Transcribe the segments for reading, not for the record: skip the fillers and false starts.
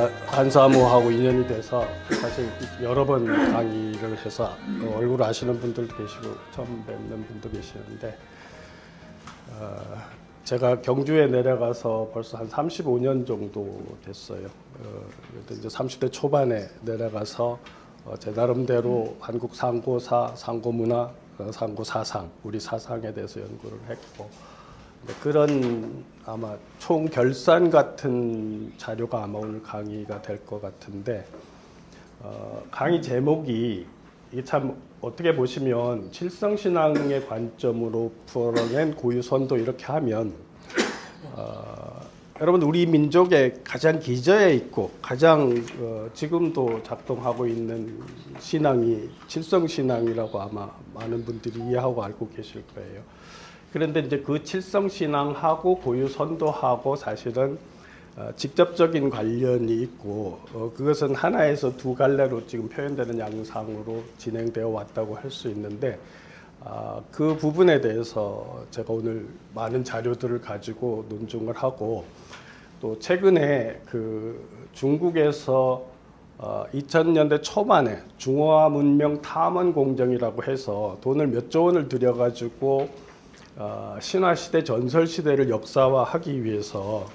제가 한사무하고 인연이 돼서 사실 여러 번 강의를 해서 얼굴 아시는 분들도 계시고 처음 뵙는 분도 계시는데 제가 경주에 내려가서 벌써 한 35년 정도 됐어요. 그래도 이제 30대 초반에 내려가서 제 나름대로 한국 상고사, 상고문화, 상고사상, 우리 사상에 대해서 연구를 했고 그런 아마 총결산 같은 자료가 아마 오늘 강의가 될 것 같은데 강의 제목이 이게 참 어떻게 보시면 칠성신앙의 관점으로 풀어낸 고유선도 이렇게 하면 여러분 우리 민족의 가장 기저에 있고 가장 지금도 작동하고 있는 신앙이 칠성신앙이라고 아마 많은 분들이 이해하고 알고 계실 거예요. 그런데 이제 그 칠성신앙하고 고유선도하고 사실은 직접적인 관련이 있고 그것은 하나에서 두 갈래로 지금 표현되는 양상으로 진행되어 왔다고 할 수 있는데 그 부분에 대해서 제가 오늘 많은 자료들을 가지고 논증을 하고 또 최근에 그 중국에서 2000년대 초반에 중화 문명 탐험 공정이라고 해서 돈을 몇 조 원을 들여가지고 신화시대 전설시대를 역사화하기 위해서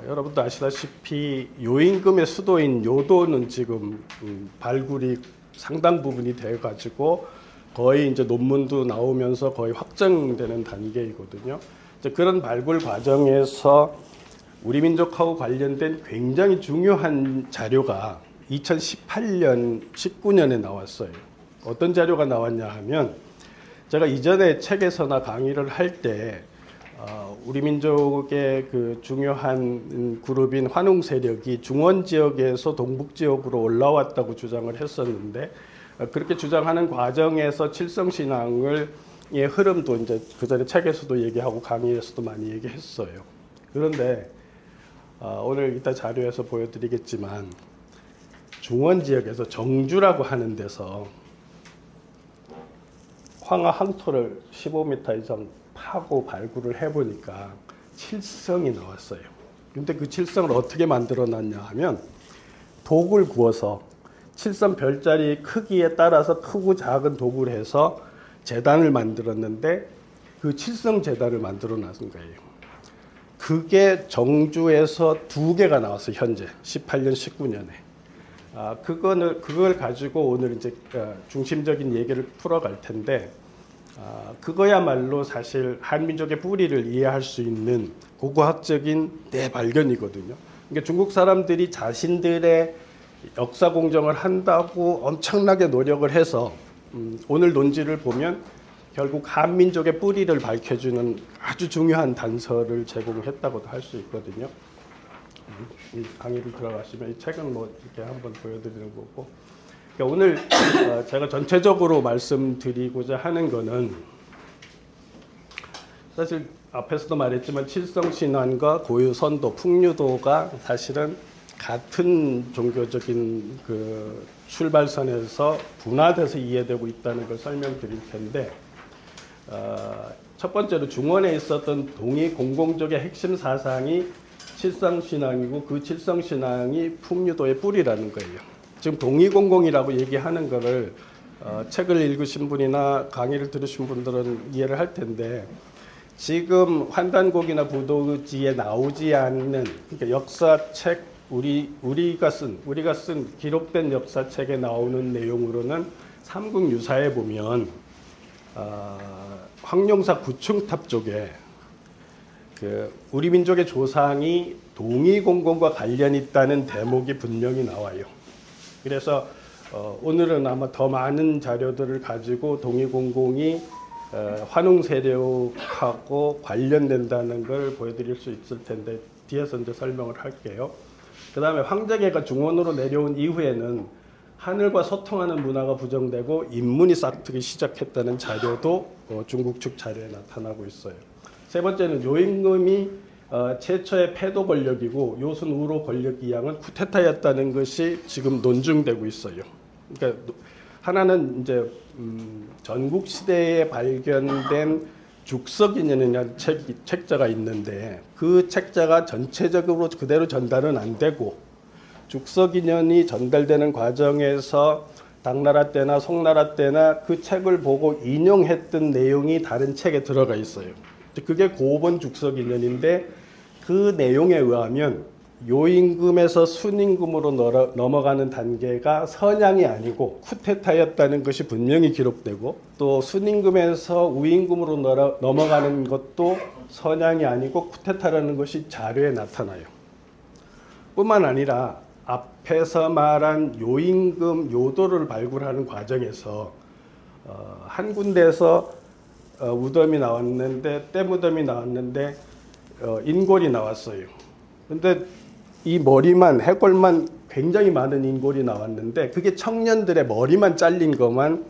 여러분도 아시다시피 요임금의 수도인 요도는 지금 발굴이 상당 부분이 되어 가지고 거의 이제 논문도 나오면서 거의 확정되는 단계이거든요. 이제 그런 발굴 과정에서 우리 민족하고 관련된 굉장히 중요한 자료가 2018년, 19년에 나왔어요. 어떤 자료가 나왔냐 하면 제가 이전에 책에서나 강의를 할 때 우리 민족의 그 중요한 그룹인 환웅 세력이 중원 지역에서 동북 지역으로 올라왔다고 주장을 했었는데 그렇게 주장하는 과정에서 칠성신앙의 흐름도 이제 그 전에 책에서도 얘기하고 강의에서도 많이 얘기했어요. 그런데 오늘 이따 자료에서 보여드리겠지만 중원 지역에서 정주라고 하는 데서 황하 항토를 15m 이상 파고 발굴을 해보니까 칠성이 나왔어요. 근데 그 칠성을 어떻게 만들어 놨냐 하면 독을 구워서 칠성 별자리 크기에 따라서 크고 작은 독을 해서 제단을 만들었는데 그 칠성 제단을 만들어 놨은 거예요. 그게 정주에서 2개가 나왔어요. 현재 18년, 19년에. 그걸 가지고 오늘 이제 중심적인 얘기를 풀어갈 텐데 그거야말로 사실 한민족의 뿌리를 이해할 수 있는 고고학적인 대발견이거든요. 그러니까 중국 사람들이 자신들의 역사 공정을 한다고 엄청나게 노력을 해서 오늘 논지를 보면 결국 한민족의 뿌리를 밝혀주는 아주 중요한 단서를 제공했다고도 할 수 있거든요. 이 강의를 들어가시면 이 책은 뭐 이렇게 한번 보여드리는 거고. 그러니까 오늘 제가 전체적으로 말씀드리고자 하는 거는 사실 앞에서도 말했지만 칠성신앙과 고유선도, 풍류도가 사실은 같은 종교적인 그 출발선에서 분화돼서 이해되고 있다는 걸 설명드릴 텐데 첫 번째로 중원에 있었던 동이 공공족의 핵심 사상이 칠성신앙이고 그 칠성신앙이 풍류도의 뿌리라는 거예요. 지금 동의공공이라고 얘기하는 거를 책을 읽으신 분이나 강의를 들으신 분들은 이해를 할 텐데 지금 환단곡이나 부도지에 나오지 않는 그러니까 역사책 우리가 쓴 기록된 역사책에 나오는 내용으로는 삼국유사에 보면 황룡사 구층탑 쪽에 그 우리 민족의 조상이 동의공공과 관련 있다는 대목이 분명히 나와요. 그래서 오늘은 아마 더 많은 자료들을 가지고 동의공공이 환웅 세력하고 관련된다는 걸 보여드릴 수 있을 텐데 뒤에서 이제 설명을 할게요. 그 다음에 황제계가 중원으로 내려온 이후에는 하늘과 소통하는 문화가 부정되고 인문이 싹트기 시작했다는 자료도 중국 측 자료에 나타나고 있어요. 세 번째는 요임금이 최초의 패도 권력이고 요순 우로 권력 이양은 쿠데타였다는 것이 지금 논증되고 있어요. 그러니까 하나는 이제 전국 시대에 발견된 죽석인이라는 책자가 있는데 그 책자가 전체적으로 그대로 전달은 안 되고 죽석인연이 전달되는 과정에서 당나라 때나 송나라 때나 그 책을 보고 인용했던 내용이 다른 책에 들어가 있어요. 그게 고본 죽석인연인데 그 내용에 의하면 요임금에서 순임금으로 넘어가는 단계가 선양이 아니고 쿠데타였다는 것이 분명히 기록되고, 또 순임금에서 우임금으로 넘어가는 것도 선양이 아니고 쿠데타라는 것이 자료에 나타나요. 뿐만 아니라 앞에서 말한 요임금 요도를 발굴하는 과정에서 한 군데에서 무덤이 나왔는데, 때무덤이 나왔는데 인골이 나왔어요. 근데 이 머리만, 해골만 굉장히 많은 인골이 나왔는데 그게 청년들의 머리만 잘린 것만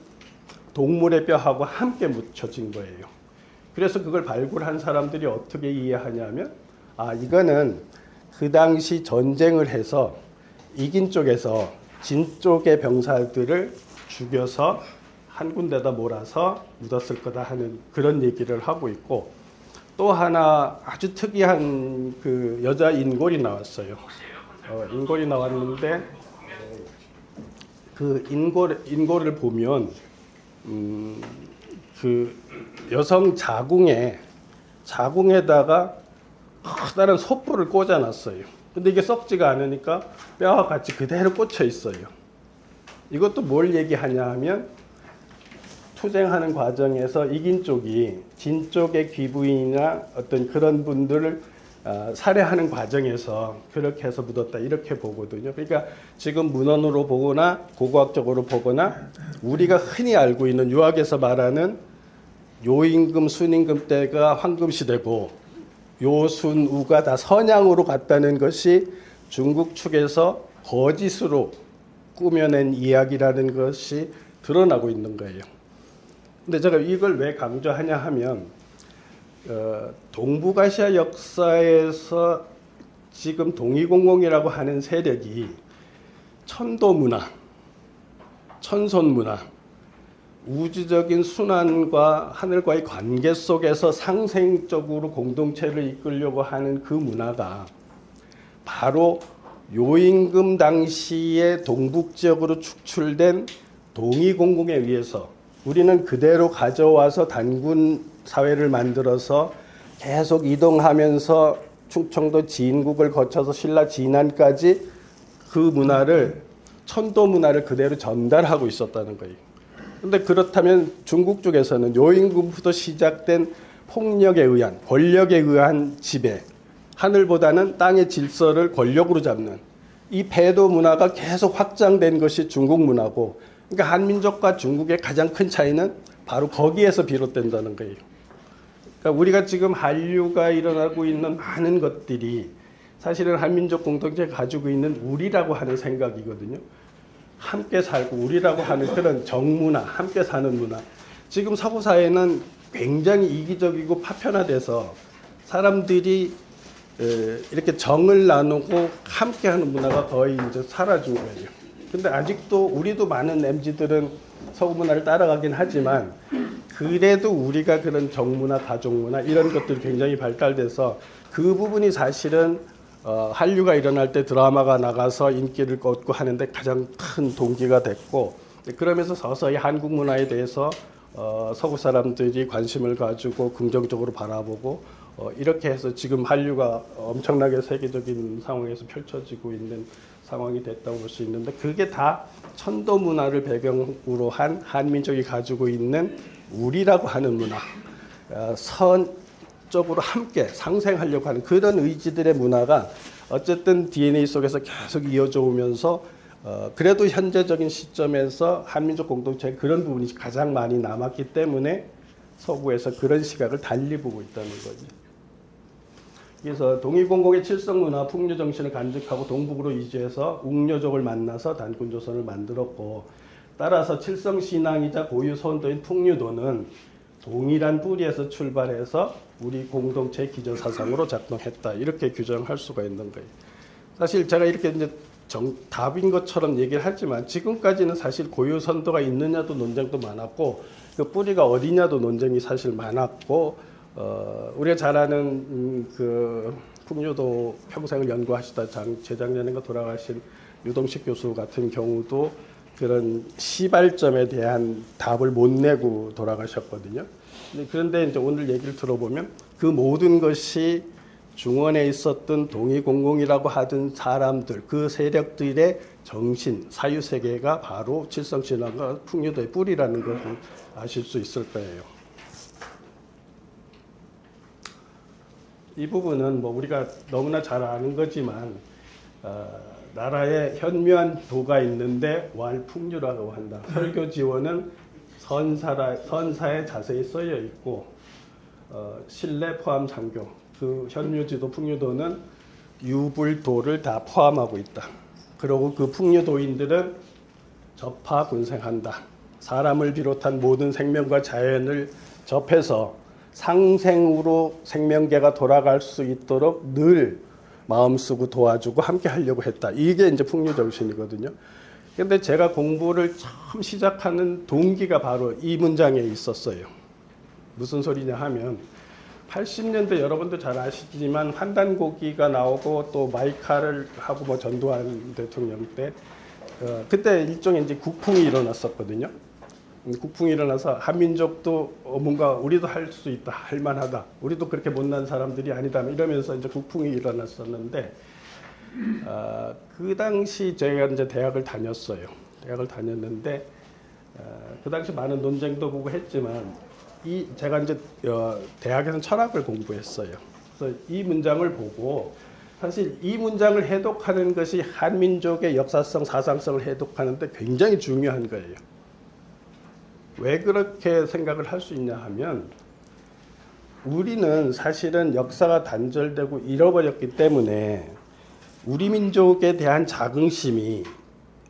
동물의 뼈하고 함께 묻혀진 거예요. 그래서 그걸 발굴한 사람들이 어떻게 이해하냐면, 이거는 그 당시 전쟁을 해서 이긴 쪽에서 진 쪽의 병사들을 죽여서 한 군데다 몰아서 묻었을 거다 하는 그런 얘기를 하고 있고, 또 하나 아주 특이한 그 여자 인골이 나왔어요. 인골이 나왔는데 그 인골을 보면 그 여성 자궁에다가 커다란 솥불을 꽂아놨어요. 근데 이게 썩지가 않으니까 뼈와 같이 그대로 꽂혀 있어요. 이것도 뭘 얘기하냐 하면, 투쟁하는 과정에서 이긴 쪽이 진 쪽의 귀부인이나 어떤 그런 분들을 살해하는 과정에서 그렇게 해서 묻었다, 이렇게 보거든요. 그러니까 지금 문헌으로 보거나 고고학적으로 보거나 우리가 흔히 알고 있는 유학에서 말하는 요임금, 순임금 때가 황금시대고 요순우가 다 선양으로 갔다는 것이 중국 측에서 거짓으로 꾸며낸 이야기라는 것이 드러나고 있는 거예요. 근데 제가 이걸 왜 강조하냐 하면, 동북아시아 역사에서 지금 동이공공이라고 하는 세력이 천도문화, 천손문화, 우주적인 순환과 하늘과의 관계 속에서 상생적으로 공동체를 이끌려고 하는 그 문화가 바로 요임금 당시에 동북 지역으로 축출된 동이공공에 의해서 우리는 그대로 가져와서 단군 사회를 만들어서 계속 이동하면서 충청도 진국을 거쳐서 신라 진안까지 그 문화를, 천도 문화를 그대로 전달하고 있었다는 거예요. 그런데 그렇다면 중국 쪽에서는 요임금부터 시작된 폭력에 의한, 권력에 의한 지배, 하늘보다는 땅의 질서를 권력으로 잡는 이 패도 문화가 계속 확장된 것이 중국 문화고, 그러니까 한민족과 중국의 가장 큰 차이는 바로 거기에서 비롯된다는 거예요. 그러니까 우리가 지금 한류가 일어나고 있는 많은 것들이 사실은 한민족 공동체가 가지고 있는 우리라고 하는 생각이거든요. 함께 살고 우리라고 하는 그런 정문화, 함께 사는 문화. 지금 서구 사회는 굉장히 이기적이고 파편화돼서 사람들이 이렇게 정을 나누고 함께하는 문화가 거의 이제 사라진 거예요. 근데 아직도 우리도 많은 MZ들은 서구 문화를 따라가긴 하지만, 그래도 우리가 그런 정문화, 가족문화 이런 것들이 굉장히 발달돼서 그 부분이 사실은 한류가 일어날 때 드라마가 나가서 인기를 얻고 하는데 가장 큰 동기가 됐고, 그러면서 서서히 한국 문화에 대해서 서구 사람들이 관심을 가지고 긍정적으로 바라보고, 이렇게 해서 지금 한류가 엄청나게 세계적인 상황에서 펼쳐지고 있는 상황이 됐다고 볼 수 있는데, 그게 다 천도 문화를 배경으로 한 한민족이 가지고 있는 우리라고 하는 문화, 선적으로 함께 상생하려고 하는 그런 의지들의 문화가 어쨌든 DNA 속에서 계속 이어져 오면서, 그래도 현재적인 시점에서 한민족 공동체의 그런 부분이 가장 많이 남았기 때문에 서구에서 그런 시각을 달리 보고 있다는 거죠. 그래서 동이공공의 칠성문화, 풍류정신을 간직하고 동북으로 이주해서 웅녀족을 만나서 단군조선을 만들었고, 따라서 칠성신앙이자 고유선도인 풍류도는 동일한 뿌리에서 출발해서 우리 공동체의 기저사상으로 작동했다, 이렇게 규정할 수가 있는 거예요. 사실 제가 이렇게 이제 답인 것처럼 얘기를 하지만, 지금까지는 사실 고유선도가 있느냐도 논쟁도 많았고, 그 뿌리가 어디냐도 논쟁이 사실 많았고, 우리가 잘 아는 그 풍류도 평생을 연구하시다 재작년인가 돌아가신 유동식 교수 같은 경우도 그런 시발점에 대한 답을 못 내고 돌아가셨거든요. 그런데 이제 오늘 얘기를 들어보면 그 모든 것이 중원에 있었던 동의공공이라고 하던 사람들, 그 세력들의 정신, 사유세계가 바로 칠성신앙과 풍류도의 뿌리라는 것을 아실 수 있을 거예요. 이 부분은 뭐 우리가 너무나 잘 아는 거지만 나라에 현묘한 도가 있는데 왈풍류라고 한다. 설교 지원은 선사에 자세히 쓰여 있고 신례 포함 장교, 그 현묘지도 풍류도는 유불도를 다 포함하고 있다. 그리고 그 풍류도인들은 접하 군생한다. 사람을 비롯한 모든 생명과 자연을 접해서 상생으로 생명계가 돌아갈 수 있도록 늘 마음 쓰고 도와주고 함께 하려고 했다. 이게 이제 풍류 정신이거든요. 근데 제가 공부를 처음 시작하는 동기가 바로 이 문장에 있었어요. 무슨 소리냐 하면 80년대 여러분도 잘 아시지만 환단고기가 나오고 또 마이카를 하고 뭐 전두환 대통령 때 그때 일종의 이제 국풍이 일어났었거든요. 국풍이 일어나서 한민족도 뭔가 우리도 할 수 있다, 할 만하다, 우리도 그렇게 못난 사람들이 아니다 이러면서 이제 국풍이 일어났었는데 그 당시 제가 이제 대학을 다녔어요. 대학을 다녔는데 그 당시 많은 논쟁도 보고 했지만 제가 이제 대학에서는 철학을 공부했어요. 그래서 이 문장을 보고 사실 이 문장을 해독하는 것이 한민족의 역사성, 사상성을 해독하는데 굉장히 중요한 거예요. 왜 그렇게 생각을 할 수 있냐 하면 우리는 사실은 역사가 단절되고 잃어버렸기 때문에 우리 민족에 대한 자긍심이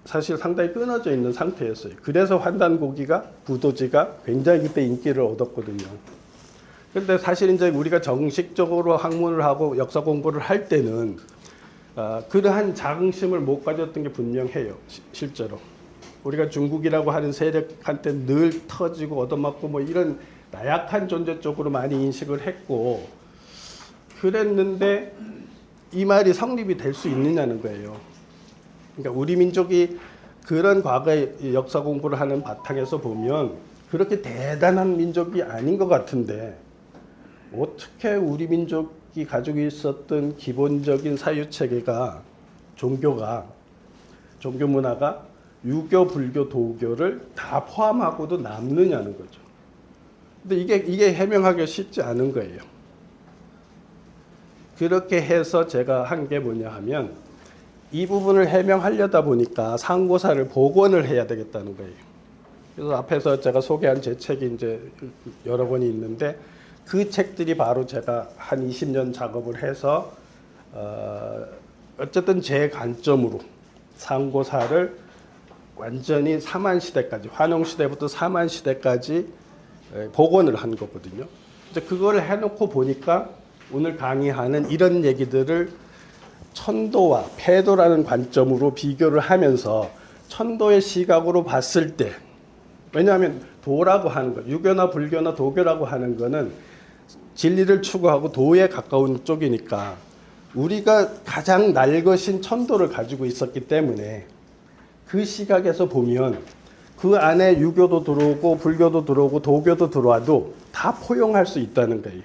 사실 상당히 끊어져 있는 상태였어요. 그래서 환단고기가 부도지가 굉장히 그때 인기를 얻었거든요. 그런데 사실 이제 우리가 정식적으로 학문을 하고 역사 공부를 할 때는 그러한 자긍심을 못 가졌던 게 분명해요. 실제로. 우리가 중국이라고 하는 세력한테 늘 터지고 얻어맞고 뭐 이런 나약한 존재 쪽으로 많이 인식을 했고 그랬는데 이 말이 성립이 될 수 있느냐는 거예요. 그러니까 우리 민족이 그런 과거의 역사 공부를 하는 바탕에서 보면 그렇게 대단한 민족이 아닌 것 같은데 어떻게 우리 민족이 가지고 있었던 기본적인 사유체계가 종교 문화가 유교, 불교, 도교를 다 포함하고도 남느냐는 거죠. 근데 이게 해명하기가 쉽지 않은 거예요. 그렇게 해서 제가 한 게 뭐냐 하면 이 부분을 해명하려다 보니까 상고사를 복원을 해야 되겠다는 거예요. 그래서 앞에서 제가 소개한 제 책이 이제 여러 권이 있는데 그 책들이 바로 제가 한 20년 작업을 해서 어쨌든 제 관점으로 상고사를 완전히 사만시대까지 환웅시대부터 사만시대까지 복원을 한 거거든요. 이제 그걸 해놓고 보니까 오늘 강의하는 이런 얘기들을 천도와 패도라는 관점으로 비교를 하면서 천도의 시각으로 봤을 때 왜냐하면 도라고 하는 것, 유교나 불교나 도교라고 하는 거는 진리를 추구하고 도에 가까운 쪽이니까 우리가 가장 날것인 천도를 가지고 있었기 때문에 그 시각에서 보면 그 안에 유교도 들어오고 불교도 들어오고 도교도 들어와도 다 포용할 수 있다는 거예요.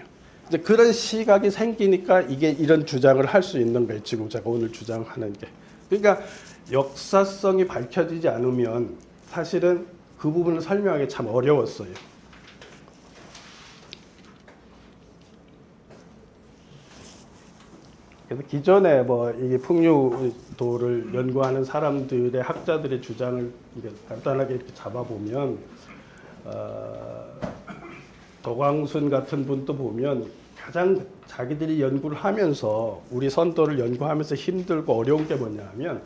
이제 그런 시각이 생기니까 이게 이런 주장을 할 수 있는 거예요. 지금 제가 오늘 주장하는 게. 그러니까 역사성이 밝혀지지 않으면 사실은 그 부분을 설명하기 참 어려웠어요. 그래서 기존에 뭐 이게 풍류도를 연구하는 사람들의 학자들의 주장을 간단하게 이렇게 잡아보면 도광순 같은 분도 보면 가장 자기들이 연구를 하면서 우리 선도를 연구하면서 힘들고 어려운 게 뭐냐 하면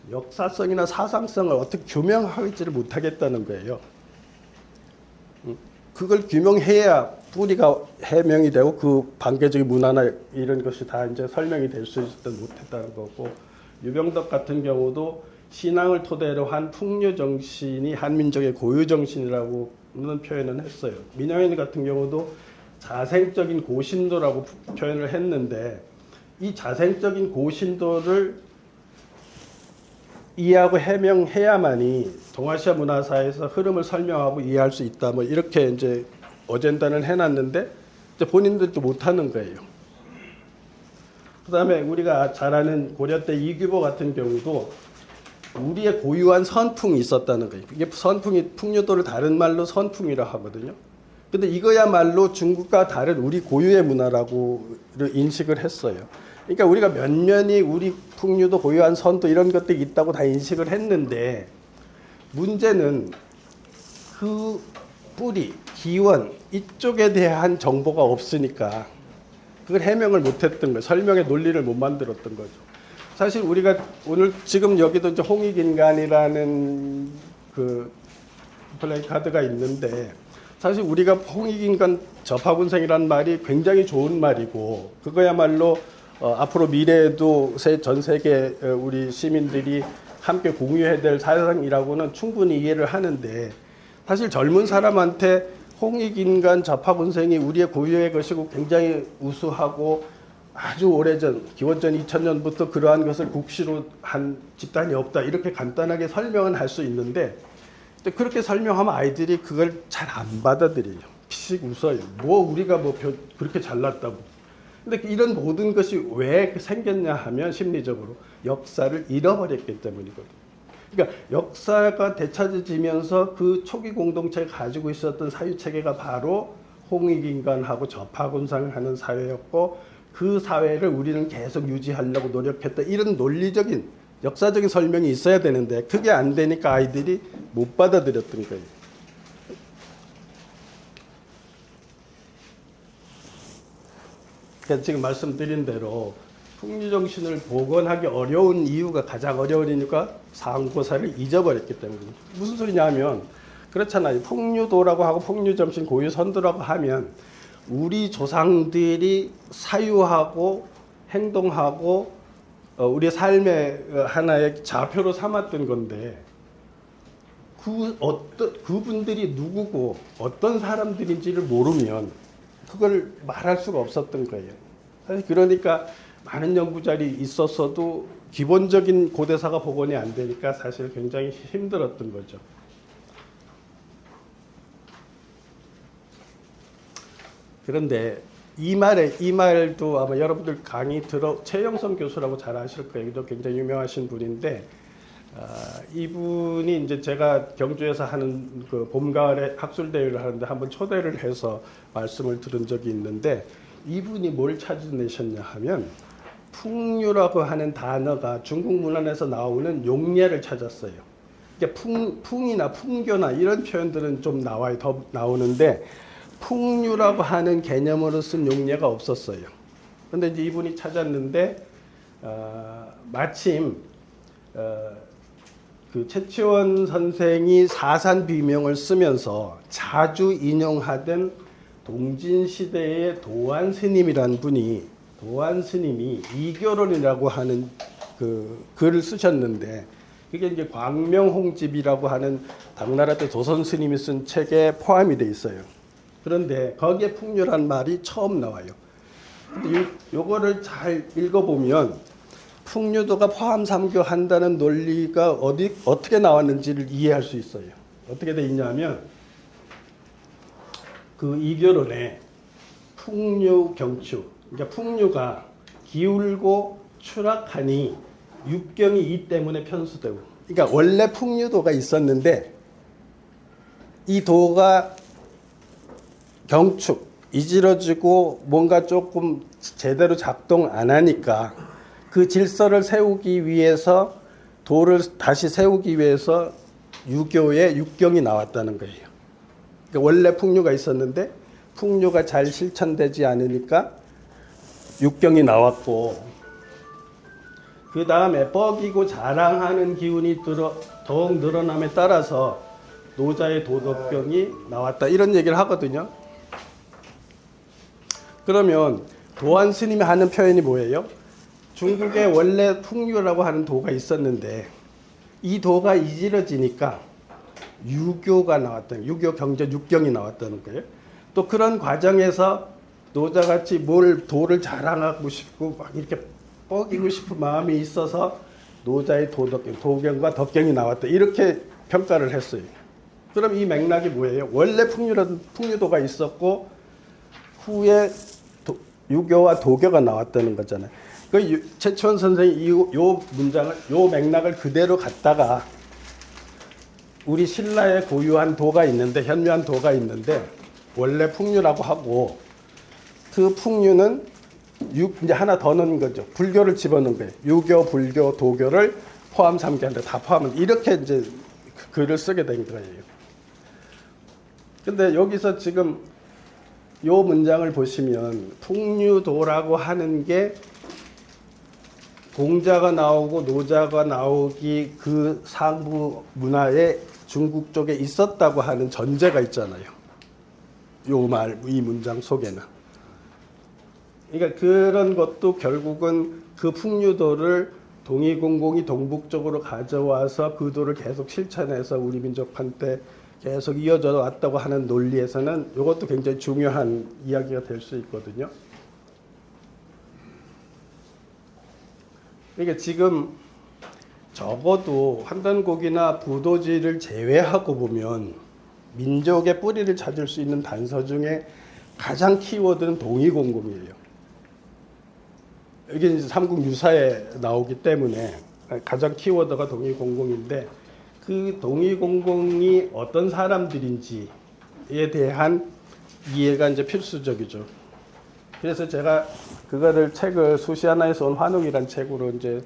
역사성이나 사상성을 어떻게 규명하지를 못하겠다는 거예요. 그걸 규명해야 뿌리가 해명이 되고 그 반개적인 문화나 이런 것이 다 이제 설명이 될 수 있었던 못했다는 거고 유병덕 같은 경우도 신앙을 토대로 한 풍류 정신이 한민족의 고유 정신이라고는 표현을 했어요. 민영인 같은 경우도 자생적인 고신도라고 표현을 했는데 이 자생적인 고신도를 이해하고 해명해야만이 동아시아 문화사에서 흐름을 설명하고 이해할 수 있다. 뭐 이렇게 이제 어젠다는 해놨는데 이제 본인들도 못하는 거예요. 그다음에 우리가 잘 아는 고려 때 이규보 같은 경우도 우리의 고유한 선풍이 있었다는 거예요. 이게 선풍이 풍류도를 다른 말로 선풍이라 하거든요. 근데 이거야말로 중국과 다른 우리 고유의 문화라고 인식을 했어요. 그러니까 우리가 면면이 우리 풍류도 고유한 선도 이런 것들이 있다고 다 인식을 했는데 문제는 그 뿌리, 기원 이쪽에 대한 정보가 없으니까 그걸 해명을 못했던 거예요. 설명의 논리를 못 만들었던 거죠. 사실 우리가 오늘 지금 여기도 이제 홍익인간이라는 그 플래카드가 있는데 사실 우리가 홍익인간 접합운생이라는 말이 굉장히 좋은 말이고 그거야말로 앞으로 미래에도 전 세계 우리 시민들이 함께 공유해야 될 사상이라고는 충분히 이해를 하는데 사실 젊은 사람한테 홍익인간 접합운생이 우리의 고유의 것이고 굉장히 우수하고 아주 오래전 기원전 2000년부터 그러한 것을 국시로 한 집단이 없다 이렇게 간단하게 설명은 할 수 있는데 그렇게 설명하면 아이들이 그걸 잘 안 받아들여요. 피식 웃어요. 뭐 우리가 뭐 그렇게 잘났다고. 근데 이런 모든 것이 왜 생겼냐 하면 심리적으로 역사를 잃어버렸기 때문이거든요. 그러니까 역사가 되찾아지면서 그 초기 공동체가 가지고 있었던 사유체계가 바로 홍익인간하고 접합운상을 하는 사회였고 그 사회를 우리는 계속 유지하려고 노력했다. 이런 논리적인 역사적인 설명이 있어야 되는데 그게 안 되니까 아이들이 못 받아들였던 거예요. 그래서 지금 말씀드린 대로 풍류정신을 복원하기 어려운 이유가 가장 어려운 이유가 상고사를 잊어버렸기 때문입니다. 무슨 소리냐 하면 그렇잖아요. 풍류도라고 하고 풍류정신 고유선도라고 하면 우리 조상들이 사유하고 행동하고 우리의 삶의 하나의 좌표로 삼았던 건데 그분들이 누구고 어떤 사람들인지를 모르면 그걸 말할 수가 없었던 거예요. 사실 그러니까 많은 연구자들이 있었어도 기본적인 고대사가 복원이 안 되니까 사실 굉장히 힘들었던 거죠. 그런데 이 말도 아마 여러분들 강의 최영선 교수라고 잘 아실 거예요. 또 굉장히 유명하신 분인데 이분이 이제 제가 경주에서 하는 그 봄, 가을에 학술 대회를 하는데 한번 초대를 해서 말씀을 들은 적이 있는데 이분이 뭘 찾아내셨냐 하면 풍류라고 하는 단어가 중국 문헌에서 나오는 용례를 찾았어요. 그러니까 풍이나 풍교나 이런 표현들은 좀 나와요. 더 나오는데 풍류라고 하는 개념으로 쓴 용례가 없었어요. 그런데 이제 이분이 찾았는데 마침 그 최치원 선생이 사산 비명을 쓰면서 자주 인용하던 동진시대의 도안 스님이라는 분이 도안 스님이 이교론이라고 하는 그 글을 쓰셨는데 그게 이제 광명홍집이라고 하는 당나라 때 조선 스님이 쓴 책에 포함이 돼 있어요. 그런데 거기에 풍류란 말이 처음 나와요. 근데 요거를 잘 읽어보면 풍류도가 포함 삼교한다는 논리가 어떻게 나왔는지를 이해할 수 있어요. 어떻게 돼 있냐면 그 이교론에 풍류 경추, 그러니까 풍류가 기울고 추락하니 육경이 이 때문에 편수되고, 그러니까 원래 풍류도가 있었는데 이 도가 경축, 이지러지고 뭔가 조금 제대로 작동 안 하니까 그 질서를 세우기 위해서 도를 다시 세우기 위해서 유교의 육경이 나왔다는 거예요. 그러니까 원래 풍류가 있었는데 풍류가 잘 실천되지 않으니까 육경이 나왔고 그 다음에 뻐기고 자랑하는 기운이 더욱 늘어남에 따라서 노자의 도덕경이 나왔다 이런 얘기를 하거든요. 그러면 도안 스님이 하는 표현이 뭐예요? 중국에 원래 풍류라고 하는 도가 있었는데 이 도가 이지러지니까 유교가 나왔다는 거예요. 유교 경전 육경이 나왔다는 거예요. 또 그런 과정에서 노자같이 도를 자랑하고 싶고 막 이렇게 뻐기고 싶은 마음이 있어서 노자의 도경과 덕경이 나왔다. 이렇게 평가를 했어요. 그럼 이 맥락이 뭐예요? 원래 풍류도가 있었고 후에 유교와 도교가 나왔다는 거잖아요. 최치원 선생이 요 문장을, 요 맥락을 그대로 갖다가 우리 신라에 고유한 도가 있는데, 현묘한 도가 있는데, 원래 풍류라고 하고, 그 풍류는 이제 하나 더 넣은 거죠. 불교를 집어넣은 거예요. 유교, 불교, 도교를 포함 삼기한데 다 포함은 이렇게 이제 글을 쓰게 된 거예요. 근데 여기서 지금 요 문장을 보시면 풍류도라고 하는 게 공자가 나오고 노자가 나오기 그 상부 문화에 중국 쪽에 있었다고 하는 전제가 있잖아요. 이 문장 속에는. 그러니까 그런 것도 결국은 그 풍류도를 동이공공이 동북쪽으로 가져와서 그 도를 계속 실천해서 우리 민족한테 계속 이어져 왔다고 하는 논리에서는 이것도 굉장히 중요한 이야기가 될 수 있거든요. 그러니까 지금 적어도 환단곡이나 부도지를 제외하고 보면 민족의 뿌리를 찾을 수 있는 단서 중에 가장 키워드는 동이공공이에요. 이게 이제 삼국유사에 나오기 때문에 가장 키워드가 동이공공인데 그 동이공공이 어떤 사람들인지에 대한 이해가 이제 필수적이죠. 그래서 제가 그거를 책을 수시하나에서 온 환웅이란 책으로 이제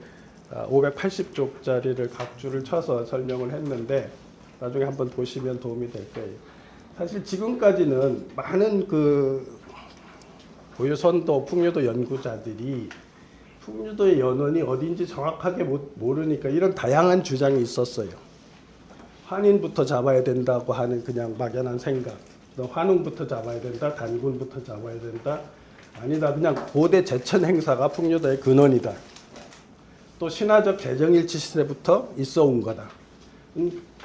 580쪽짜리를 각주를 쳐서 설명을 했는데 나중에 한번 보시면 도움이 될 거예요. 사실 지금까지는 많은 그 고유선도, 풍류도 연구자들이 풍류도의 연원이 어딘지 정확하게 모르니까 이런 다양한 주장이 있었어요. 환인부터 잡아야 된다고 하는 그냥 막연한 생각, 또 환웅부터 잡아야 된다, 단군부터 잡아야 된다, 아니다 그냥 고대 제천 행사가 풍류도의 근원이다. 또 신화적 개정일치 시대부터 있어 온 거다.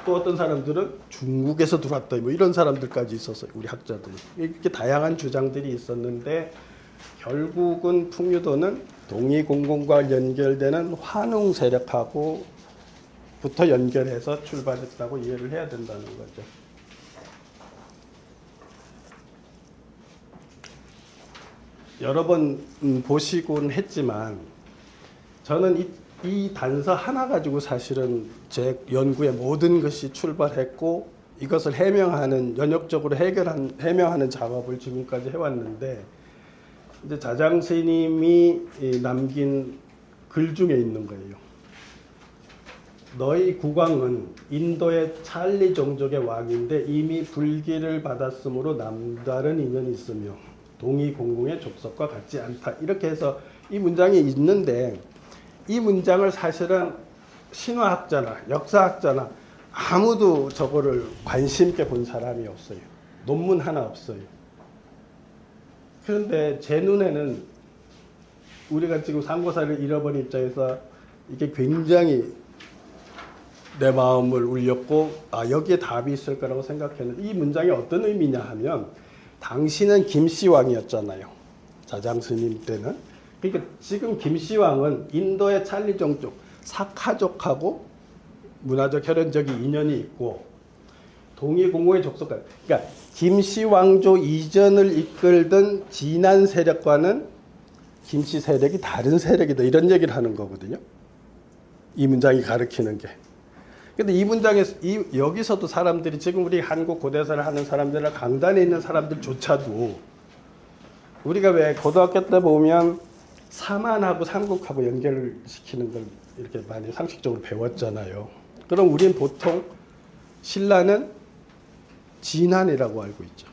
또 어떤 사람들은 중국에서 들어왔다 뭐 이런 사람들까지 있었어요. 우리 학자들이. 이렇게 다양한 주장들이 있었는데 결국은 풍류도는 동이공공과 연결되는 환웅 세력하고 부터 연결해서 출발했다고 이해를 해야 된다는 거죠. 여러 번 보시곤 했지만 저는 이 단서 하나 가지고 사실은 제 연구의 모든 것이 출발했고 이것을 해명하는 연역적으로 해명하는 작업을 지금까지 해왔는데 이제 자장 스님이 남긴 글 중에 있는 거예요. 너희 국왕은 인도의 찰리 종족의 왕인데 이미 불기를 받았으므로 남다른 인연이 있으며 동이공공의 족속과 같지 않다. 이렇게 해서 이 문장이 있는데 이 문장을 사실은 신화학자나 역사학자나 아무도 저거를 관심 있게 본 사람이 없어요. 논문 하나 없어요. 그런데 제 눈에는 우리가 지금 상고사를 잃어버린 입장에서 이게 굉장히 내 마음을 울렸고 여기에 답이 있을 거라고 생각했는데 이 문장이 어떤 의미냐 하면 당신은 김씨왕이었잖아요. 자장스님 때는. 그러니까 지금 김씨왕은 인도의 찰리 종족, 사카족하고 문화적 혈연적인 인연이 있고 동이공공의 족속과 그러니까 김씨왕조 이전을 이끌던 진한 세력과는 김씨 세력이 다른 세력이다. 이런 얘기를 하는 거거든요. 이 문장이 가리키는 게. 근데 이 문장에서 여기서도 사람들이 지금 우리 한국 고대사를 하는 사람들이나 강단에 있는 사람들조차도 우리가 왜 고등학교 때 보면 사만하고 삼국하고 연결을 시키는 걸 이렇게 많이 상식적으로 배웠잖아요. 그럼 우리는 보통 신라는 진한이라고 알고 있죠.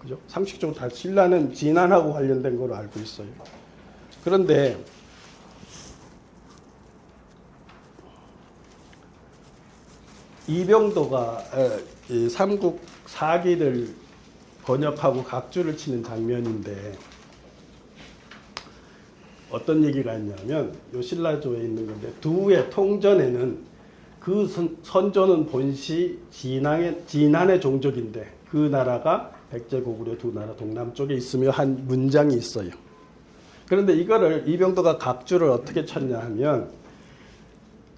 그죠? 상식적으로 다 신라는 진한하고 관련된 걸로 알고 있어요. 그런데 이병도가 삼국 사기를 번역하고 각주를 치는 장면인데 어떤 얘기가 있냐면 요 신라조에 있는 건데 두의 통전에는 그 선조는 본시 진한의 종족인데 그 나라가 백제 고구려 두 나라 동남쪽에 있으며 한 문장이 있어요. 그런데 이거를 이병도가 각주를 어떻게 쳤냐 하면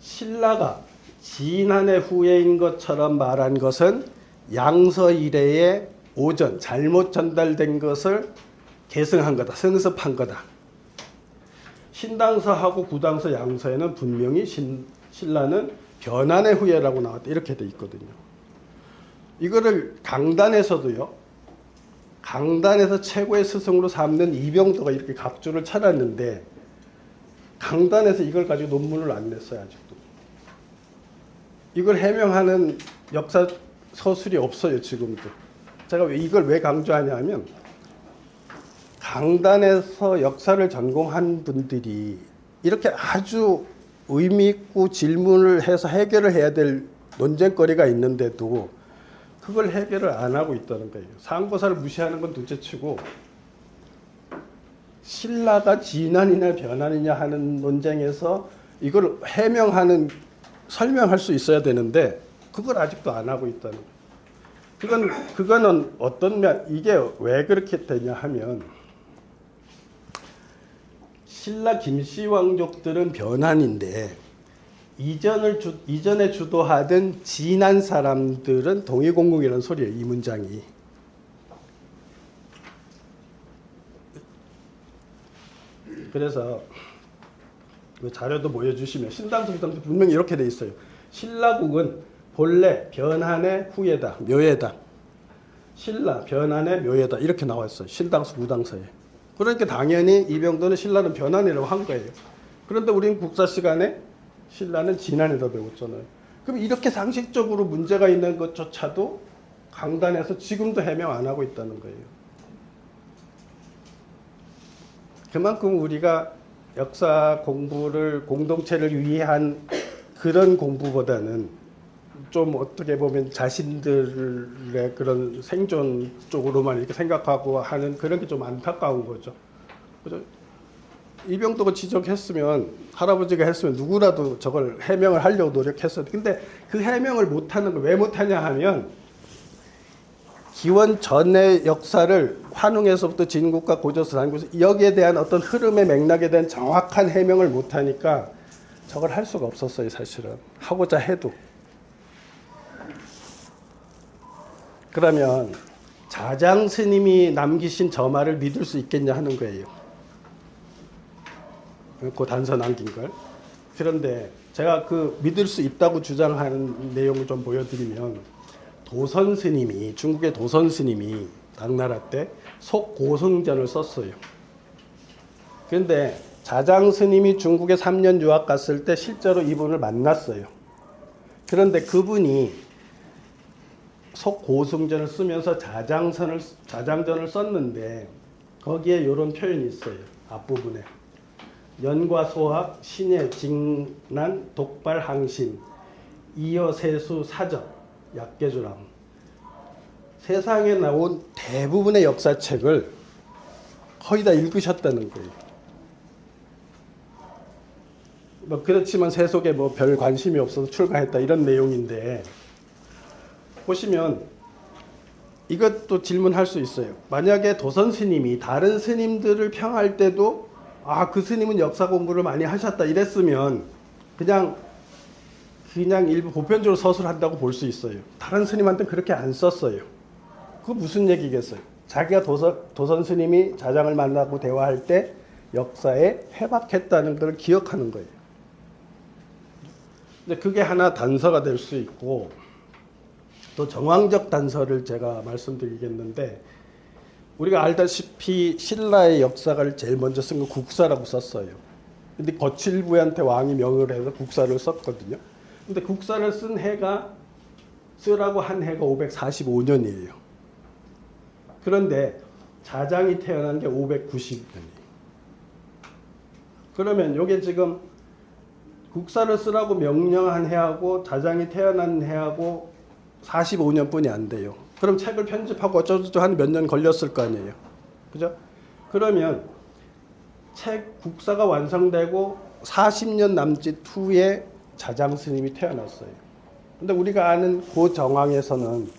신라가 진한의 후예인 것처럼 말한 것은 양서 이래의 오전, 잘못 전달된 것을 계승한 거다, 승습한 거다. 신당서하고 구당서, 양서에는 분명히 신라는 변한의 후예라고 나왔다, 이렇게 돼 있거든요. 이거를 강단에서도요, 강단에서 최고의 스승으로 삼는 이병도가 이렇게 각주를 찾았는데 강단에서 이걸 가지고 논문을 안 냈어요, 아직도. 이걸 해명하는 역사 서술이 없어요, 지금도. 제가 이걸 왜 강조하냐 하면 강단에서 역사를 전공한 분들이 이렇게 아주 의미 있고 질문을 해서 해결을 해야 될 논쟁거리가 있는데도 그걸 해결을 안 하고 있다는 거예요. 상고사를 무시하는 건 둘째치고 신라가 진한이냐 변한이냐 하는 논쟁에서 이걸 해명하는, 설명할 수 있어야 되는데 그걸 아직도 안 하고 있다는 거예요. 그거는 어떤 면, 이게 왜 그렇게 되냐 하면 신라 김씨 왕족들은 변한인데 이전에 주도하던 진한 사람들은 동의공국이라는 소리예요, 이 문장이. 그래서 그 자료도 보여주시면 신당서 분명히 이렇게 돼 있어요. 신라국은 본래 변한의 후예다, 묘예다. 신라 변한의 묘예다, 이렇게 나와 있어요, 신당서 구당서에. 그러니까 당연히 이병도는 신라는 변한이라고 한 거예요. 그런데 우리는 국사 시간에 신라는 진한이라고 배웠잖아요. 그럼 이렇게 상식적으로 문제가 있는 것조차도 강단에서 지금도 해명 안 하고 있다는 거예요. 그만큼 우리가 역사 공부를 공동체를 위한 그런 공부보다는 좀 어떻게 보면 자신들의 그런 생존 쪽으로만 이렇게 생각하고 하는 그런 게 좀 안타까운 거죠. 그죠? 이병도가 지적했으면, 할아버지가 했으면 누구라도 저걸 해명을 하려고 노력했어요. 근데 그 해명을 못하는 걸 왜 못하냐 하면 기원 전의 역사를 환웅에서부터 진국과 고조선, 한국에서 여기에 대한 어떤 흐름의 맥락에 대한 정확한 해명을 못하니까 저걸 할 수가 없었어요, 사실은. 하고자 해도. 그러면 자장 스님이 남기신 저 말을 믿을 수 있겠냐 하는 거예요. 그 단서 남긴 걸. 그런데 제가 그 믿을 수 있다고 주장하는 내용을 좀 보여드리면, 도선 스님이, 중국의 도선 스님이 당나라 때 속고승전을 썼어요. 그런데 자장 스님이 중국에 3년 유학 갔을 때 실제로 이분을 만났어요. 그런데 그분이 속고승전을 쓰면서 자장전을 썼는데 거기에 이런 표현이 있어요, 앞부분에. 연과 소학, 신의 직난, 독발 항신, 이어세수 사적, 약계주람. 세상에 나온 대부분의 역사책을 거의 다 읽으셨다는 거예요. 뭐 그렇지만 세속에 뭐 별 관심이 없어서 출가했다, 이런 내용인데, 보시면 이것도 질문할 수 있어요. 만약에 도선 스님이 다른 스님들을 평할 때도 그 스님은 역사 공부를 많이 하셨다 이랬으면 그냥 일부 보편적으로 서술한다고 볼 수 있어요. 다른 스님한테는 그렇게 안 썼어요. 그거 무슨 얘기겠어요? 자기가 도선 스님이 자장을 만나고 대화할 때 역사에 해박했다는 걸 기억하는 거예요. 근데 그게 하나 단서가 될 수 있고, 또 정황적 단서를 제가 말씀드리겠는데, 우리가 알다시피 신라의 역사를 제일 먼저 쓴 건 국사라고 썼어요. 근데 거칠부한테 왕이 명을 해서 국사를 썼거든요. 근데 국사를 쓴 해가, 쓰라고 한 해가 545년이에요. 그런데 자장이 태어난 게 590년이에요. 그러면 이게 지금 국사를 쓰라고 명령한 해하고 자장이 태어난 해하고 45년뿐이 안 돼요. 그럼 책을 편집하고 어쩌고저쩌고 한 몇 년 걸렸을 거 아니에요. 그죠? 그러면 국사가 완성되고 40년 남짓 후에 자장 스님이 태어났어요. 근데 우리가 아는 그 정황에서는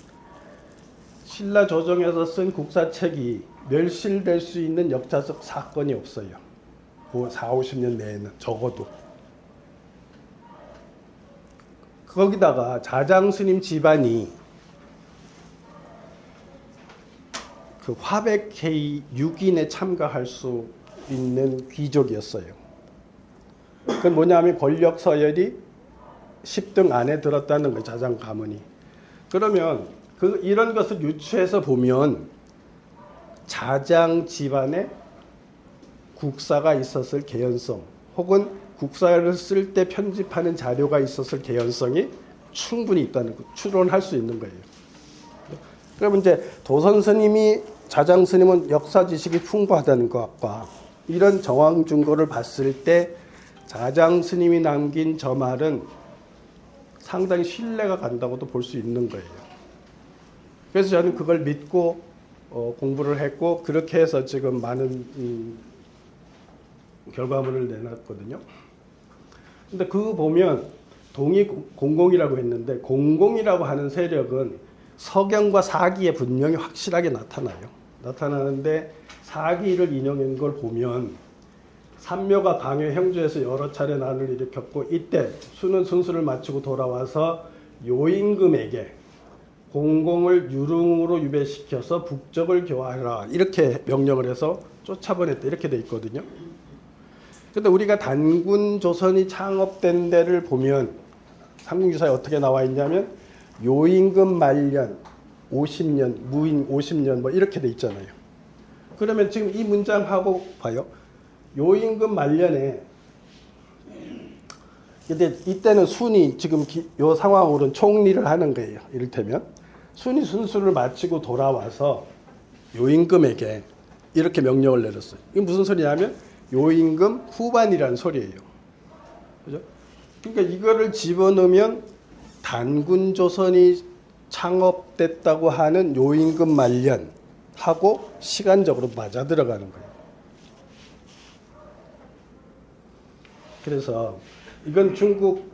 신라 조정에서 쓴 국사책이 멸실될 수 있는 역사적 사건이 없어요. 그 40, 50년 내에는 적어도. 거기다가 자장스님 집안이 그 화백회의 6인에 참가할 수 있는 귀족이었어요. 그건 뭐냐면 권력 서열이 10등 안에 들었다는 거예요. 자장 가문이. 그러면 이런 것을 유추해서 보면 자장 집안에 국사가 있었을 개연성, 혹은 국사를 쓸 때 편집하는 자료가 있었을 개연성이 충분히 있다는 거, 추론할 수 있는 거예요. 그러면 이제 도선 스님이, 자장 스님은 역사 지식이 풍부하다는 것과 이런 정황 증거를 봤을 때 자장 스님이 남긴 저 말은 상당히 신뢰가 간다고도 볼 수 있는 거예요. 그래서 저는 그걸 믿고 공부를 했고, 그렇게 해서 지금 많은 결과물을 내놨거든요. 근데 그거 보면 동이 공공이라고 했는데, 공공이라고 하는 세력은 서경과 사기에 분명히 확실하게 나타나는데, 사기를 인용한 걸 보면 삼묘가 강요 형주에서 여러 차례 난을 일으켰고, 이때 수는 순수를 마치고 돌아와서 요임금에게 공공을 유릉으로 유배시켜서 북적을 교화하라 이렇게 명령을 해서 쫓아보냈다 이렇게 돼 있거든요. 근데 우리가 단군 조선이 창업된 데를 보면 삼국유사에 어떻게 나와 있냐면 요임금 말년 50년, 무인 50년 뭐 이렇게 돼 있잖아요. 그러면 지금 이 문장하고 봐요. 요임금 말년에, 근데 이때는 순이 지금 요 상황으로는 총리를 하는 거예요. 이를테면 순이 순수를 마치고 돌아와서 요임금에게 이렇게 명령을 내렸어요. 이게 무슨 소리냐면 요임금 후반이라는 소리예요. 그죠? 그러니까 이거를 집어넣으면 단군 조선이 창업됐다고 하는 요임금 말년하고 시간적으로 맞아 들어가는 거예요. 그래서 이건 중국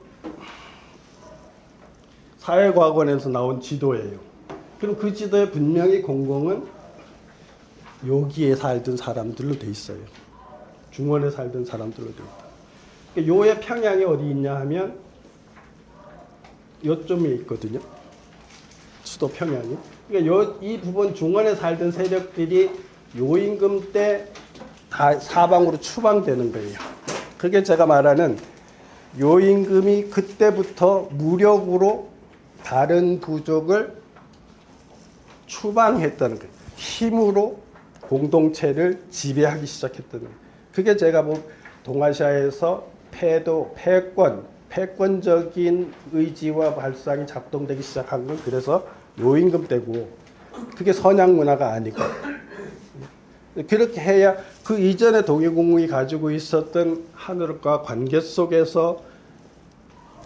사회과학원에서 나온 지도예요. 그럼 그 지도에 분명히 공공은 여기에 살던 사람들로 돼 있어요. 중원에 살던 사람들로 돼 있다. 그러니까 요의 평양이 어디 있냐 하면 요점에 있거든요. 수도 평양이. 그러니까 이 부분 중원에 살던 세력들이 요임금 때 다 사방으로 추방되는 거예요. 그게 제가 말하는 요임금이 그때부터 무력으로 다른 부족을 추방했다는 거예요. 힘으로 공동체를 지배하기 시작했다는 거예요. 그게 제가 동아시아에서 패권적인 의지와 발상이 작동되기 시작한 건 그래서 요임금 때고, 그게 선양 문화가 아니고, 그렇게 해야 그 이전에 동해공국이 가지고 있었던 하늘과 관계 속에서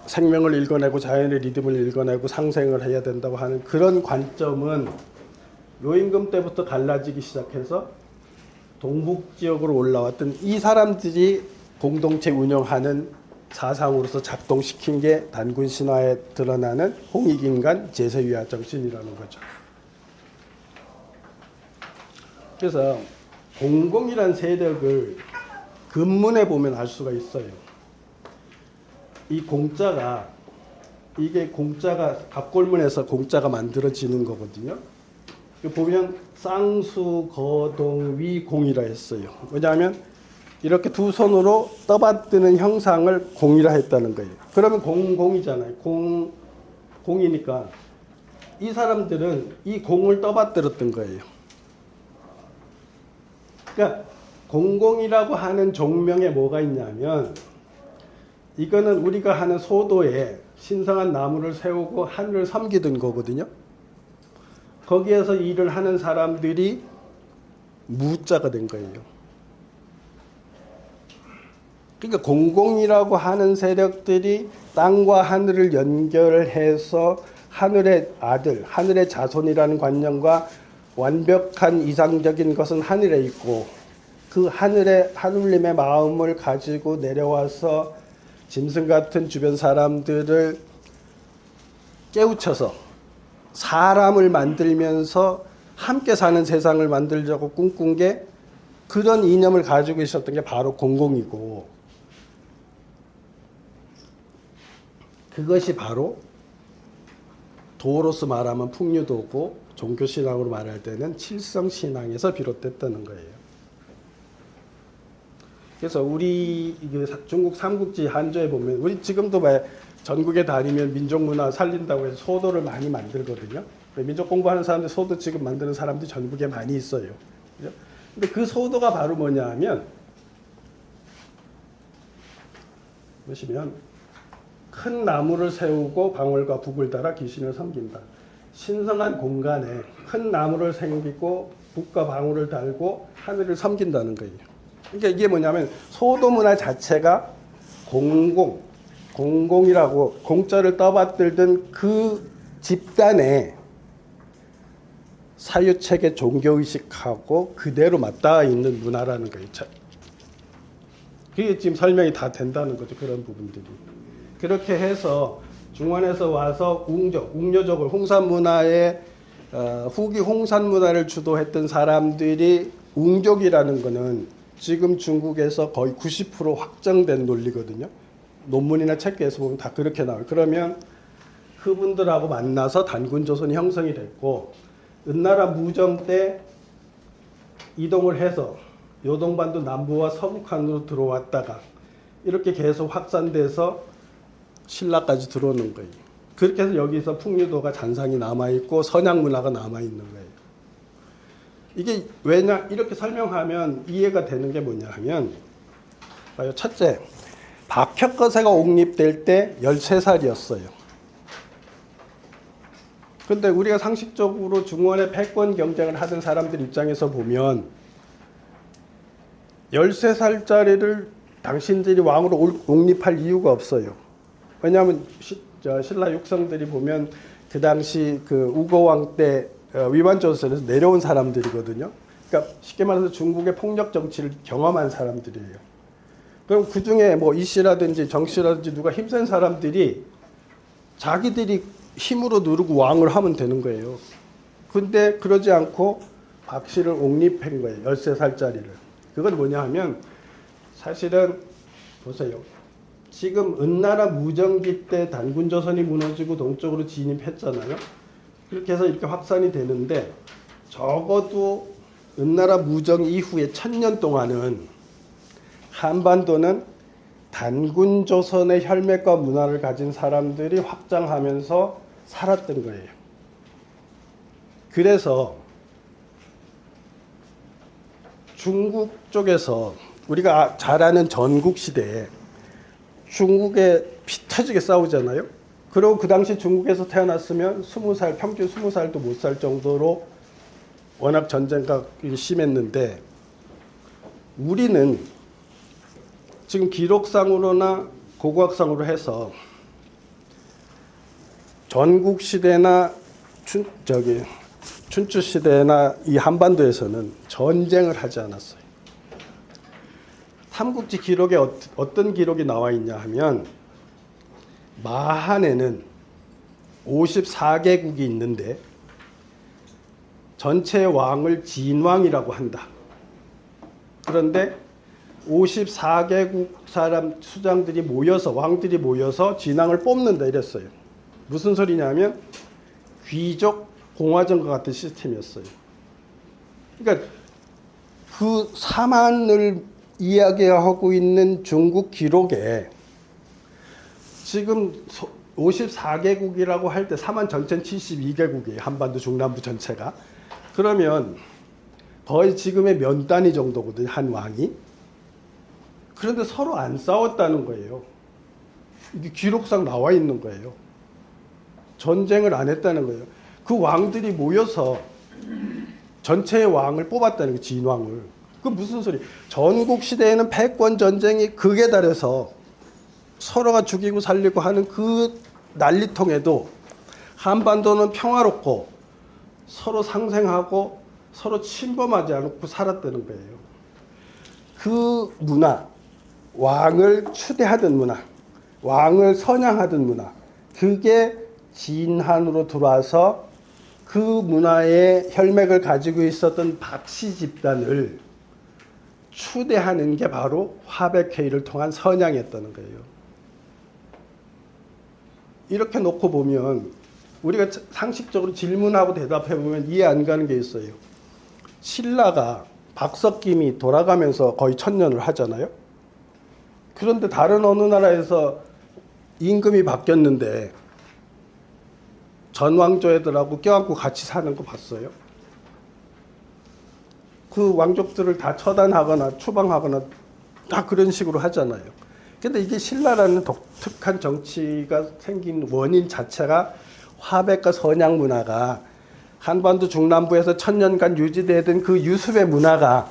생명을 읽어내고 자연의 리듬을 읽어내고 상생을 해야 된다고 하는 그런 관점은 요임금 때부터 갈라지기 시작해서 동북 지역으로 올라왔던 이 사람들이 공동체 운영하는 사상으로서 작동시킨 게 단군 신화에 드러나는 홍익인간 제세위화 정신이라는 거죠. 그래서 공공이란 세력을 근문에 보면 알 수가 있어요. 이 공자가, 이게 공자가 갑골문에서 공자가 만들어지는 거거든요. 보면 쌍수 거동 위공이라 했어요. 왜냐하면 이렇게 두 손으로 떠받드는 형상을 공이라 했다는 거예요. 그러면 공이잖아요. 공이니까 이 사람들은 이 공을 떠받들었던 거예요. 그러니까 공공이라고 하는 종명에 뭐가 있냐면, 이거는 우리가 하는 소도에 신성한 나무를 세우고 하늘을 섬기던 거거든요. 거기에서 일을 하는 사람들이 무자가 된 거예요. 그러니까 공공이라고 하는 세력들이 땅과 하늘을 연결해서 하늘의 아들, 하늘의 자손이라는 관념과 완벽한 이상적인 것은 하늘에 있고, 그 하늘님의 마음을 가지고 내려와서 짐승 같은 주변 사람들을 깨우쳐서 사람을 만들면서 함께 사는 세상을 만들자고 꿈꾼 게, 그런 이념을 가지고 있었던 게 바로 공공이고, 그것이 바로 도로서 말하면 풍류도고 종교신앙으로 말할 때는 칠성신앙에서 비롯됐다는 거예요. 그래서 우리 중국 삼국지 한조에 보면 우리 지금도 전국에 다니면 민족문화 살린다고 해서 소도를 많이 만들거든요. 민족 공부하는 사람들 소도 지금 만드는 사람들이 전국에 많이 있어요. 그죠? 근데 그 소도가 바로 뭐냐 하면 보시면 큰 나무를 세우고 방울과 북을 달아 귀신을 섬긴다. 신성한 공간에 큰 나무를 생기고 북과 방울을 달고 하늘을 섬긴다는 거예요. 그러니까 이게 뭐냐면 소도 문화 자체가 공공이라고 공짜를 떠받들던 그 집단의 사유체계 종교의식하고 그대로 맞닿아 있는 문화라는 거예요. 그게 지금 설명이 다 된다는 거죠. 그런 부분들이. 그렇게 해서 중원에서 와서 웅녀족을 홍산 문화의 후기 홍산 문화를 주도했던 사람들이 웅족이라는 거는 지금 중국에서 거의 90% 확정된 논리거든요. 논문이나 책에서 보면 다 그렇게 나와요. 그러면 그분들하고 만나서 단군조선이 형성이 됐고 은나라 무정 때 이동을 해서 요동반도 남부와 서북한으로 들어왔다가 이렇게 계속 확산돼서 신라까지 들어오는 거예요. 그렇게 해서 여기서 풍류도가 잔상이 남아있고 선양 문화가 남아있는 거예요. 이게 왜냐 이렇게 설명하면 이해가 되는 게 뭐냐 하면 첫째, 박혁거세가 옹립될 때 13살이었어요. 근데 우리가 상식적으로 중원의 패권 경쟁을 하던 사람들 입장에서 보면 13살짜리를 당신들이 왕으로 옹립할 이유가 없어요. 왜냐하면 신라 육성들이 보면 그 당시 그 우고왕 때 위반조선에서 내려온 사람들이거든요. 그러니까 쉽게 말해서 중국의 폭력 정치를 경험한 사람들이에요. 그럼 그 중에 뭐 이씨라든지 정씨라든지 누가 힘센 사람들이 자기들이 힘으로 누르고 왕을 하면 되는 거예요. 근데 그러지 않고 박씨를 옹립한 거예요. 13살짜리를. 그건 뭐냐 하면 사실은 보세요. 지금 은나라 무정기 때 단군조선이 무너지고 동쪽으로 진입했잖아요. 그렇게 해서 이렇게 확산이 되는데 적어도 은나라 무정 이후에 1000년 동안은 한반도는 단군조선의 혈맥과 문화를 가진 사람들이 확장하면서 살았던 거예요. 그래서 중국 쪽에서 우리가 잘 아는 전국시대에 중국에 피 터지게 싸우잖아요. 그리고 그 당시 중국에서 태어났으면 20살, 평균 20살도 못 살 정도로 워낙 전쟁가 심했는데 우리는 지금 기록상으로나 고고학상으로 해서 전국시대나 춘추시대나 이 한반도에서는 전쟁을 하지 않았어요. 삼국지 기록에 어떤 기록이 나와 있냐 하면 마한에는 54개국이 있는데 전체 왕을 진왕이라고 한다. 그런데 54개국 사람 수장들이 모여서 왕들이 모여서 진왕을 뽑는다 이랬어요. 무슨 소리냐면 귀족 공화정과 같은 시스템이었어요. 그러니까 그 사만을 이야기하고 있는 중국 기록에 지금 54개국이라고 할 때 사만 전체는 72개국이에요. 한반도 중남부 전체가. 그러면 거의 지금의 몇 단위 정도거든요. 한 왕이. 그런데 서로 안 싸웠다는 거예요. 이게 기록상 나와 있는 거예요. 전쟁을 안 했다는 거예요. 그 왕들이 모여서 전체의 왕을 뽑았다는 거예요. 진왕을. 그 무슨 소리? 전국 시대에는 패권 전쟁이 극에 달해서 서로가 죽이고 살리고 하는 그 난리통에도 한반도는 평화롭고 서로 상생하고 서로 침범하지 않고 살았다는 거예요. 그 문화, 왕을 추대하던 문화, 왕을 선양하던 문화, 그게 진한으로 들어와서 그 문화의 혈맥을 가지고 있었던 박씨 집단을 추대하는 게 바로 화백회의를 통한 선양이었다는 거예요. 이렇게 놓고 보면 우리가 상식적으로 질문하고 대답해 보면 이해 안 가는 게 있어요. 신라가 박석김이 돌아가면서 거의 1000년을 하잖아요. 그런데 다른 어느 나라에서 임금이 바뀌었는데 전왕조 애들하고 껴안고 같이 사는 거 봤어요? 그 왕족들을 다 처단하거나 추방하거나 다 그런 식으로 하잖아요. 근데 이게 신라라는 독특한 정치가 생긴 원인 자체가 화백과 선양 문화가 한반도 중남부에서 1000년간 유지되던 그 유습의 문화가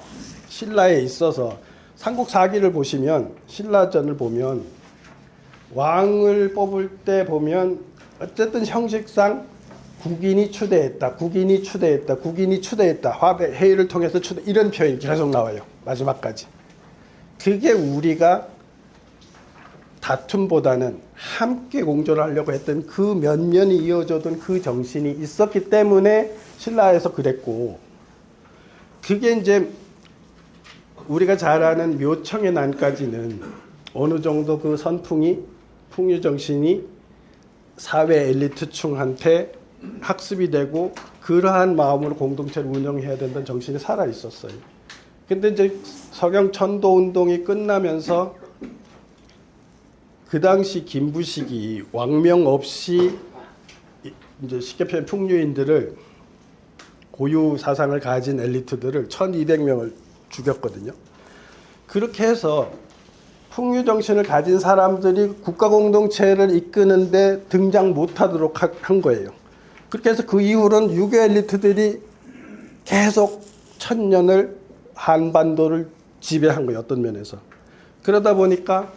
신라에 있어서 삼국 사기를 보시면 신라전을 보면 왕을 뽑을 때 보면 어쨌든 형식상 국인이 추대했다, 국인이 추대했다, 국인이 추대했다, 화백 회의를 통해서 추대 이런 표현이 계속 나와요. 마지막까지. 그게 우리가 다툼보다는 함께 공존을 하려고 했던 그 면면이 이어져던 그 정신이 있었기 때문에 신라에서 그랬고, 그게 이제 우리가 잘 아는 묘청의 난까지는 어느 정도 그 선풍이 풍류 정신이 사회 엘리트층한테 학습이 되고 그러한 마음으로 공동체를 운영해야 된다는 정신이 살아 있었어요. 근데 이제 서경 천도 운동이 끝나면서 그 당시 김부식이 왕명 없이 이제 쉽게 표현 풍류인들을 고유 사상을 가진 엘리트들을 1200명을 죽였거든요. 그렇게 해서 풍류 정신을 가진 사람들이 국가 공동체를 이끄는데 등장 못하도록 한 거예요. 그렇게 해서 그 이후로는 유교 엘리트들이 계속 1000년을 한반도를 지배한 거예요. 어떤 면에서. 그러다 보니까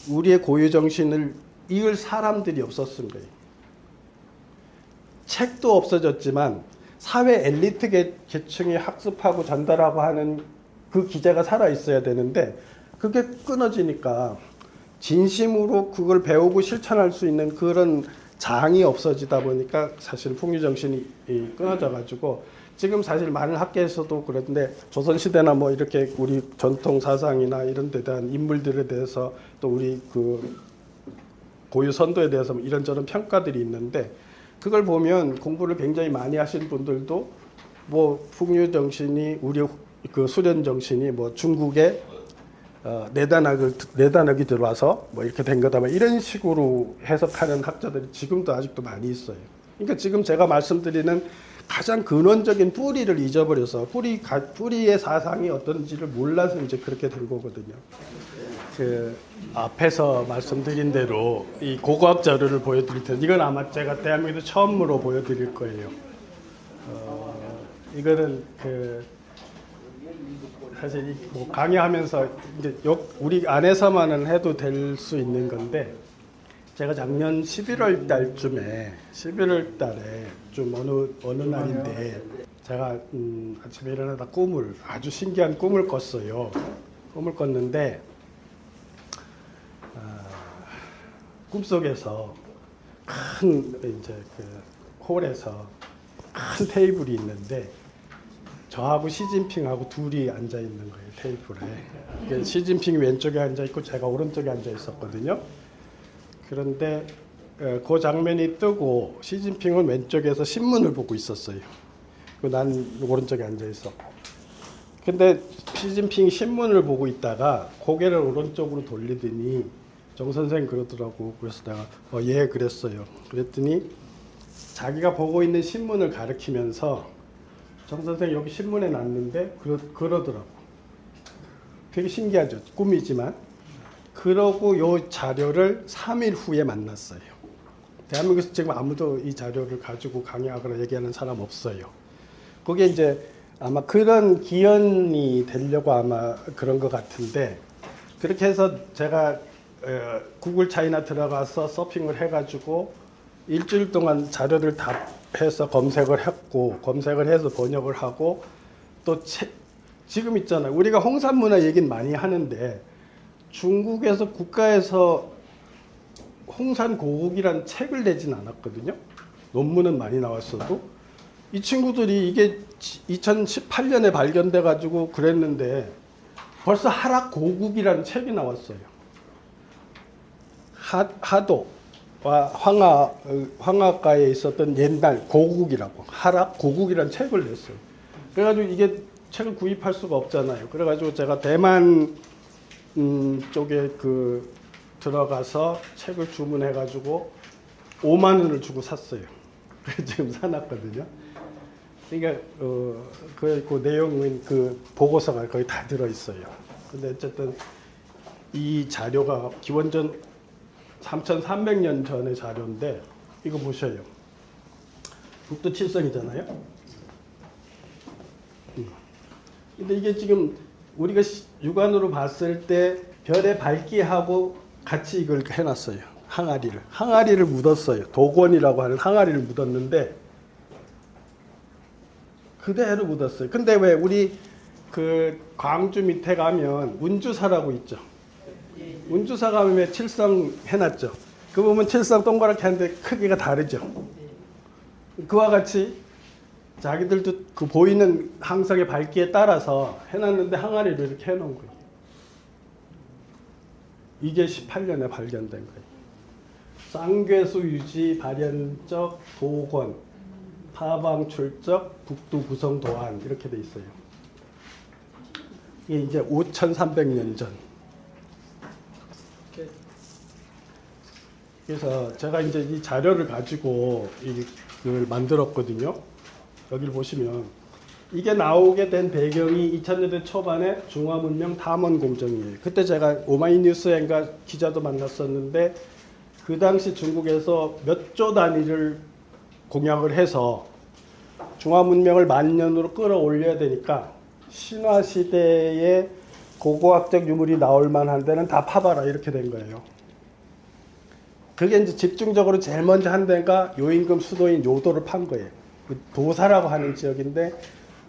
우리의 고유 정신을 이을 사람들이 없었은 거예요. 책도 없어졌지만 사회 엘리트 계층이 학습하고 전달하고 하는 그 기제가 살아 있어야 되는데 그게 끊어지니까 진심으로 그걸 배우고 실천할 수 있는 그런 장이 없어지다 보니까 사실 풍류 정신이 끊어져 가지고 지금 사실 많은 학계에서도 그런데 조선시대나 뭐 이렇게 우리 전통 사상이나 이런 데 대한 인물들에 대해서 또 우리 그 고유 선도에 대해서 이런저런 평가들이 있는데 그걸 보면 공부를 굉장히 많이 하신 분들도 뭐 풍류 정신이 우리 그 수련 정신이 뭐 중국의 내단학이 들어와서 뭐 이렇게 된 거다 뭐 이런 식으로 해석하는 학자들이 지금도 아직도 많이 있어요. 그러니까 지금 제가 말씀드리는 가장 근원적인 뿌리를 잊어버려서 뿌리의 사상이 어떤지를 몰라서 이제 그렇게 된 거거든요. 그 앞에서 말씀드린 대로 이 고고학 자료를 보여드릴 텐데 이건 아마 제가 대한민국에서 처음으로 보여드릴 거예요. 이거는 그 사실 뭐 강의하면서 이제 우리 안에서만은 해도 될 수 있는 건데 제가 작년 11월 달쯤에 11월 달에 좀 어느 날인데 제가 아침에 일어나다 아주 신기한 꿈을 꿨어요. 꿈을 꿨는데 꿈속에서 큰 이제 그 홀에서 큰 테이블이 있는데 저하고 시진핑하고 둘이 앉아 있는 거예요, 테이블에. 시진핑이 왼쪽에 앉아 있고 제가 오른쪽에 앉아 있었거든요. 그런데 그 장면이 뜨고 시진핑은 왼쪽에서 신문을 보고 있었어요. 난 오른쪽에 앉아 있었고. 근데 시진핑이 신문을 보고 있다가 고개를 오른쪽으로 돌리더니 정 선생 그러더라고. 그래서 내가 예 그랬어요. 그랬더니 자기가 보고 있는 신문을 가리키면서 정 선생 여기 신문에 났는데 그러더라고. 되게 신기하죠. 꿈이지만. 그러고 요 자료를 3일 후에 만났어요. 대한민국에서 지금 아무도 이 자료를 가지고 강의하거나 얘기하는 사람 없어요. 그게 이제 아마 그런 기원이 되려고 아마 그런 것 같은데 그렇게 해서 제가 구글 차이나 들어가서 서핑을 해가지고 일주일 동안 자료를 다 해서 검색을 했고 검색을 해서 번역을 하고 또 지금 있잖아요. 우리가 홍산 문화 얘기는 많이 하는데 중국에서 국가에서 홍산 고국이라는 책을 내진 않았거든요. 논문은 많이 나왔어도 이 친구들이 이게 2018년에 발견돼 가지고 그랬는데 벌써 하락 고국이라는 책이 나왔어요. 하도 황하가에 있었던 옛날 고국이라고 하락 고국이라는 책을 냈어요. 그래가지고 이게 책을 구입할 수가 없잖아요. 그래가지고 제가 대만 쪽에 들어가서 책을 주문해가지고 5만 원을 주고 샀어요. 그래서 지금 사놨거든요. 그러니까 그 내용은 그 보고서가 거의 다 들어 있어요. 근데 어쨌든 이 자료가 기원전 3,300년 전의 자료인데 이거 보셔요. 북두 칠성이잖아요. 근데 이게 지금 우리가 육안으로 봤을 때 별의 밝기하고 같이 이걸 해놨어요. 항아리를 묻었어요. 도건이라고 하는 항아리를 묻었는데 그대로 묻었어요. 근데 왜 우리 그 광주 밑에 가면 운주사라고 있죠. 운주사 가면 왜 칠성 해놨죠. 그 보면 칠성 동그랗게 하는데 크기가 다르죠. 그와 같이 자기들도 그 보이는 항성의 밝기에 따라서 해놨는데 항아리를 이렇게 해놓은 거예요. 이게 18년에 발견된 거예요. 쌍괴수 유지 발현적 도권 파방 출적 북두 구성 도안 이렇게 돼 있어요. 이게 이제 5,300년 전. 그래서 제가 이제 이 자료를 가지고 이걸 만들었거든요. 여기를 보시면 이게 나오게 된 배경이 2000년대 초반에 중화문명 탐원 공정이에요. 그때 제가 오마이뉴스인가 기자도 만났었는데 그 당시 중국에서 몇 조 단위를 공약을 해서 중화문명을 만년으로 끌어올려야 되니까 신화시대에 고고학적 유물이 나올 만한 데는 다 파봐라 이렇게 된 거예요. 그게 이제 집중적으로 제일 먼저 한 데가 요임금 수도인 요도를 판 거예요. 도사라고 하는 지역인데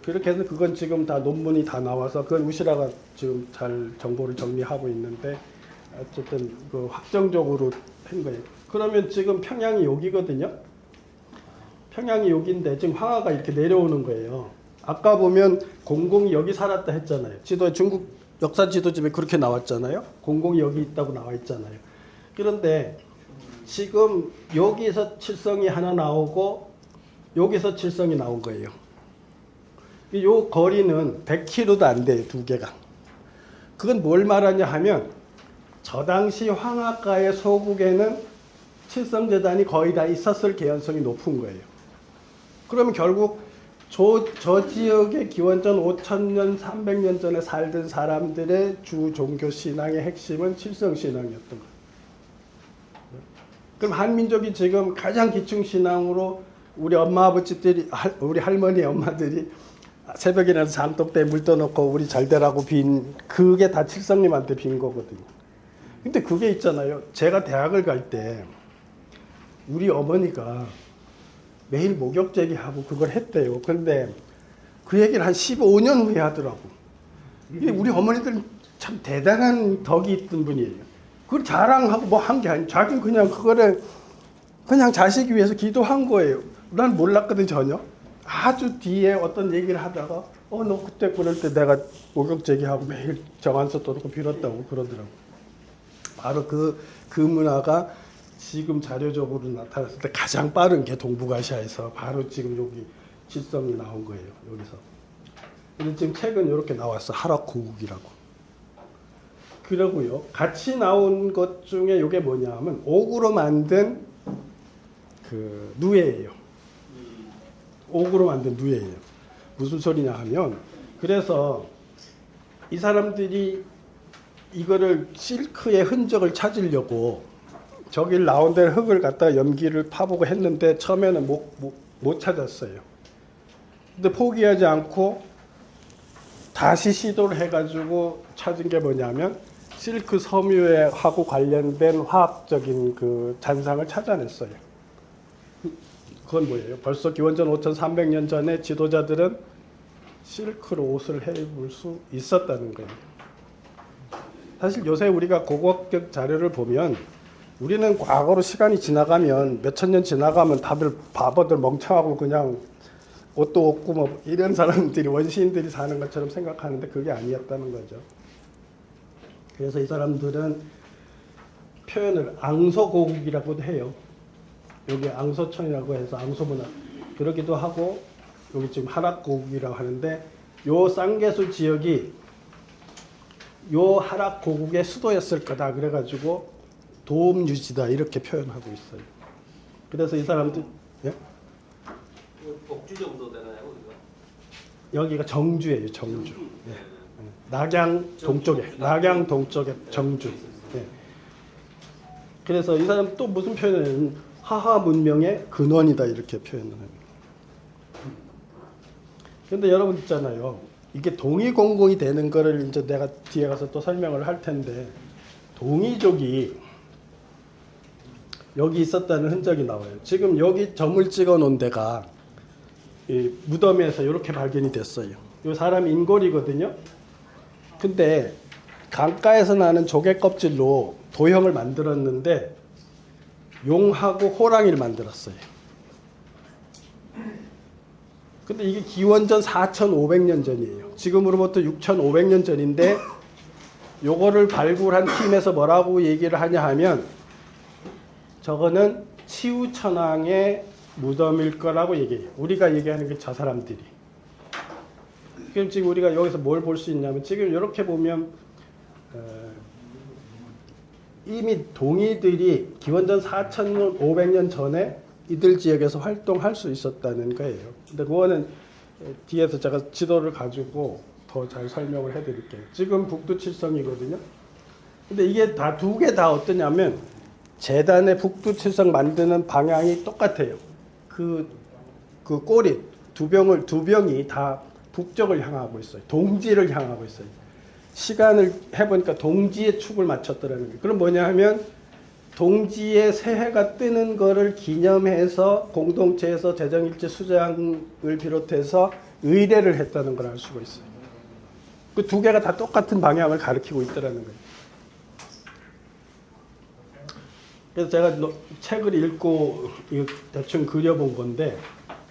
그렇게 해서 그건 지금 다 논문이 다 나와서 그건 우시라가 지금 잘 정보를 정리하고 있는데 어쨌든 그 확정적으로 한 거예요. 그러면 지금 평양이 여기거든요. 평양이 여기인데 지금 황하가 이렇게 내려오는 거예요. 아까 보면 공공이 여기 살았다 했잖아요. 지도에 중국 역사 지도집에 그렇게 나왔잖아요. 공공이 여기 있다고 나와 있잖아요. 그런데 지금 여기서 칠성이 하나 나오고 여기서 칠성이 나온 거예요. 이 거리는 100km도 안 돼요. 두 개가. 그건 뭘 말하냐 하면 저 당시 황하가의 소국에는 칠성재단이 거의 다 있었을 개연성이 높은 거예요. 그러면 결국 저 지역의 기원전 5,000년, 300년 전에 살던 사람들의 주 종교 신앙의 핵심은 칠성신앙이었던 거예요. 그럼 한민족이 지금 가장 기충 신앙으로 우리 엄마 아버지들이 우리 할머니 엄마들이 새벽에 일어나서 장독대에 물 떠놓고 우리 잘 되라고 빈 그게 다 칠성님한테 빈 거거든요. 근데 그게 있잖아요. 제가 대학을 갈 때 우리 어머니가 매일 목욕제기하고 그걸 했대요. 그런데 그 얘기를 한 15년 후에 하더라고. 이게 우리 어머니들은 참 대단한 덕이 있던 분이에요. 그걸 자랑하고 뭐 한 게 아니고 자기는 그냥 그거를 그냥 자식 위해서 기도한 거예요. 난 몰랐거든 전혀. 아주 뒤에 어떤 얘기를 하다가 너 그때 그럴 때 내가 목욕제기하고 매일 정한서 떠놓고 빌었다고 그러더라고. 바로 그 문화가 지금 자료적으로 나타났을 때 가장 빠른 게 동북아시아에서 바로 지금 여기 칠성이 나온 거예요. 여기서. 근데 지금 책은 이렇게 나왔어. 하락고국이라고. 그러고요. 같이 나온 것 중에 이게 뭐냐 하면 옥으로 만든 그 누에예요. 옥으로 만든 누에예요. 무슨 소리냐 하면 그래서 이 사람들이 이거를 실크의 흔적을 찾으려고 저길 나온 데를 흙을 갖다가 염기를 파보고 했는데 처음에는 못 찾았어요. 근데 포기하지 않고 다시 시도를 해가지고 찾은 게 뭐냐면 실크 섬유하고 관련된 화학적인 그 잔상을 찾아냈어요. 그건 뭐예요? 벌써 기원전 5,300년 전에 지도자들은 실크로 옷을 해입을 수 있었다는 거예요. 사실 요새 우리가 고고학적 자료를 보면 우리는 과거로 시간이 지나가면 몇천 년 지나가면 다들 바보들 멍청하고 그냥 옷도 없고 뭐 이런 사람들이 원시인들이 사는 것처럼 생각하는데 그게 아니었다는 거죠. 그래서 이 사람들은 표현을 앙소고국이라고도 해요. 여기 앙소천이라고 해서 앙소문화 그러기도 하고 여기 지금 하락고국이라고 하는데 요 쌍계수 지역이 요 하락고국의 수도였을 거다 그래가지고 도읍유지다 이렇게 표현하고 있어요. 그래서 이 사람들 예? 복주 정도 되나요, 우리가? 여기가 정주예요, 정주. 예. 낙양 동쪽에, 낙양 동쪽에 정주. 예. 그래서 이 사람 또 무슨 표현을 하하 문명의 근원이다 이렇게 표현을 합니다. 그런데 여러분 있잖아요. 이게 동이공공이 되는 거를 이제 내가 뒤에 가서 또 설명을 할 텐데 동이족이 여기 있었다는 흔적이 나와요. 지금 여기 점을 찍어 놓은 데가 이 무덤에서 이렇게 발견이 됐어요. 이 사람 인골이거든요. 근데 강가에서 나는 조개 껍질로 도형을 만들었는데 용하고 호랑이를 만들었어요. 근데 이게 기원전 4,500년 전이에요. 지금으로부터 6,500년 전인데 요거를 발굴한 팀에서 뭐라고 얘기를 하냐 하면 저거는 치우천왕의 무덤일 거라고 얘기해요. 우리가 얘기하는 게 저 사람들이. 그럼 지금 우리가 여기서 뭘 볼 수 있냐면 지금 이렇게 보면 이미 동이들이 기원전 4,500년 전에 이들 지역에서 활동할 수 있었다는 거예요. 근데 그거는 뒤에서 제가 지도를 가지고 더 잘 설명을 해드릴게요. 지금 북두칠성이거든요. 근데 이게 다 두 개 다 어떠냐면 재단의 북두칠성 만드는 방향이 똑같아요. 그 꼬리 두 병이 다 북쪽을 향하고 있어요. 동지를 향하고 있어요. 시간을 해보니까 동지의 축을 맞췄더라는 거예요. 그럼 뭐냐 하면 동지의 새해가 뜨는 거를 기념해서 공동체에서 재정일지 수장을 비롯해서 의례를 했다는 걸 알 수가 있어요. 그 두 개가 다 똑같은 방향을 가리키고 있더라는 거예요. 그래서 제가 책을 읽고 대충 그려본 건데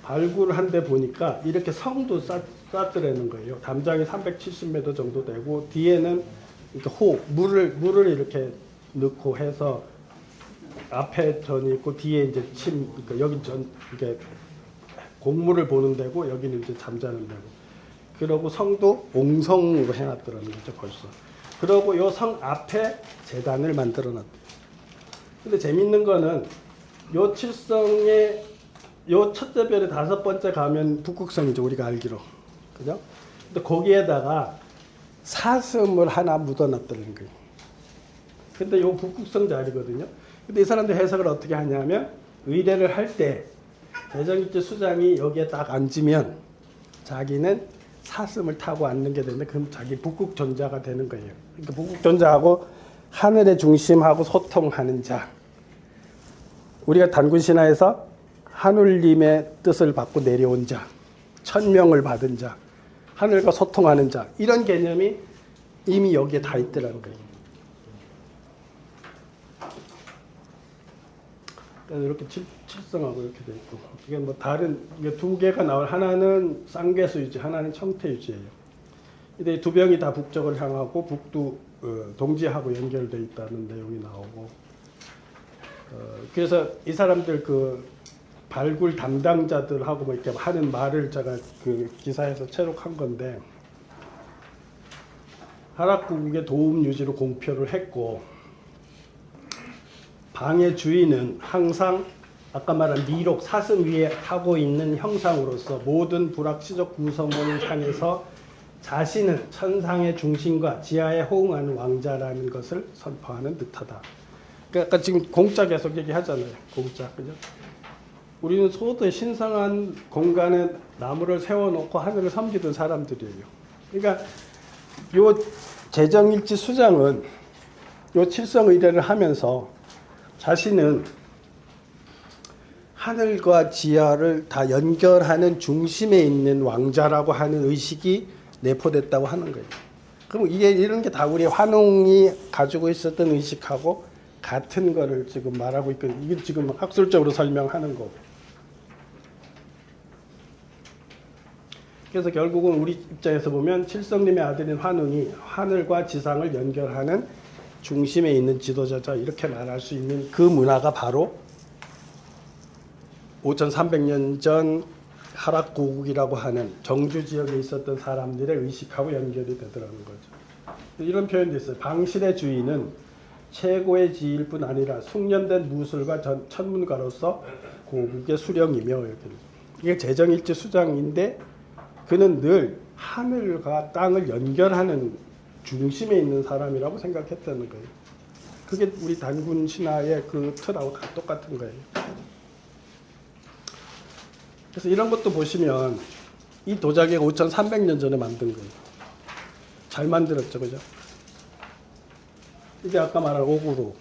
발굴한 데 보니까 이렇게 성도 쌓더라는 거예요. 담장이 370m 정도 되고 뒤에는 이렇게 물을 이렇게 넣고 해서 앞에 전이 있고 뒤에 이제 그러니까 여기 이게 곡물을 보는 데고 여기는 이제 잠자는 데고. 그러고 성도 옹성으로 해놨더라는 거죠 벌써. 그러고 요 성 앞에 제단을 만들어놨대요. 근데 재밌는 거는 요 칠성의 요 첫째 별의 다섯 번째 가면 북극성이죠 우리가 알기로. 그죠? 근데 거기에다가 사슴을 하나 묻어놨다는 거예요. 근데 요 북극성 자리거든요. 근데 이 사람들 해석을 어떻게 하냐면 의례를 할 때 대정일지 수장이 여기에 딱 앉으면 자기는 사슴을 타고 앉는 게 되는데 그럼 자기 북극존자가 되는 거예요. 그러니까 북극존자하고 하늘의 중심하고 소통하는 자. 우리가 단군신화에서 하늘님의 뜻을 받고 내려온 자, 천명을 받은 자, 하늘과 소통하는 자 이런 개념이 이미 여기에 다 있더라는 거예요. 이렇게 칠성하고 이렇게 돼 있고 이게 뭐 다른 이게 두 개가 나올 하나는 쌍계수 유지, 하나는 청태 유지예요. 근데 두 병이 다 북쪽을 향하고 북두 동지하고 연결돼 있다는 내용이 나오고 그래서 이 사람들 그 발굴 담당자들하고 뭐 이렇게 하는 말을 제가 그 기사에서 채록한 건데 하락국의 도움 유지로 공표를 했고 방의 주인은 항상 아까 말한 미록 사슴 위에 하고 있는 형상으로서 모든 불확시적 구성원을 향해서 자신은 천상의 중심과 지하에 호응하는 왕자라는 것을 선포하는 듯하다. 그러니까 지금 공짜 계속 얘기하잖아요. 공짜, 그죠? 우리는 소도의 신성한 공간에 나무를 세워놓고 하늘을 섬기던 사람들이에요. 그러니까 요 재정일지 수장은 요 칠성 의례를 하면서 자신은 하늘과 지하를 다 연결하는 중심에 있는 왕자라고 하는 의식이 내포됐다고 하는 거예요. 그럼 이게 이런 게 다 우리 환웅이 가지고 있었던 의식하고 같은 거를 지금 말하고 있거든요. 이게 지금 학술적으로 설명하는 거고. 그래서 결국은 우리 입장에서 보면 칠성님의 아들인 환웅이 하늘과 지상을 연결하는 중심에 있는 지도자자 이렇게 말할 수 있는 그 문화가 바로 5,300년 전 하락고국이라고 하는 정주 지역에 있었던 사람들의 의식하고 연결이 되더라는 거죠. 이런 표현도 있어요. 방실의 주인은 최고의 지일 뿐 아니라 숙련된 무술과 천문가로서 고국의 수령이며, 이게 재정일지 수장인데 그는 늘 하늘과 땅을 연결하는 중심에 있는 사람이라고 생각했다는 거예요. 그게 우리 단군 신화의 그 틀하고 다 똑같은 거예요. 그래서 이런 것도 보시면 이 도자기가 5,300년 전에 만든 거예요. 잘 만들었죠, 그죠? 이게 아까 말한 오구로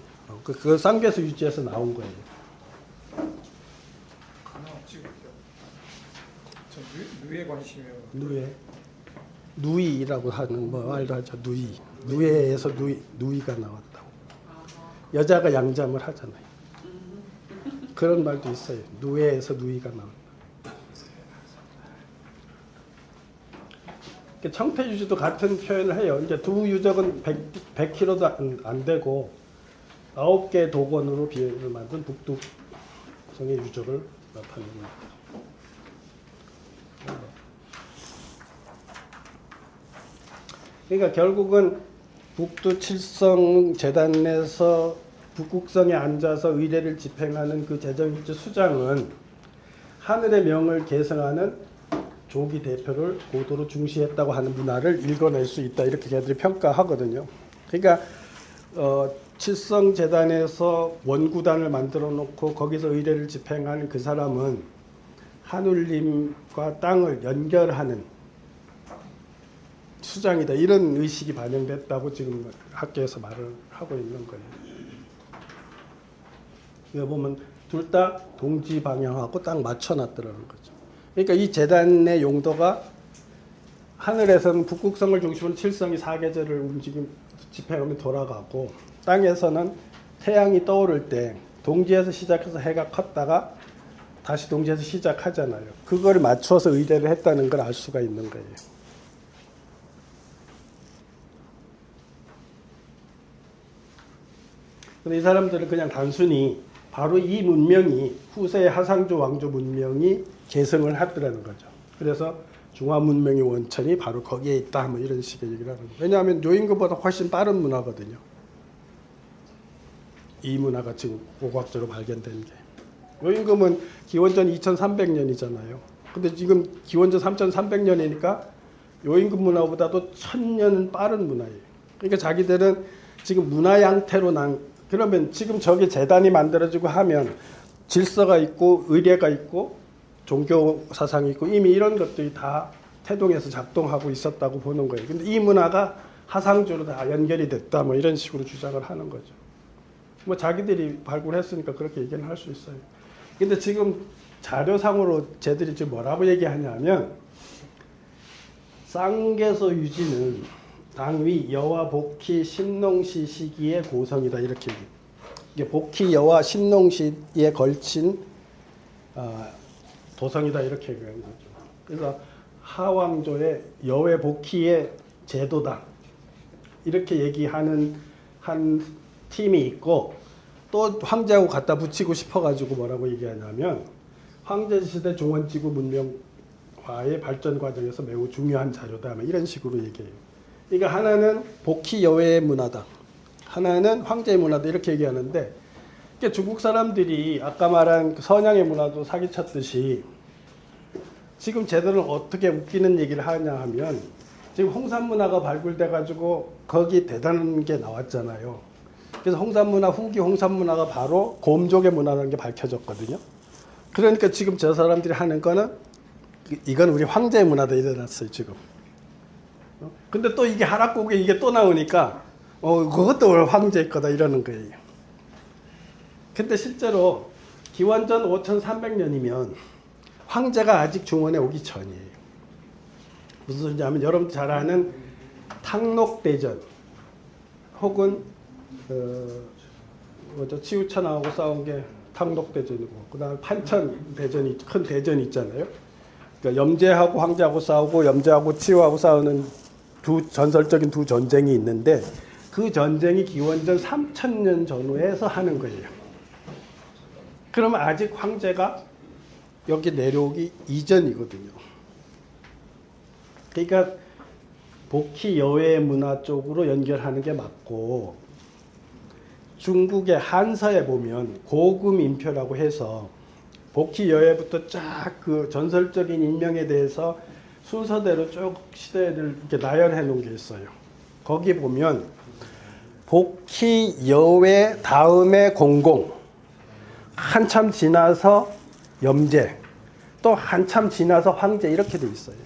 그 쌍계수 유지에서 나온 거예요. 하나 찍을게요. 저 누에 관심이요. 누이라고 하는 뭐 말도 하죠. 누에에서 누이가 나왔다고. 여자가 양잠을 하잖아요. 그런 말도 있어요. 누에에서 누이가 나왔다. 청태유지도 같은 표현을 해요. 이제 두 유적은 100kg도 안 되고 9개 도건으로 비행을 만든 북두성의 유적을 나타냅니다. 그러니까 결국은 북두 칠성 재단에서 북극성에 앉아서 의례를 집행하는 그 재정일지 수장은 하늘의 명을 계승하는 조기 대표를 고도로 중시했다고 하는 문화를 읽어낼 수 있다, 이렇게 걔들이 평가하거든요. 그러니까 칠성 재단에서 원구단을 만들어 놓고 거기서 의례를 집행하는 그 사람은 하늘님과 땅을 연결하는 수장이다, 이런 의식이 반영됐다고 지금 학계에서 말을 하고 있는 거예요. 이거 보면 둘 다 동지 방향하고 딱 맞춰놨더라는 거죠. 그러니까 이 재단의 용도가 하늘에서는 북극성을 중심으로 칠성이 사계절을 집행하며 돌아가고, 땅에서는 태양이 떠오를 때 동지에서 시작해서 해가 컸다가 다시 동지에서 시작하잖아요. 그걸 맞춰서 의례를 했다는 걸 알 수가 있는 거예요. 근데 이 사람들은 그냥 단순히 바로 이 문명이 후세의 하상조 왕조 문명이 계승을 했더라는 거죠. 그래서 중화 문명의 원천이 바로 거기에 있다, 뭐 이런 식의 얘기를 하는 거예요. 왜냐하면 요임금보다 훨씬 빠른 문화거든요. 이 문화가 지금 고고학적으로 발견된 게. 요임금은 기원전 2300년이잖아요. 근데 지금 기원전 3300년이니까 요임금 문화보다도 1000년 빠른 문화예요. 그러니까 자기들은 지금 문화 양태로 그러면 지금 저기 재단이 만들어지고 하면 질서가 있고 의례가 있고 종교 사상이 있고 이미 이런 것들이 다 태동에서 작동하고 있었다고 보는 거예요. 근데 이 문화가 하상조로 다 연결이 됐다, 뭐 이런 식으로 주장을 하는 거죠. 뭐 자기들이 발굴했으니까 그렇게 얘기는 할 수 있어요. 근데 지금 자료상으로 쟤들이 지금 뭐라고 얘기하냐면 쌍계소 유지는 당위 여와 복희 신농시 시기의 고성이다, 이렇게 얘기해요. 이게 복희 여와 신농시에 걸친 도성이다, 이렇게 얘기하는 거죠. 그래서 하왕조의 여외 복희의 제도다, 이렇게 얘기하는 한 팀이 있고, 또 황제하고 갖다 붙이고 싶어가지고 뭐라고 얘기하냐면 황제시대 중원지구 문명화의 발전 과정에서 매우 중요한 자료다, 이런 식으로 얘기해요. 그러니까 하나는 복희 여외의 문화다, 하나는 황제의 문화다, 이렇게 얘기하는데, 그러니까 중국 사람들이 아까 말한 선양의 문화도 사기쳤듯이 지금 쟤들은 어떻게 웃기는 얘기를 하냐 하면, 지금 홍산 문화가 발굴돼 가지고 거기 대단한 게 나왔잖아요. 그래서 홍산 문화, 후기 홍산 문화가 바로 곰족의 문화라는 게 밝혀졌거든요. 그러니까 지금 저 사람들이 하는 거는 이건 우리 황제의 문화다, 이래놨어요 지금. 근데 또 이게 하락국에 이게 또 나오니까 그것도 황제의 거다, 이러는 거예요. 근데 실제로 기원전 5300년이면 황제가 아직 중원에 오기 전이에요. 무슨 소리냐 하면 여러분 잘 아는 탕록대전 혹은 치우천하고 싸운 게 탕록대전이고, 그 다음에 판천대전이, 큰 대전이 있잖아요. 그러니까 염제하고 황제하고 싸우고 염제하고 치우하고 싸우는 전설적인 두 전쟁이 있는데, 그 전쟁이 기원전 3000년 전후에서 하는 거예요. 그러면 아직 황제가 여기 내려오기 이전이거든요. 그러니까 복희 여외 문화 쪽으로 연결하는 게 맞고, 중국의 한서에 보면 고금 인표라고 해서 복희 여외부터 쫙 그 전설적인 인명에 대해서 순서대로 쭉 시대를 이렇게 나열해 놓은 게 있어요. 거기 보면 복희 여외 다음에 공공, 한참 지나서 염제, 또 한참 지나서 황제, 이렇게 돼 있어요.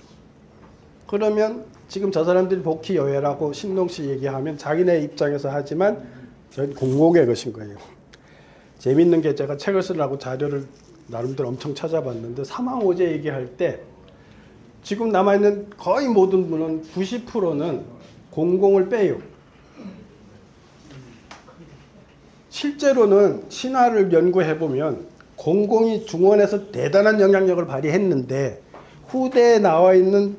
그러면 지금 저 사람들이 복희 여외라고 신동씨 얘기하면 자기네 입장에서 하지만 전 공공의 것인 거예요. 재밌는 게 제가 책을 쓰려고 자료를 나름대로 엄청 찾아봤는데, 사망오제 얘기할 때 지금 남아있는 거의 모든 분은 90%는 공공을 빼요. 실제로는 신화를 연구해보면 공공이 중원에서 대단한 영향력을 발휘했는데, 후대에 나와 있는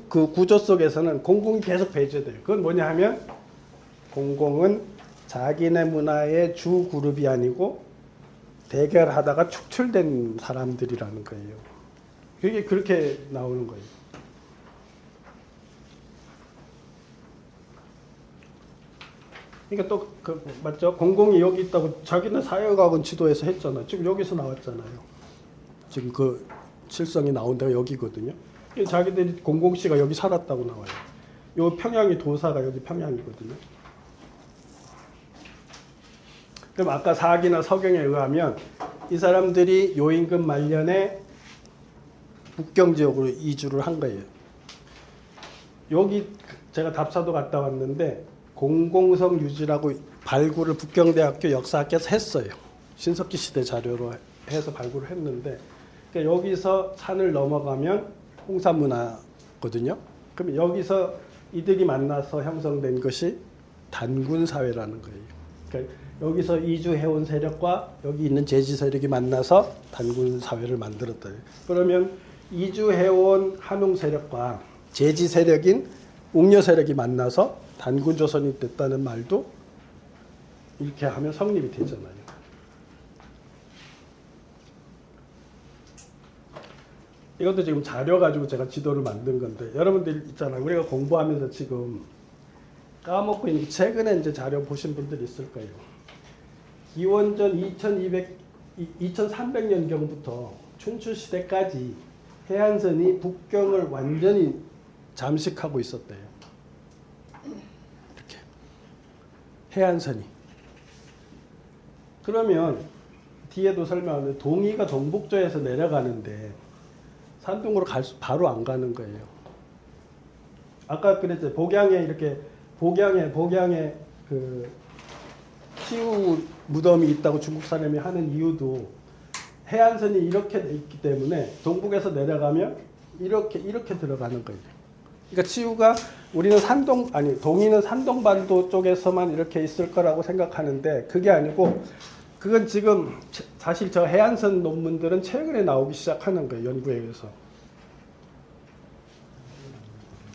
그 구조 속에서는 공공이 계속 배제돼요. 그건 뭐냐 하면, 공공은 자기네 문화의 주 그룹이 아니고 대결하다가 축출된 사람들이라는 거예요. 그게 그렇게 나오는 거예요. 그러니까 또 맞죠? 공공이 여기 있다고 자기네 사회학원 지도에서 했잖아요. 지금 여기서 나왔잖아요. 지금 그 칠성이 나온 데가 여기거든요. 자기들이 공공씨가 여기 살았다고 나와요. 요 평양이 도사가 여기 평양이거든요. 그럼 아까 사기나 서경에 의하면 이 사람들이 요 임금 말년에 북경 지역으로 이주를 한 거예요. 여기 제가 답사도 갔다 왔는데 공공성 유지라고 발굴을 북경대학교 역사학교에서 했어요. 신석기 시대 자료로 해서 발굴을 했는데, 그러니까 여기서 산을 넘어가면 홍산문화거든요. 그럼 여기서 이들이 만나서 형성된 것이 단군 사회라는 거예요. 그러니까 여기서 이주해온 세력과 여기 있는 제지 세력이 만나서 단군 사회를 만들었다. 그러면 이주해온 한웅 세력과 제지 세력인 웅녀 세력이 만나서 단군 조선이 됐다는 말도 이렇게 하면 성립이 되잖아요. 이것도 지금 자료 가지고 제가 지도를 만든 건데, 여러분들 있잖아요. 우리가 공부하면서 지금 까먹고 있는, 최근에 이제 자료 보신 분들 있을 거예요. 기원전 2300년경부터 춘추 시대까지 해안선이 북경을 완전히 잠식하고 있었대요. 이렇게 해안선이. 그러면 뒤에도 설명하는데, 동이가 동북쪽에서 내려가는데 산둥으로 바로 안 가는 거예요. 아까 그랬죠. 복양에 이렇게 복양에 그 치우 무덤이 있다고 중국 사람이 하는 이유도, 해안선이 이렇게 돼 있기 때문에 동북에서 내려가면 이렇게 들어가는 거예요. 그러니까 치우가 우리는 동이는 산동반도 쪽에서만 이렇게 있을 거라고 생각하는데 그게 아니고, 그건 지금 사실 저 해안선 논문들은 최근에 나오기 시작하는 거예요. 연구에 의해서.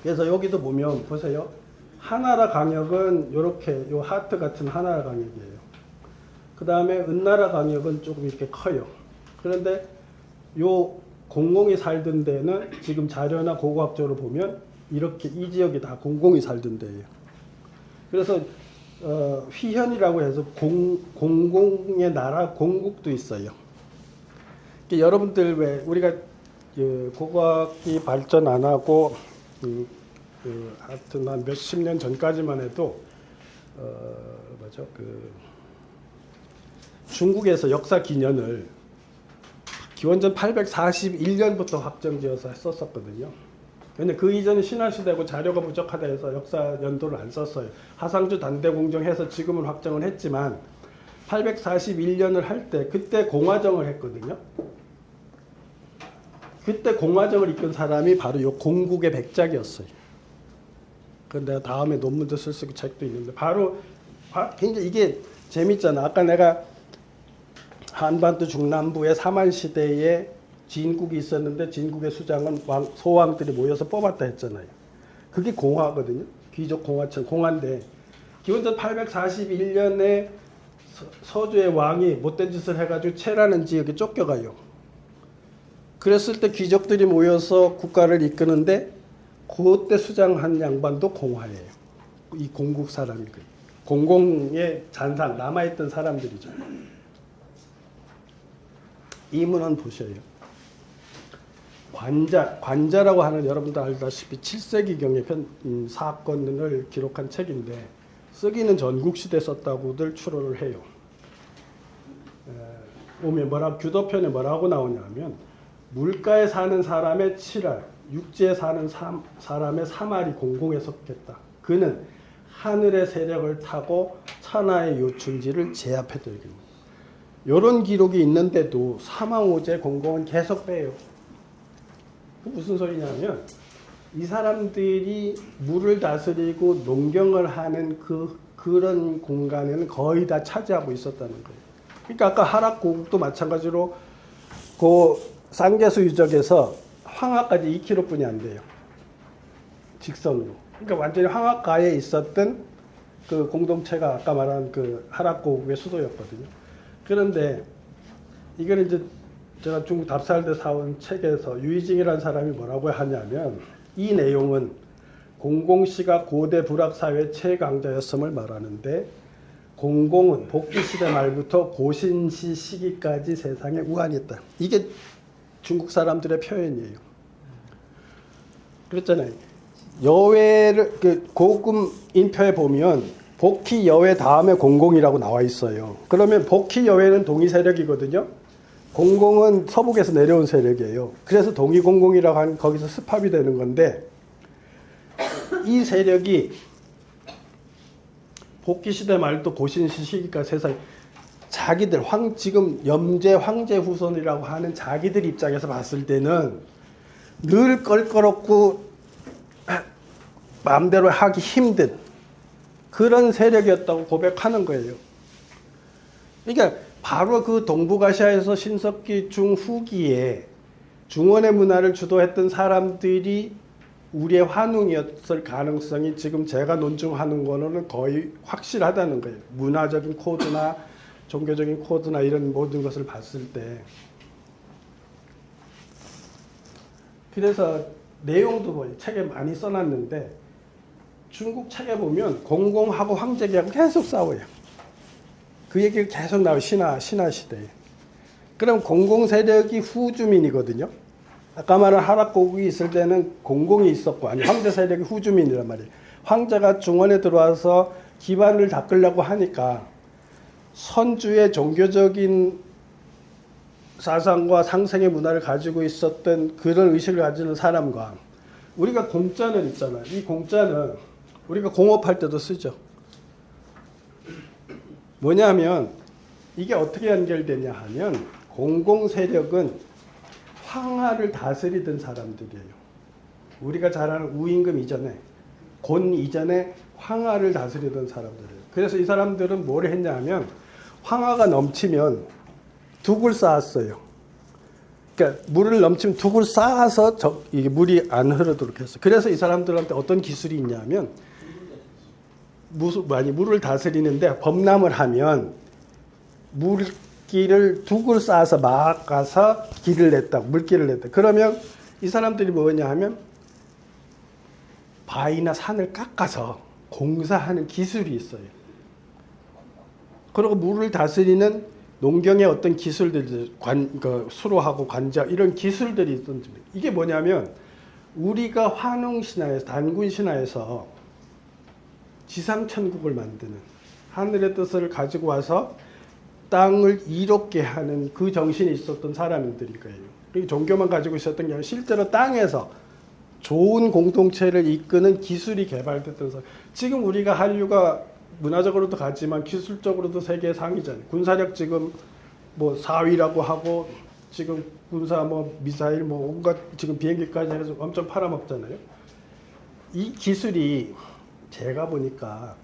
그래서 여기도 보면 보세요. 하나라 강역은 이렇게 요 하트 같은 하나라 강역이에요. 그 다음에 은나라 강역은 조금 이렇게 커요. 그런데 요 공공이 살던 데는 지금 자료나 고고학적으로 보면 이렇게 이 지역이 다 공공이 살던 데예요. 그래서 휘현이라고 해서 공공의 나라 공국도 있어요. 여러분들 왜 우리가 고고학이 발전 안 하고 하여튼 한 몇십 년 전까지만 해도 중국에서 역사 기년을 기원전 841년부터 확정지어서 썼었거든요. 근데 그 이전에 신화시대고 자료가 부족하다 해서 역사 연도를 안 썼어요. 하상주 단대공정해서 지금은 확정을 했지만 841년을 할 때 그때 공화정을 했거든요. 그때 공화정을 이끈 사람이 바로 요 공국의 백작이었어요. 그건 내가 다음에 논문도 쓸 수 있는 책도 있는데, 바로 굉장히 이게 재밌잖아. 아까 내가 한반도 중남부의 삼한시대에 진국이 있었는데 진국의 수장은 소왕들이 모여서 뽑았다 했잖아요. 그게 공화거든요. 귀족 공화청 공화인데, 기원전 841년에 서주의 왕이 못된 짓을 해가지고 채라는 지역에 쫓겨가요. 그랬을 때 귀족들이 모여서 국가를 이끄는데 그때 수장한 양반도 공화예요. 이 공국 사람이 공공의 잔상 남아있던 사람들이죠. 이 문헌 보셔요. 관자라고 하는 여러분들 알다시피 7세기경의 사건을 기록한 책인데 쓰기는 전국시대 썼다고들 추론을 해요. 보면 규도편에 뭐라고 나오냐면 물가에 사는 사람의 7알, 육지에 사는 사람의 3알이 공공에 속했다. 그는 하늘의 세력을 타고 천하의 요충지를 제압해들입니다. 이런 기록이 있는데도 사망오제 공공은 계속 빼요. 무슨 소리냐면 이 사람들이 물을 다스리고 농경을 하는 그런 공간에는 거의 다 차지하고 있었다는 거예요. 그러니까 아까 하락고국도 마찬가지로 그 쌍계수 유적에서 황하까지 2km뿐이 안 돼요. 직선으로. 그러니까 완전히 황하가에 있었던 그 공동체가 아까 말한 그 하락고국의 수도였거든요. 그런데 이걸 이제 제가 중국 답사할 때 사온 책에서 유이징이라는 사람이 뭐라고 하냐면 이 내용은 공공시가 고대 불악사회 최강자였음을 말하는데 공공은 복기시대 말부터 고신시 시기까지 세상에 우한했다. 이게 중국 사람들의 표현이에요. 그랬잖아요. 여외를 고금 인표에 보면 복희 여외 다음에 공공이라고 나와 있어요. 그러면 복희 여외는 동이 세력이거든요. 공공은 서북에서 내려온 세력이에요. 그래서 동이공공이라고 하는 거기서 습합이 되는 건데 이 세력이 복기시대 말도 고신시 시기까지 세상에 자기들 지금 염제 황제 후손이라고 하는 자기들 입장에서 봤을 때는 늘 껄끄럽고 마음대로 하기 힘든 그런 세력이었다고 고백하는 거예요. 그러니까 바로 그 동북아시아에서 신석기 중후기에 중원의 문화를 주도했던 사람들이 우리의 환웅이었을 가능성이 지금 제가 논증하는 거는 거의 확실하다는 거예요. 문화적인 코드나 종교적인 코드나 이런 모든 것을 봤을 때. 그래서 내용도 뭐 책에 많이 써놨는데 중국 책에 보면 공공하고 황제계하고 계속 싸워요. 그 얘기가 계속 나와요. 신화 시대에. 그럼 공공 세력이 후주민이거든요. 아까 말한 하락고국이 있을 때는 공공이 있었고 아니 황제 세력이 후주민이란 말이에요. 황제가 중원에 들어와서 기반을 닦으려고 하니까 선주의 종교적인 사상과 상생의 문화를 가지고 있었던 그런 의식을 가지는 사람과 우리가 공자는 있잖아요. 이 공자는 우리가 공업할 때도 쓰죠. 뭐냐면 이게 어떻게 연결되냐 하면 공공 세력은 황하를 다스리던 사람들이에요. 우리가 잘 아는 우임금 이전에 곤 이전에 황하를 다스리던 사람들이에요. 그래서 이 사람들은 뭘 했냐 하면 황하가 넘치면 둑을 쌓았어요. 그러니까 물을 넘치면 둑을 쌓아서 이게 물이 안 흐르도록 했어요. 그래서 이 사람들한테 어떤 기술이 있냐면 물을 다스리는데 범람을 하면 물길을 둑을 쌓아서 막아서 길을 냈다, 물길을 냈다. 그러면 이 사람들이 뭐냐 하면 바위나 산을 깎아서 공사하는 기술이 있어요. 그리고 물을 다스리는 농경의 어떤 기술들, 수로하고 관자 이런 기술들이 있던지 이게 뭐냐면 우리가 환웅 신화에서 단군 신화에서 지상천국을 만드는 하늘의 뜻을 가지고 와서 땅을 이롭게 하는 그 정신이 있었던 사람들일 거예요. 종교만 가지고 있었던 게 아니라 실제로 땅에서 좋은 공동체를 이끄는 기술이 개발됐던 사람. 지금 우리가 한류가 문화적으로도 가지만 기술적으로도 세계 상위잖아요. 군사력 지금 뭐 4위라고 하고 지금 군사 뭐 미사일 뭐 온갖 지금 비행기까지 해서 엄청 팔아먹잖아요. 이 기술이 제가 보니까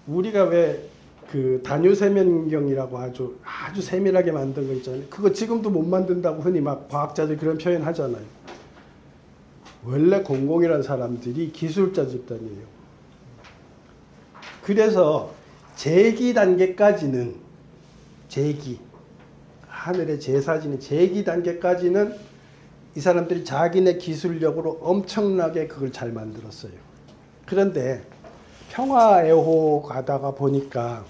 우리가 왜 그 단유세면경이라고 아주 세밀하게 만든 거 있잖아요. 그거 지금도 못 만든다고 흔히 막 과학자들이 그런 표현 하잖아요. 원래 공공이라는 사람들이 기술자 집단이에요. 그래서 제기 단계까지는 하늘의 제사지는 제기 단계까지는 이 사람들이 자기네 기술력으로 엄청나게 그걸 잘 만들었어요. 그런데 평화애호 가다가 보니까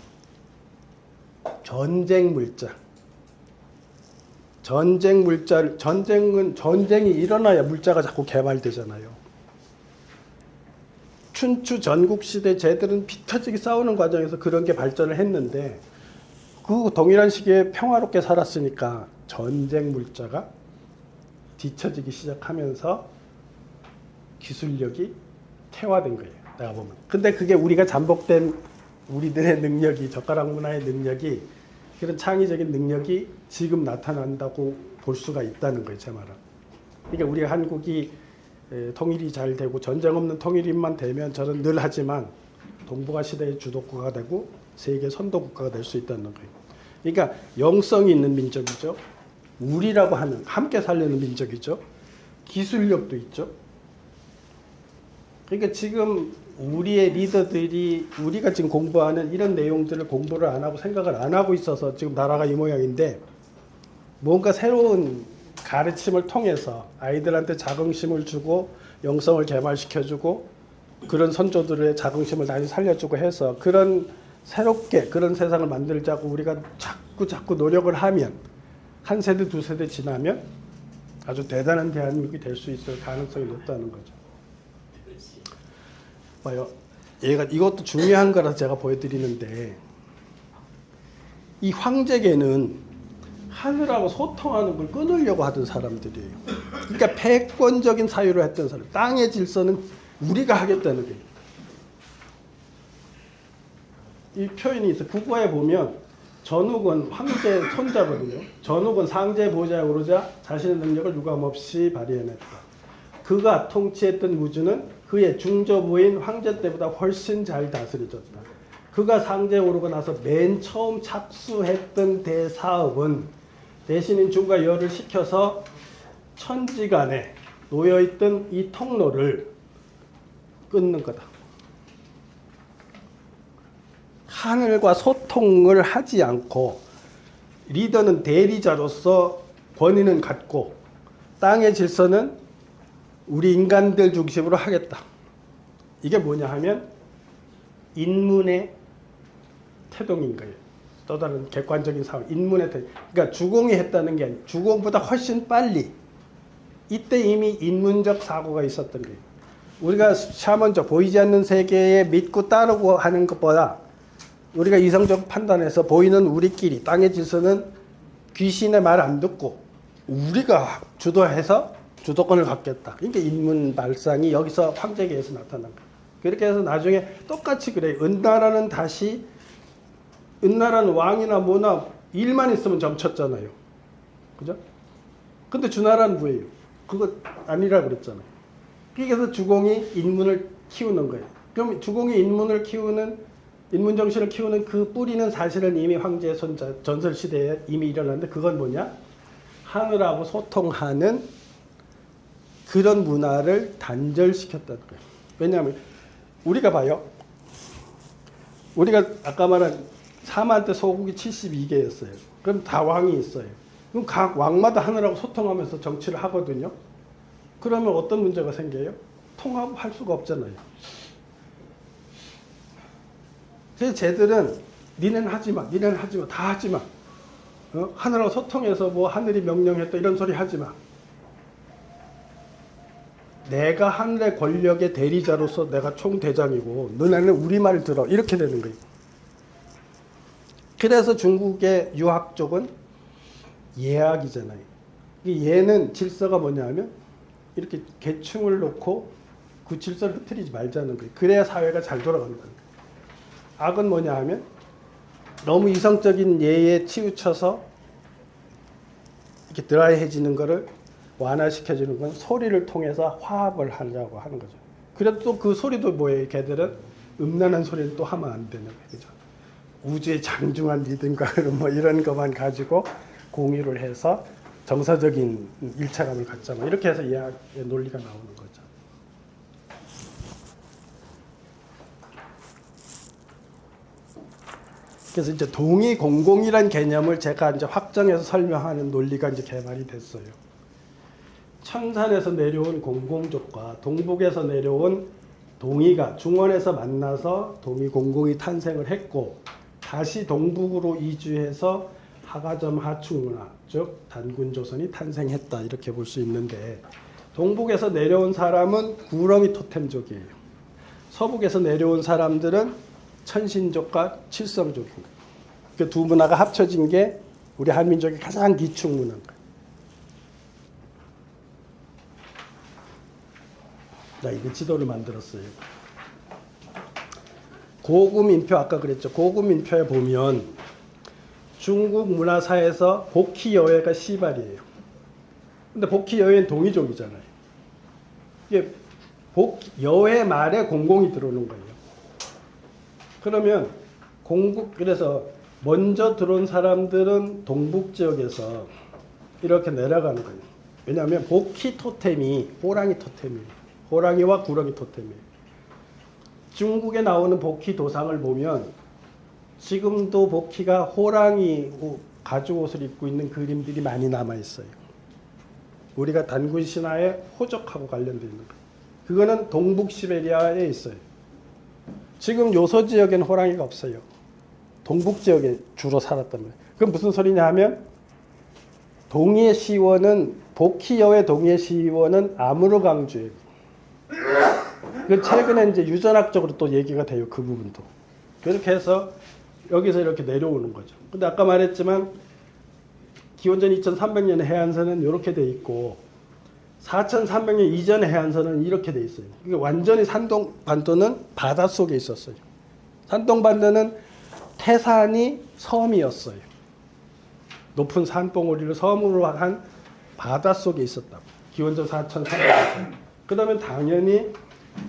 전쟁이 일어나야 물자가 자꾸 개발되잖아요. 춘추 전국시대 쟤들은 피 터지게 싸우는 과정에서 그런 게 발전을 했는데 그 동일한 시기에 평화롭게 살았으니까 전쟁 물자가 뒤처지기 시작하면서 기술력이 퇴화된 거예요. 내가 보면. 근데 그게 우리가 잠복된 우리들의 능력이, 젓가락 문화의 능력이, 그런 창의적인 능력이 지금 나타난다고 볼 수가 있다는 거예요. 제 말은. 그러니까 우리가 한국이 통일이 잘 되고 전쟁 없는 통일임만 되면 저는 늘 하지만 동북아 시대의 주도국가가 되고 세계 선도국가가 될 수 있다는 거예요. 그러니까 영성이 있는 민족이죠. 우리라고 하는 함께 살려는 민족이죠. 기술력도 있죠. 그러니까 지금 우리의 리더들이 우리가 지금 공부하는 이런 내용들을 공부를 안 하고 생각을 안 하고 있어서 지금 나라가 이 모양인데 뭔가 새로운 가르침을 통해서 아이들한테 자긍심을 주고 영성을 개발시켜주고 그런 선조들의 자긍심을 다시 살려주고 해서 그런 새롭게 그런 세상을 만들자고 우리가 자꾸 노력을 하면 한 세대 두 세대 지나면 아주 대단한 대한민국이 될 수 있을 가능성이 높다는 거죠. 봐요. 얘가 이것도 중요한 거라서 제가 보여드리는데 이 황제계는 하늘하고 소통하는 걸 끊으려고 하던 사람들이에요. 그러니까 패권적인 사유를 했던 사람. 땅의 질서는 우리가 하겠다는 거예요. 이 표현이 있어. 국어에 보면 전욱은 황제 손자거든요. 전욱은 상제 보좌에 오르자 자신의 능력을 유감없이 발휘해냈다. 그가 통치했던 무주는 그의 중저부인 황제 때보다 훨씬 잘 다스려졌다. 그가 상제에 오르고 나서 맨 처음 착수했던 대사업은 대신인 중과 여를 시켜서 천지간에 놓여있던 이 통로를 끊는 거다. 하늘과 소통을 하지 않고 리더는 대리자로서 권위는 갖고 땅의 질서는 우리 인간들 중심으로 하겠다. 이게 뭐냐 하면 인문의 태동인 거예요. 또 다른 객관적인 상황, 인문의 태동. 그러니까 주공이 했다는 게 아니고 주공보다 훨씬 빨리 이때 이미 인문적 사고가 있었던 거예요. 우리가 샤먼적 보이지 않는 세계에 믿고 따르고 하는 것보다 우리가 이성적 판단해서 보이는 우리끼리 땅의 질서는 귀신의 말 안 듣고 우리가 주도해서 주도권을 갖겠다. 그러니까 인문 발상이 여기서 황제계에서 나타난 거예요. 그렇게 해서 나중에 똑같이 그래요. 은나라는 다시 은나라는 왕이나 뭐나 일만 있으면 점쳤잖아요. 그죠? 근데 주나라는 뭐예요? 그거 아니라 그랬잖아요. 그래서 주공이 인문을 키우는 거예요. 그럼 주공이 인문을 키우는 인문 정신을 키우는 그 뿌리는 사실은 이미 황제 손자 전설 시대에 이미 일어났는데 그건 뭐냐? 하늘하고 소통하는 그런 문화를 단절시켰다는 거예요. 왜냐하면 우리가 봐요. 우리가 아까 말한 사만 때 소국이 72개였어요. 그럼 다 왕이 있어요. 그럼 각 왕마다 하늘하고 소통하면서 정치를 하거든요. 그러면 어떤 문제가 생겨요? 통하고 할 수가 없잖아요. 그래서 쟤들은 니네는 하지 마, 니네는 하지 마, 다 하지 마. 하늘하고 소통해서 뭐 하늘이 명령했다 이런 소리 하지 마. 내가 하늘의 권력의 대리자로서 내가 총대장이고 너네는 우리 말 들어 이렇게 되는 거예요. 그래서 중국의 유학 쪽은 예학이잖아요. 이 예는 질서가 뭐냐 하면 이렇게 계층을 놓고 그 질서를 흐트리지 말자는 거예요. 그래야 사회가 잘 돌아간다는 거예요. 악은 뭐냐 하면 너무 이성적인 예에 치우쳐서 이렇게 드라이해지는 거를 완화시켜주는 건 소리를 통해서 화합을 하려고 하는 거죠. 그래도 또 그 소리도 뭐예요? 걔들은 음란한 소리를 또 하면 안 되는 거죠. 우주의 장중한 리듬과 뭐 이런 것만 가지고 공유를 해서 정서적인 일체감을 갖자. 뭐 이렇게 해서 예학의 논리가 나오는 거죠. 그래서 이제 동의 공공이란 개념을 제가 이제 확정해서 설명하는 논리가 이제 개발이 됐어요. 천산에서 내려온 공공족과 동북에서 내려온 동의가 중원에서 만나서 동의 공공이 탄생을 했고, 다시 동북으로 이주해서 하가점 하충문화, 즉 단군조선이 탄생했다, 이렇게 볼 수 있는데, 동북에서 내려온 사람은 구렁이 토템족이에요. 서북에서 내려온 사람들은 천신족과 칠성족입니다. 그 두 문화가 합쳐진 게 우리 한민족의 가장 기축 문화인 거예요. 자, 이거 지도를 만들었어요. 고구민표, 아까 그랬죠. 고구민표에 보면 중국 문화사에서 복희여회가 시발이에요. 근데 복희여회는 동이족이잖아요. 이게 여회 말에 공공이 들어오는 거예요. 그러면 그래서 먼저 들어온 사람들은 동북 지역에서 이렇게 내려가는 거예요. 왜냐하면 복희 토템이 호랑이 토템이에요. 호랑이와 구렁이 토템이에요. 중국에 나오는 복희 도상을 보면 지금도 복희가 호랑이 가죽 옷을 입고 있는 그림들이 많이 남아 있어요. 우리가 단군 신화의 호족하고 관련되어 있는 거예요. 그거는 동북 시베리아에 있어요. 지금 요소 지역에는 호랑이가 없어요. 동북 지역에 주로 살았단 말이에요. 그건 무슨 소리냐 하면 동해 시원은 복희여회 동해 시원은 아무르 강주예요. 그 최근에 이제 유전학적으로 또 얘기가 돼요. 그 부분도. 그렇게 해서 여기서 이렇게 내려오는 거죠. 근데 아까 말했지만 기원전 2300년의 해안선은 이렇게 돼 있고 4300년 이전의 해안선은 이렇게 돼 있어요. 그러니까 완전히 산동 반도는 바닷속에 있었어요. 산동 반도는 태산이 섬이었어요. 높은 산봉우리를 섬으로 한 바닷속에 있었다고. 기원전 4300년. 그러면 당연히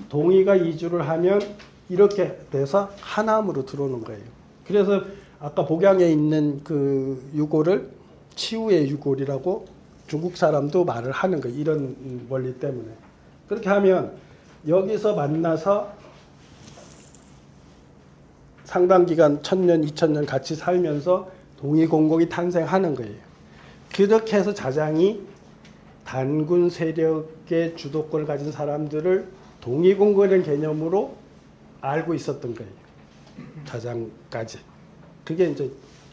동의가 이주를 하면 이렇게 돼서 하남으로 들어오는 거예요. 그래서 아까 복양에 있는 그 유골을 치우의 유골이라고 중국 사람도 말을 하는 거예요. 이런 원리 때문에. 그렇게 하면 여기서 만나서 상당 기간 1000년, 2000년 같이 살면서 동의공공이 탄생하는 거예요. 그렇게 해서 자장이 단군 세력의 주도권을 가진 사람들을 동의공공이라는 개념으로 알고 있었던 거예요. 자장까지. 그게 이제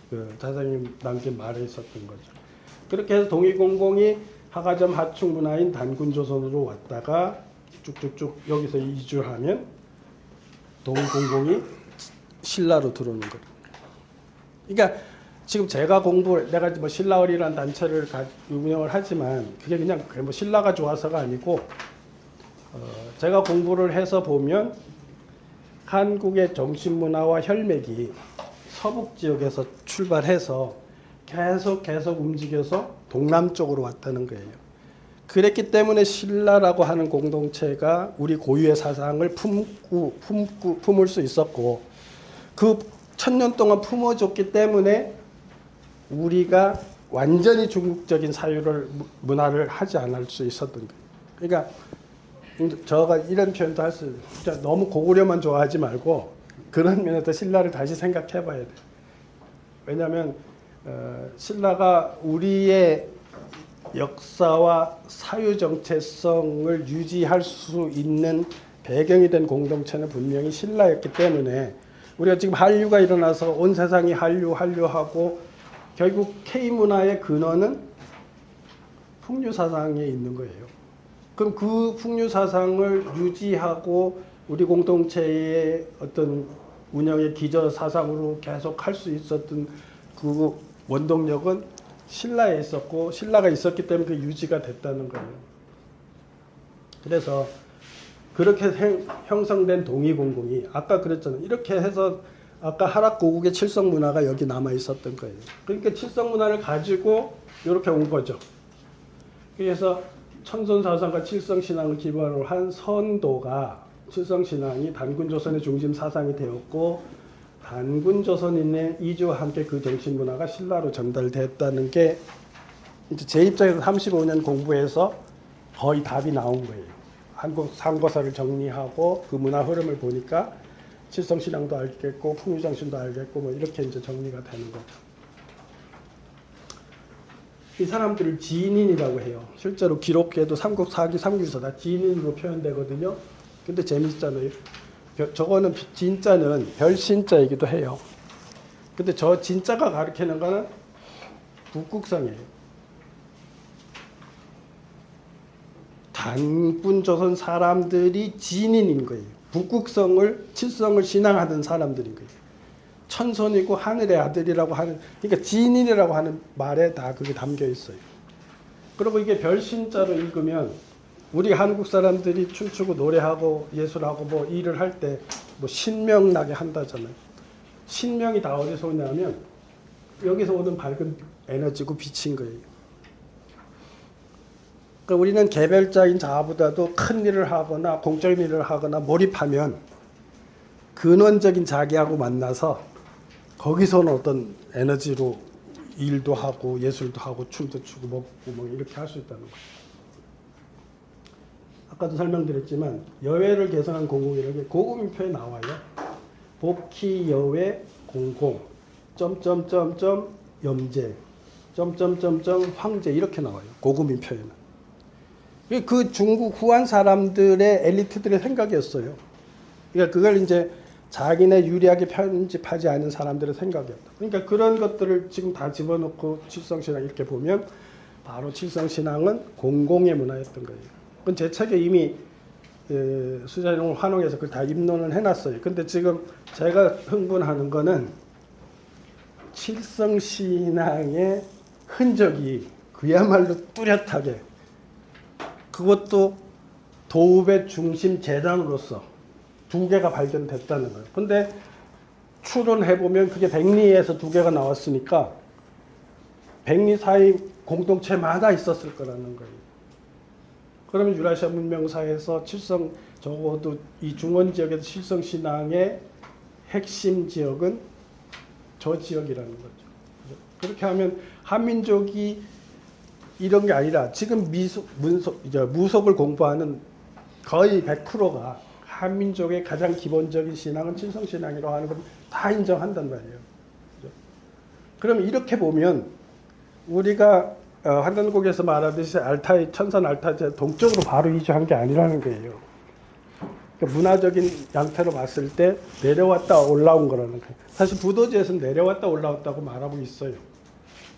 그 자장이 남긴 말에 있었던 거죠. 그렇게 해서 동의공공이 하가점 하충 문화인 단군조선으로 왔다가 쭉쭉쭉 여기서 이주하면 동의공공이 신라로 들어오는 거예요. 그러니까 지금 제가 내가 뭐 신라을이라는 단체를 운영을 하지만 그게 그냥 뭐 신라가 좋아서가 아니고 제가 공부를 해서 보면 한국의 정신문화와 혈맥이 서북 지역에서 출발해서 계속 움직여서 동남쪽으로 왔다는 거예요. 그랬기 때문에 신라라고 하는 공동체가 우리 고유의 사상을 품을 수 있었고 그 1000년 동안 품어줬기 때문에 우리가 완전히 중국적인 사유를 문화를 하지 않을 수 있었던 거예요. 그러니까 저가 이런 표현도 할 수 있어요. 너무 고구려만 좋아하지 말고 그런 면에서 신라를 다시 생각해 봐야 돼요. 왜냐하면 신라가 우리의 역사와 사유 정체성을 유지할 수 있는 배경이 된 공동체는 분명히 신라였기 때문에 우리가 지금 한류가 일어나서 온 세상이 한류하고 결국 K문화의 근원은 풍류 사상에 있는 거예요. 그럼 그 풍류 사상을 유지하고 우리 공동체의 어떤 운영의 기저 사상으로 계속 할 수 있었던 그 원동력은 신라에 있었고 신라가 있었기 때문에 그 유지가 됐다는 거예요. 그래서 그렇게 형성된 동의공공이 아까 그랬잖아요. 이렇게 해서 아까 하락고국의 칠성문화가 여기 남아 있었던 거예요. 그러니까 칠성문화를 가지고 이렇게 온 거죠. 그래서 천선사상과 칠성신앙을 기반으로 한 선도가 칠성신앙이 단군조선의 중심 사상이 되었고 단군조선인의 이주와 함께 그 정신문화가 신라로 전달됐다는 게 이제 제 입장에서 35년 공부해서 거의 답이 나온 거예요. 한국 삼고사를 정리하고 그 문화 흐름을 보니까 칠성신앙도 알겠고 풍유장신도 알겠고 뭐 이렇게 이제 정리가 되는 거죠. 이 사람들을 지인이라고 해요. 실제로 기록해도 삼국 4기 3기에서 다 지인으로 표현되거든요. 근데 재밌잖아요. 저거는 진짜는 별신자이기도 해요. 근데 저 진짜가 가리키는 거는 북극성이에요. 단군 조선 사람들이 진인인 거예요. 북극성을 칠성을 신앙하던 사람들인 거예요. 천손이고 하늘의 아들이라고 하는, 그러니까 진인이라고 하는 말에 다 그게 담겨 있어요. 그리고 이게 별신자로 읽으면 우리 한국 사람들이 춤추고 노래하고 예술하고 뭐 일을 할 때 뭐 신명 나게 한다잖아요. 신명이 다 어디서 오냐면 여기서 오는 밝은 에너지고 빛인 거예요. 그러니까 우리는 개별적인 자아보다도 큰 일을 하거나 공적인 일을 하거나 몰입하면 근원적인 자기하고 만나서 거기서는 어떤 에너지로 일도 하고 예술도 하고 춤도 추고 먹고 뭐 이렇게 할 수 있다는 거예요. 아까도 설명드렸지만 여외를 개성한 공공이라는 게 고급인표에 나와요. 복희 여외 공공 점점점점 염제 점점점점 황제 이렇게 나와요. 고급인표에는. 그 중국 후한 사람들의 엘리트들의 생각이었어요. 그러니까 그걸 이제 자기네 유리하게 편집하지 않은 사람들의 생각이었다. 그러니까 그런 것들을 지금 다 집어넣고 칠성신앙 이렇게 보면 바로 칠성신앙은 공공의 문화였던 거예요. 그건 제 책에 이미 수자룡을 환원해서 그걸 다 입론을 해놨어요. 근데 지금 제가 흥분하는 거는 칠성신앙의 흔적이 그야말로 뚜렷하게 그것도 도읍의 중심 재단으로서 두 개가 발견됐다는 거예요. 근데 추론해보면 그게 백리에서 두 개가 나왔으니까 백리 사이 공동체마다 있었을 거라는 거예요. 그러면 유라시아 문명사에서 칠성 적어도 이 중원 지역에서 칠성 신앙의 핵심 지역은 저 지역이라는 거죠. 그렇게 하면 한민족이 이런 게 아니라 지금 무속을 공부하는 거의 100%가 한민족의 가장 기본적인 신앙은 칠성 신앙이라고 하는 건 다 인정한단 말이에요. 그러면 이렇게 보면 우리가 환단곡에서 말하듯이 알타이 천산 알타제 동쪽으로 바로 이주한 게 아니라는 거예요. 그러니까 문화적인 양태로 봤을 때 내려왔다 올라온 거라는 거예요. 사실 부도지에서는 내려왔다 올라왔다고 말하고 있어요.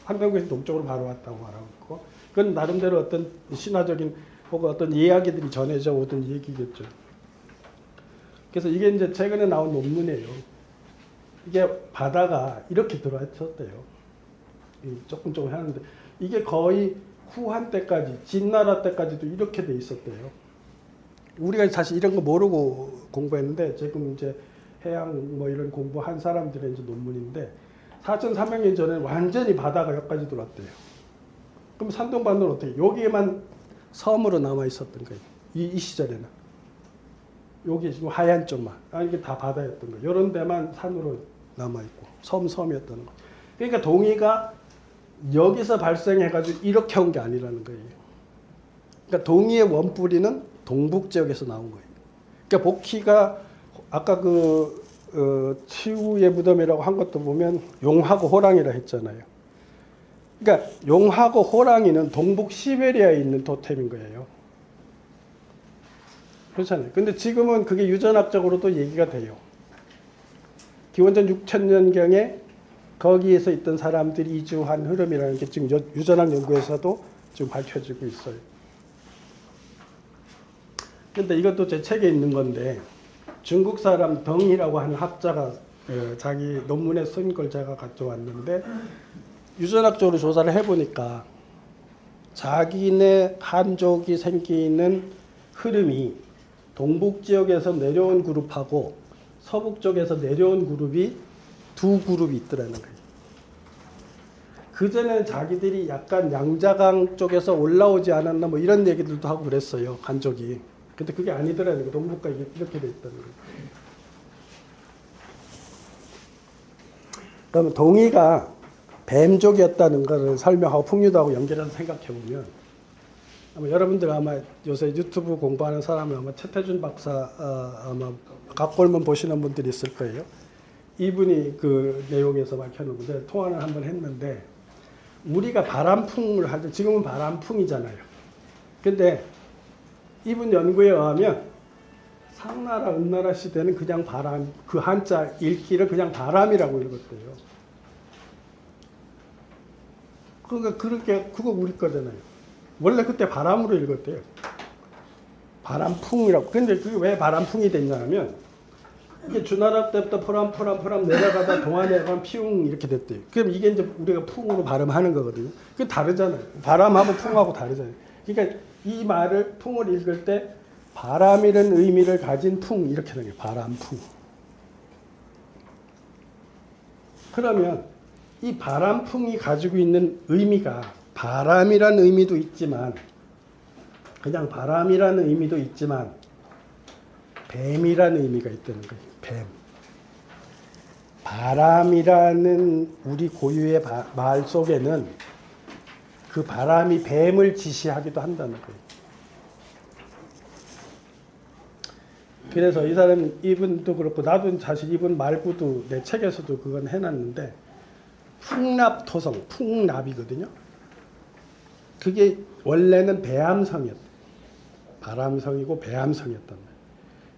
환단곡에서 동쪽으로 바로 왔다고 말하고 있고 그건 나름대로 어떤 신화적인 혹은 어떤 이야기들이 전해져 오던 얘기겠죠. 그래서 이게 이제 최근에 나온 논문이에요. 이게 바다가 이렇게 들어왔었대요. 조금 하는데 이게 거의 후한 때까지 진나라 때까지도 이렇게 돼 있었대요. 우리가 사실 이런 거 모르고 공부했는데 지금 이제 해양 뭐 이런 공부한 사람들의 이제 논문인데 4,300년 전에 완전히 바다가 여기까지 들어왔대요. 그럼 산동반도는 어떻게? 여기에만 섬으로 남아 있었던 거예요. 이 시절에는. 여기 지금 하얀 쪽만. 이게 다 바다였던 거예요. 이런 데만 산으로 남아 있고 섬이었던 거예요. 그러니까 동이가 여기서 발생해가지고 이렇게 온 게 아니라는 거예요. 그러니까 동이의 원뿌리는 동북 지역에서 나온 거예요. 그러니까 복희가 아까 치유의 무덤이라고 한 것도 보면 용하고 호랑이라 했잖아요. 그러니까 용하고 호랑이는 동북 시베리아에 있는 토템인 거예요. 그렇잖아요. 근데 지금은 그게 유전학적으로도 얘기가 돼요. 기원전 6,000년경에 거기에서 있던 사람들이 이주한 흐름이라는 게 지금 유전학 연구에서도 지금 밝혀지고 있어요. 근데 이것도 제 책에 있는 건데 중국 사람 덩이라고 하는 학자가 자기 논문에 쓴 걸 제가 가져왔는데 유전학적으로 조사를 해보니까 자기네 한족이 생기는 흐름이 동북 지역에서 내려온 그룹하고 서북 쪽에서 내려온 그룹이 두 그룹이 있더라는 거예요. 그전에 자기들이 약간 양자강 쪽에서 올라오지 않았나 뭐 이런 얘기들도 하고 그랬어요. 간족이. 근데 그게 아니더라는 거예요. 동북과 이렇게 돼 있다는 거예요. 그러면 동이가 뱀족이었다는 것을 설명하고 풍류도하고 연결해서 생각해 보면 아마 여러분들 아마 요새 유튜브 공부하는 사람은 아마 최태준 박사 아마 각골문 보시는 분들이 있을 거예요. 이분이 그 내용에서 밝혀놓은데 통화를 한번 했는데 우리가 바람풍을 할 때 지금은 바람풍이잖아요. 근데 이분 연구에 의하면 상나라 은나라 시대는 그냥 바람, 그 한자 읽기를 그냥 바람이라고 읽었대요. 그러니까 그거 우리 거잖아요. 원래 그때 바람으로 읽었대요. 바람풍이라고. 근데 그게 왜 바람풍이 됐냐면 이게 주나라 때부터 포람 내려가다 동안에 가면 피웅 이렇게 됐대요. 그럼 이게 이제 우리가 풍으로 발음하는 거거든요. 그게 다르잖아요. 바람하고 풍하고 다르잖아요. 그러니까 이 말을 풍을 읽을 때 바람이라는 의미를 가진 풍 이렇게 되는 거예요. 바람풍. 그러면 이 바람풍이 가지고 있는 의미가 바람이라는 의미도 있지만 그냥 바람이라는 의미도 있지만 뱀이라는 의미가 있다는 거예요. 뱀. 바람이라는 우리 고유의 말 속에는 그 바람이 뱀을 지시하기도 한다는 거예요. 그래서 이 사람 이분도 그렇고 나도 사실 이분 말고도 내 책에서도 그건 해놨는데 풍납토성, 풍납이거든요. 그게 원래는 배암성이었대. 바람성이고 배암성이었단 말이에요.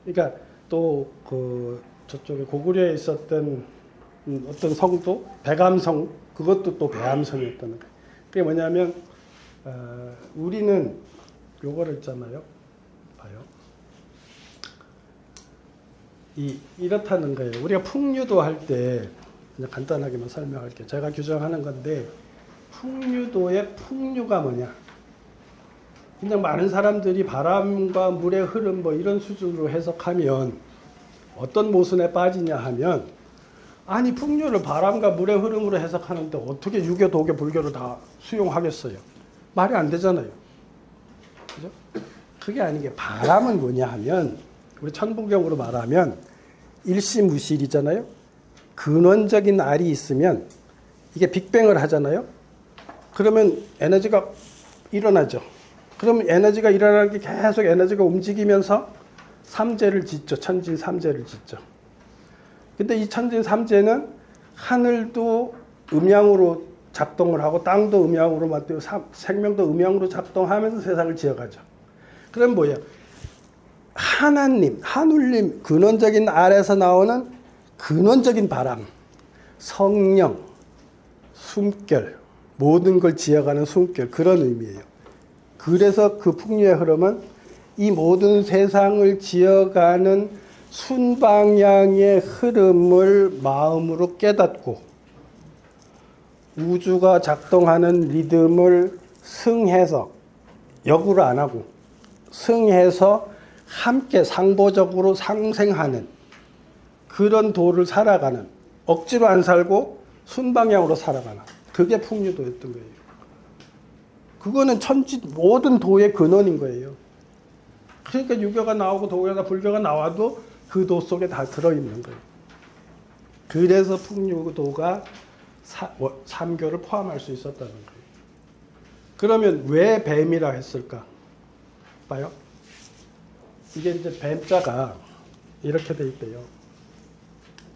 그러니까 또 그 저쪽에 고구려에 있었던 어떤 성도 백암성 그것도 또 배암성이었다는 거예요. 그게 뭐냐면 우리는 요거를 있잖아요. 봐요. 이렇다는 거예요. 우리가 풍류도 할 때 그냥 간단하게만 설명할게요. 제가 규정하는 건데 풍류도의 풍류가 뭐냐? 그냥 많은 사람들이 바람과 물의 흐름 뭐 이런 수준으로 해석하면 어떤 모순에 빠지냐 하면 아니 풍류를 바람과 물의 흐름으로 해석하는데 어떻게 유교, 도교, 불교를 다 수용하겠어요? 말이 안 되잖아요. 그죠? 그게 아닌 게 바람은 뭐냐 하면 우리 천부경으로 말하면 일시무실이잖아요. 근원적인 알이 있으면 이게 빅뱅을 하잖아요. 그러면 에너지가 일어나죠. 그러면 에너지가 일어나는 게 계속 에너지가 움직이면서 삼재를 짓죠. 천진 삼재를 짓죠. 근데 이 천진 삼재는 하늘도 음양으로 작동을 하고 땅도 음양으로 만들고 생명도 음양으로 작동하면서 세상을 지어가죠. 그럼 뭐예요? 하나님, 하늘님, 근원적인 알에서 나오는 근원적인 바람, 성령, 숨결, 모든 걸 지어가는 숨결, 그런 의미예요. 그래서 그 풍류의 흐름은 이 모든 세상을 지어가는 순방향의 흐름을 마음으로 깨닫고 우주가 작동하는 리듬을 승해서 역으로 안 하고 승해서 함께 상보적으로 상생하는 그런 도를 살아가는 억지로 안 살고 순방향으로 살아가는 그게 풍류도였던 거예요. 그거는 천지 모든 도의 근원인 거예요. 그러니까 유교가 나오고 도교가 불교가 나와도 그 도 속에 다 들어있는 거예요. 그래서 풍류도가 삼교를 포함할 수 있었다는 거예요. 그러면 왜 뱀이라 했을까? 봐요. 이게 이제 뱀자가 이렇게 돼 있대요.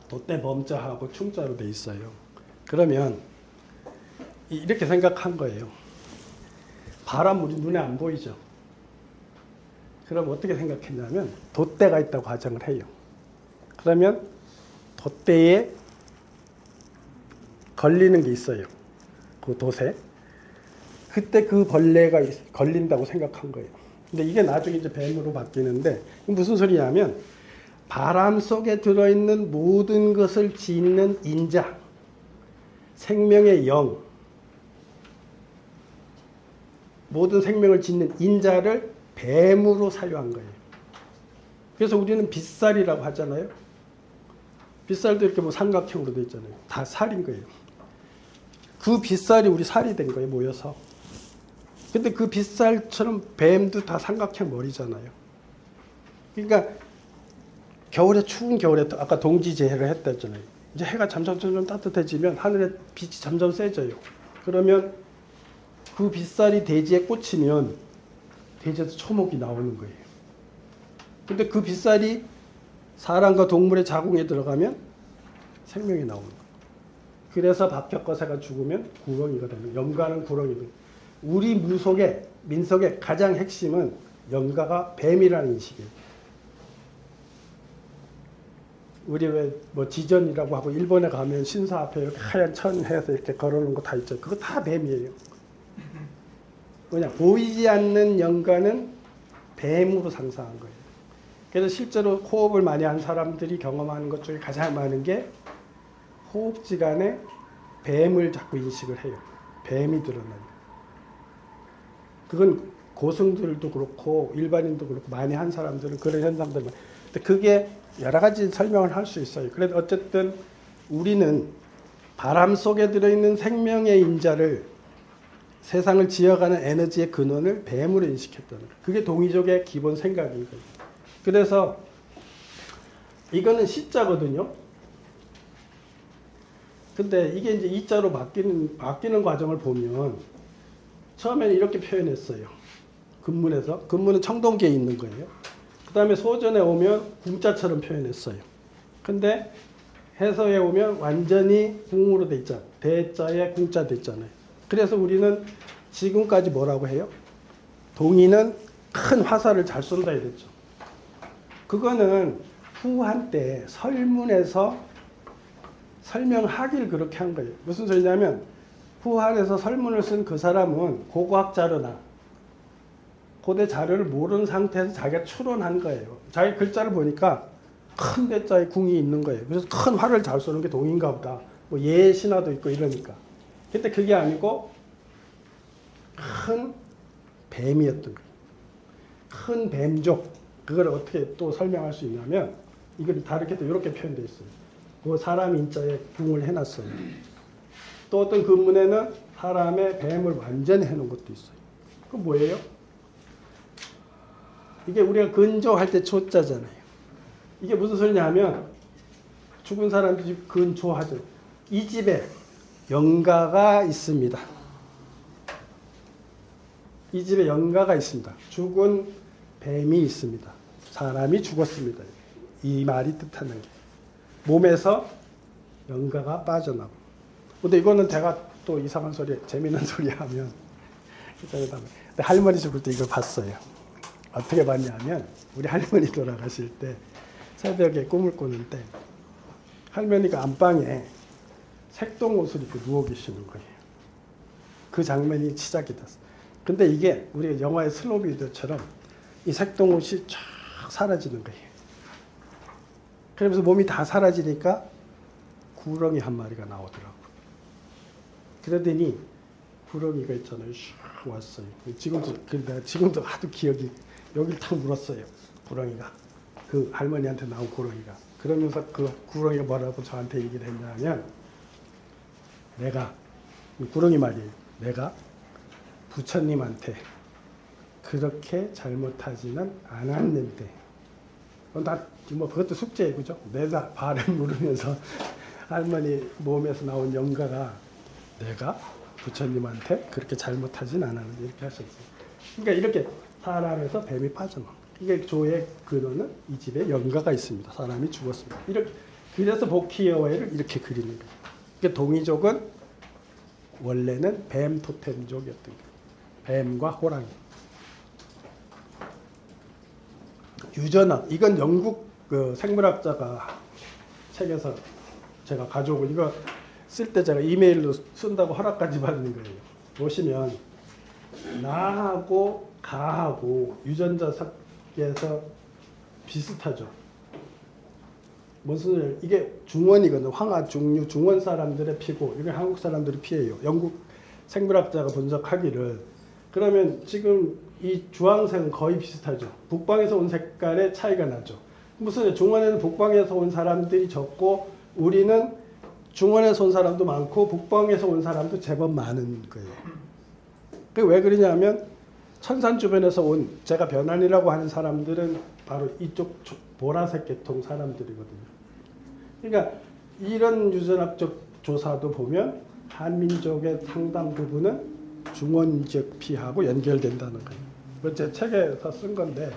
돛대 범자하고 충자로 돼 있어요. 그러면 이렇게 생각한 거예요. 바람 우리 눈에 안 보이죠? 그럼 어떻게 생각했냐면 돛대가 있다고 가정을 해요. 그러면 돛대에 걸리는 게 있어요. 그 돛에. 그때 그 벌레가 걸린다고 생각한 거예요. 근데 이게 나중에 이제 뱀으로 바뀌는데 무슨 소리냐면 바람 속에 들어있는 모든 것을 짓는 인자, 생명의 영, 모든 생명을 짓는 인자를 뱀으로 사유한 거예요. 그래서 우리는 빗살이라고 하잖아요. 빗살도 이렇게 뭐 삼각형으로 되어 있잖아요. 다 살인 거예요. 그 빗살이 우리 살이 된 거예요, 모여서. 근데 그 빗살처럼 뱀도 다 삼각형 머리잖아요. 그러니까 겨울에 추운 겨울에 아까 동지제해를 했다잖아요. 이제 해가 점점 따뜻해지면 하늘에 빛이 점점 세져요. 그러면 그 빗살이 대지에 꽂히면 대지에서 초목이 나오는 거예요. 근데 그 빗살이 사람과 동물의 자궁에 들어가면 생명이 나오는 거예요. 그래서 박혁거사가 죽으면 구렁이가 되는, 영가는 구렁이는. 우리 무속의 민속의 가장 핵심은 영가가 뱀이라는 인식이에요. 우리 왜 뭐 지전이라고 하고 일본에 가면 신사 앞에 이렇게 하얀 천 해서 이렇게 걸어놓은 거 다 있죠. 그거 다 뱀이에요. 뭐냐, 보이지 않는 영가는 뱀으로 상상한 거예요. 그래서 실제로 호흡을 많이 한 사람들이 경험하는 것 중에 가장 많은 게 호흡지간에 뱀을 자꾸 인식을 해요. 뱀이 드러나요. 그건 고승들도 그렇고 일반인도 그렇고 많이 한 사람들은 그런 현상들. 근데 그게 여러 가지 설명을 할 수 있어요. 그래도 어쨌든 우리는 바람 속에 들어있는 생명의 인자를, 세상을 지어가는 에너지의 근원을 뱀으로 인식했다는 거예요. 그게 동이족의 기본 생각인 거예요. 그래서 이거는 시자거든요. 근데 이게 이제 이자로 바뀌는 과정을 보면 처음에는 이렇게 표현했어요. 근문에서. 근문은 청동기에 있는 거예요. 그 다음에 소전에 오면 궁자처럼 표현했어요. 근데 해서에 오면 완전히 궁으로 돼 있잖아요. 대자에 궁자 돼 있잖아요. 그래서 우리는 지금까지 뭐라고 해요? 동이는 큰 화살을 잘 쏜다 이랬죠. 그거는 후한 때 설문에서 설명하길 그렇게 한 거예요. 무슨 소리냐면 후한에서 설문을 쓴 그 사람은 고고학 자료나 고대 자료를 모르는 상태에서 자기가 추론한 거예요. 자기 글자를 보니까 큰 대자에 궁이 있는 거예요. 그래서 큰 활을 잘 쏘는 게 동인가 보다. 뭐 예신화도 있고 이러니까. 근데 그게 아니고 큰 뱀이었던 거예요. 큰 뱀족. 그걸 어떻게 또 설명할 수 있냐면 이걸 다르게 또 이렇게 표현되어 있어요. 그 사람 인자에 궁을 해놨어요. 또 어떤 근문에는 사람의 뱀을 완전히 해놓은 것도 있어요. 그건 뭐예요? 이게 우리가 근조할 때 조자잖아요. 이게 무슨 소리냐 하면 죽은 사람들이 근조하죠. 이 집에 영가가 있습니다. 이 집에 영가가 있습니다. 죽은 뱀이 있습니다. 사람이 죽었습니다. 이 말이 뜻하는 게 몸에서 영가가 빠져나고. 근데 이거는 제가 또 이상한 소리, 재미있는 소리 하면 근데 할머니 죽을 때 이걸 봤어요. 어떻게 봤냐면 우리 할머니 돌아가실 때 새벽에 꿈을 꾸는데 할머니가 안방에 색동 옷을 입고 누워 계시는 거예요. 그 장면이 시작이 됐어요. 근데 이게 우리가 영화의 슬로우 비디오처럼 이 색동 옷이 쫙 사라지는 거예요. 그러면서 몸이 다 사라지니까 구렁이 한 마리가 나오더라고요. 그러더니 구렁이가 있잖아요. 슉 왔어요. 지금도 하도 기억이 여길 탁 물었어요. 구렁이가. 그 할머니한테 나온 구렁이가. 그러면서 그 구렁이가 뭐라고 저한테 얘기를 했냐면 내가 구렁이 말이에요. 내가 부처님한테 그렇게 잘못하지는 않았는데 뭐 그것도 숙제예요. 그죠? 내가 발을 물으면서 할머니 몸에서 나온 영가가 내가 부처님한테 그렇게 잘못하진 않았는데 이렇게 하셨어요. 그러니까 이렇게 사람에서 뱀이 빠져나온 이게 조의 근원은 이 집에 영가가 있습니다. 사람이 죽었습니다. 이렇게 그래서 복희여와를 이렇게 그리는 거예요. 그러니까 동이족은 원래는 뱀 토템족이었던 거예요. 뱀과 호랑이. 유전학 이건 영국 그 생물학자가 책에서 제가 가져오고 이거 쓸 때 제가 이메일로 쓴다고 허락까지 받는 거예요. 보시면 나하고 가하고 유전자 섞여서 비슷하죠. 무슨 이게 중원이거든요. 황하 중류 중원 사람들의 피고 이게 한국 사람들의 피예요. 영국 생물학자가 분석하기를 그러면 지금 이 주황색은 거의 비슷하죠. 북방에서 온 색깔의 차이가 나죠. 무슨 중원에는 북방에서 온 사람들이 적고 우리는 중원에서 온 사람도 많고 북방에서 온 사람도 제법 많은 거예요. 그게 왜 그러냐면 천산 주변에서 온 제가 변환이라고 하는 사람들은 바로 이쪽 보라색 계통 사람들이거든요. 그러니까 이런 유전학적 조사도 보면 한민족의 상당 부분은 중원 지역 피하고 연결된다는 거예요. 제 책에서 쓴 건데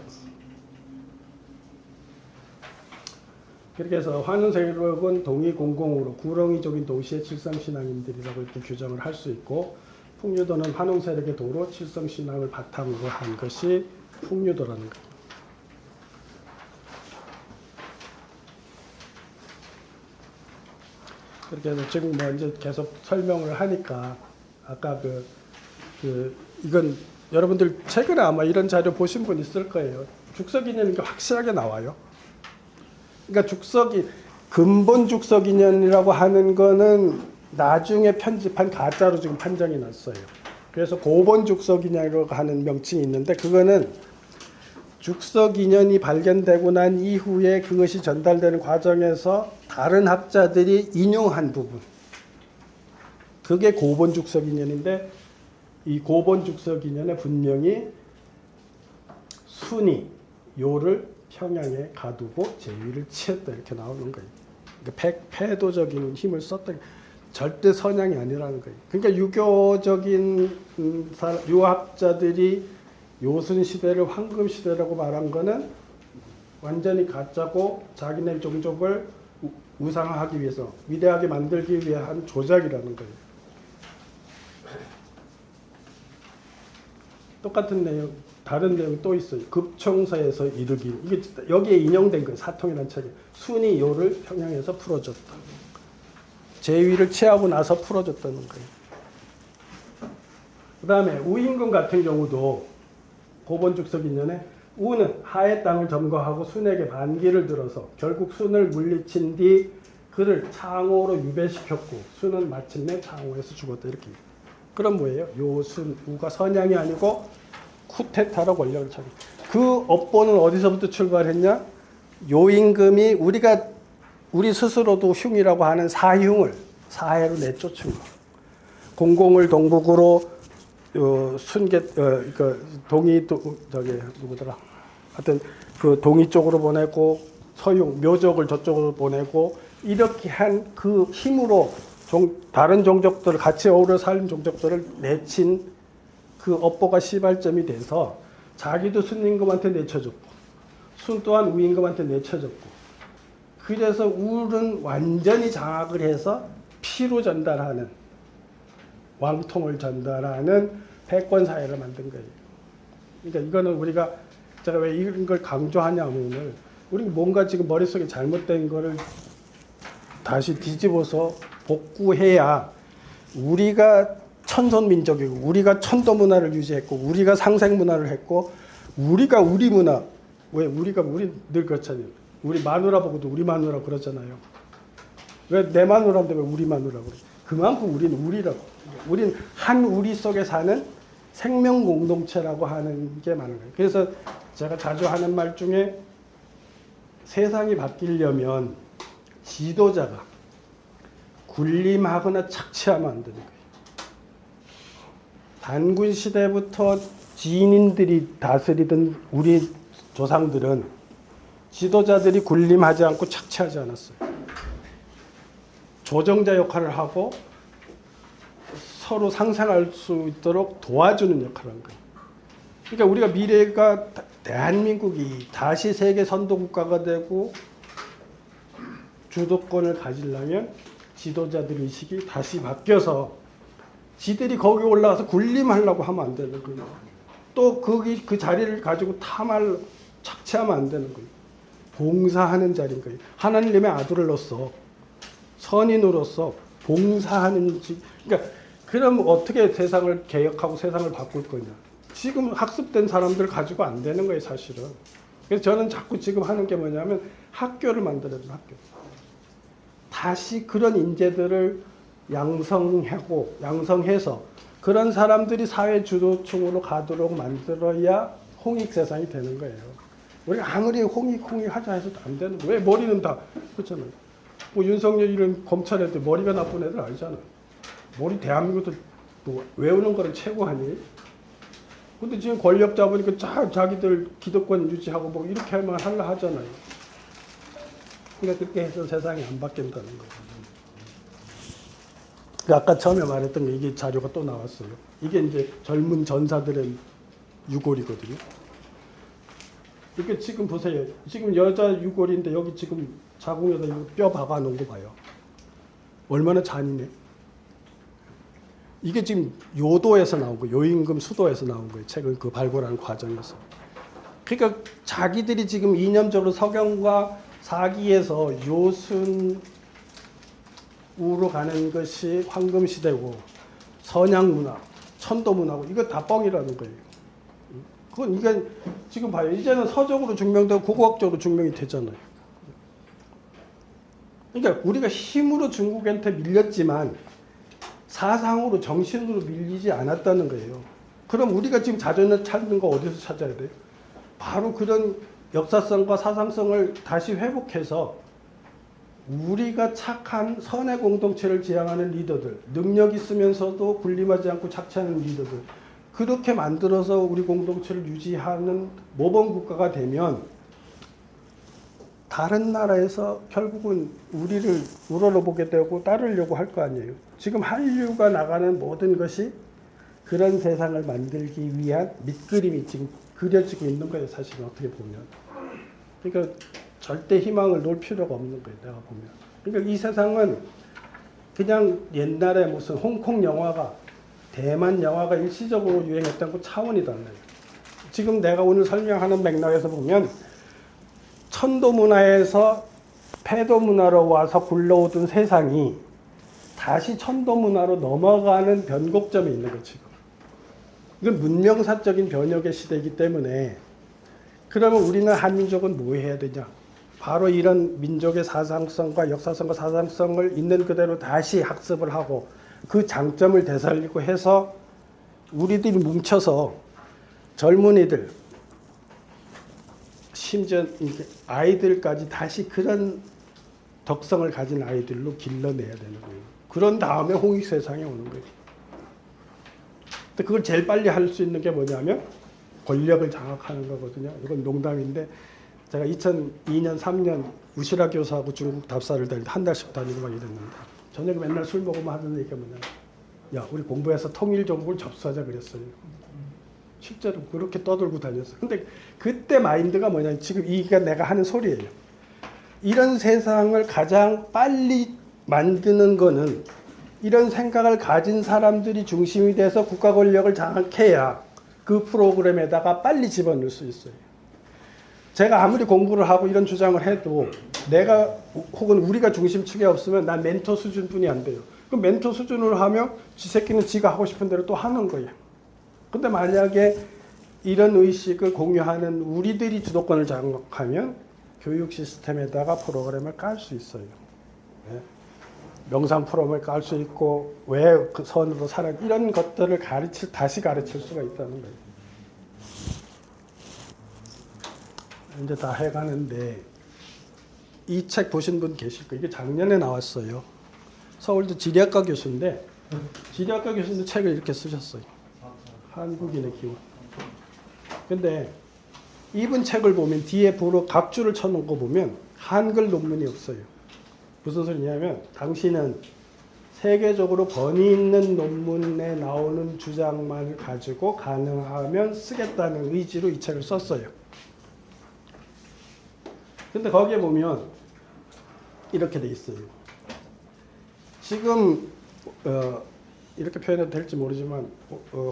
그렇게 해서 환웅세력은 동의공공으로 구렁이족인 도시의 칠성신앙인들이라고 이렇게 규정을 할 수 있고 풍류도는 환웅세력의 도로 칠성신앙을 바탕으로 한 것이 풍류도라는 거예요. 그렇게 해서 지금 뭐 이제 계속 설명을 하니까 아까 이건 여러분들 최근에 아마 이런 자료 보신 분 있을 거예요. 죽석인연인 게 확실하게 나와요. 그러니까 근본 죽석인연이라고 하는 거는 나중에 편집한 가짜로 지금 판정이 났어요. 그래서 고본 죽석인연이라고 하는 명칭이 있는데 그거는 죽석인연이 발견되고 난 이후에 그것이 전달되는 과정에서 다른 학자들이 인용한 부분. 그게 고본 죽석인연인데 이 고본 죽석인연에 분명히 순이 요를 평양에 가두고 제위를 치었다 이렇게 나오는 거예요. 그러니까 패도적인 힘을 썼다. 절대 선양이 아니라는 거예요. 그러니까 유교적인 유학자들이 요순 시대를 황금 시대라고 말한 거는 완전히 가짜고 자기네 종족을 우상화하기 위해서 위대하게 만들기 위한 조작이라는 거예요. 똑같은 내용, 다른 내용 또 있어요. 급총서에서 이르기. 이게 여기에 인용된 거예요. 사통이라는 책에. 순이 요를 평양에서 풀어줬다. 제위를 취하고 나서 풀어줬다는 거예요. 그 다음에 우임금 같은 경우도 고본죽석인연에 우는 하의 땅을 점거하고 순에게 반기를 들어서 결국 순을 물리친 뒤 그를 창호로 유배시켰고 순은 마침내 창호에서 죽었다 이렇게. 그럼 뭐예요? 요순 우가 선양이 아니고 쿠데타로 권력을 차기. 그 업보는 어디서부터 출발했냐? 요임금이 우리 스스로도 흉이라고 하는 사흉을 사해로 내쫓은 거. 공공을 동북으로 동이 누구더라? 하여튼 그 동이 쪽으로 보내고 서흉 묘족을 저쪽으로 보내고 이렇게 한 그 힘으로 다른 종족들 같이 어우러 사는 종족들을 내친 그 업보가 시발점이 돼서 자기도 순임금한테 내쳐줬고 순 또한 우임금한테 내쳐줬고 그래서 울은 완전히 장악을 해서 피로 전달하는 왕통을 전달하는 패권 사회를 만든 거예요. 그러니까 이거는 제가 왜 이런 걸 강조하냐면은 우리 뭔가 지금 머릿속에 잘못된 거를 다시 뒤집어서 복구해야 우리가 천선 민족이고 우리가 천도 문화를 유지했고 우리가 상생 문화를 했고 우리가 우리 문화 우리 늘 그렇잖아요. 우리 마누라 보고도 우리 마누라 그러잖아요. 왜 내 마누라인데 왜 우리 마누라 그래? 그만큼 우리는 우리라고. 우리는 한 우리 속에 사는 생명 공동체라고 하는 게 많은 거예요. 그래서 제가 자주 하는 말 중에 세상이 바뀌려면 지도자가 군림하거나 착취하면 안 되는 거예요. 단군 시대부터 지인들이 다스리던 우리 조상들은 지도자들이 군림하지 않고 착취하지 않았어요. 조정자 역할을 하고 서로 상생할 수 있도록 도와주는 역할을 한 거예요. 그러니까 우리가 미래가 대한민국이 다시 세계 선도 국가가 되고 주도권을 가지려면 지도자들 의식이 다시 바뀌어서 지들이 거기 올라가서 군림하려고 하면 안 되는 거예요. 또 그 자리를 가지고 착취하면 안 되는 거예요. 봉사하는 자리인 거예요. 하나님의 아들로서 선인으로서 봉사하는 그러니까 그럼 어떻게 세상을 개혁하고 세상을 바꿀 거냐. 지금 학습된 사람들 가지고 안 되는 거예요, 사실은. 그래서 저는 자꾸 지금 하는 게 뭐냐면 학교를 만들어야 돼요, 학교. 다시 그런 인재들을 양성해서 그런 사람들이 사회 주도층으로 가도록 만들어야 홍익 세상이 되는 거예요. 우리가 아무리 홍익 하자 해서도 안 되는 거예요. 왜 머리는 다 그렇잖아요. 뭐 윤석열 이런 검찰 애들 머리가 나쁜 애들 아니잖아요. 머리 대한민국도 뭐 외우는 거를 최고하니. 근데 지금 권력 잡으니까 자기들 기득권 유지하고 뭐 이렇게 할만 하려 하잖아요. 그러니까 그렇게 해서 세상이 안 바뀐다는 거예요. 아까 처음에 말했던 게 이게 자료가 또 나왔어요. 이게 이제 젊은 전사들의 유골이거든요. 이게 지금 보세요. 지금 여자 유골인데 여기 지금 자궁에다 뼈 박아 놓은 거 봐요. 얼마나 잔인해. 이게 지금 요도에서 나온 거예요. 요임금 수도에서 나온 거예요. 책을 그 발굴하는 과정에서. 그러니까 자기들이 지금 이념적으로 서경과 사기에서 요순으로 가는 것이 황금시대고 선양문화, 천도문화고 이거 다 뻥이라는 거예요. 그건 이게 지금 봐요. 이제는 서적으로 증명되고 고고학적으로 증명이 되잖아요. 그러니까 우리가 힘으로 중국한테 밀렸지만 사상으로 정신으로 밀리지 않았다는 거예요. 그럼 우리가 지금 자존을 찾는 거 어디서 찾아야 돼요? 바로 그런 역사성과 사상성을 다시 회복해서 우리가 착한 선의 공동체를 지향하는 리더들, 능력 있으면서도 군림하지 않고 착취하는 리더들, 그렇게 만들어서 우리 공동체를 유지하는 모범 국가가 되면 다른 나라에서 결국은 우리를 우러러보게 되고 따르려고 할 거 아니에요. 지금 한류가 나가는 모든 것이 그런 세상을 만들기 위한 밑그림이 지금 그려지고 있는 거예요. 사실은 어떻게 보면. 그러니까 절대 희망을 놓을 필요가 없는 거예요. 내가 보면. 그러니까 이 세상은 그냥 옛날에 무슨 홍콩 영화가 대만 영화가 일시적으로 유행했던 그 차원이 달라요. 지금 내가 오늘 설명하는 맥락에서 보면 천도 문화에서 패도 문화로 와서 굴러오던 세상이 다시 천도 문화로 넘어가는 변곡점이 있는 거죠. 지금. 이건 문명사적인 변혁의 시대이기 때문에 그러면 우리는 한민족은 뭐 해야 되냐? 바로 이런 민족의 사상성과 역사성과 사상성을 있는 그대로 다시 학습을 하고 그 장점을 되살리고 해서 우리들이 뭉쳐서 젊은이들 심지어 아이들까지 다시 그런 덕성을 가진 아이들로 길러내야 되는 거예요. 그런 다음에 홍익 세상에 오는 거예요. 근데 그걸 제일 빨리 할 수 있는 게 뭐냐면 권력을 장악하는 거거든요. 이건 농담인데 제가 2002년, 3년 우시라 교수하고 중국 답사를 다닐 때 한 달씩 다니고 막 이랬는데 저녁에 맨날 술 먹으면 하는 얘기가 뭐냐면 야, 우리 공부해서 통일정국을 접수하자 그랬어요. 실제로 그렇게 떠들고 다녔어요. 근데 그때 마인드가 뭐냐, 지금 이게 내가 하는 소리예요. 이런 세상을 가장 빨리 만드는 거는 이런 생각을 가진 사람들이 중심이 돼서 국가 권력을 장악해야 그 프로그램에다가 빨리 집어넣을 수 있어요. 제가 아무리 공부를 하고 이런 주장을 해도 내가 혹은 우리가 중심축에 없으면 난 멘토 수준뿐이 안 돼요. 그럼 멘토 수준으로 하면 지 새끼는 지가 하고 싶은 대로 또 하는 거예요. 근데 만약에 이런 의식을 공유하는 우리들이 주도권을 장악하면 교육 시스템에다가 프로그램을 깔 수 있어요. 네. 명상 프로그램을 깔 수 있고 왜 그 선으로 살아 이런 것들을 다시 가르칠 수가 있다는 거예요. 이제 다 해가는데 이 책 보신 분 계실 거예요. 이게 작년에 나왔어요. 서울대 지리학과 교수인데 지리학과 교수인데 책을 이렇게 쓰셨어요. 한국인의 기원. 근데 이분 책을 보면 뒤에 보러 각주를 쳐놓은 거 보면 한글 논문이 없어요. 무슨 소리냐면 당신은 세계적으로 권위 있는 논문에 나오는 주장만 가지고 가능하면 쓰겠다는 의지로 이 책을 썼어요. 근데 거기에 보면 이렇게 돼 있어요. 지금 이렇게 표현해도 될지 모르지만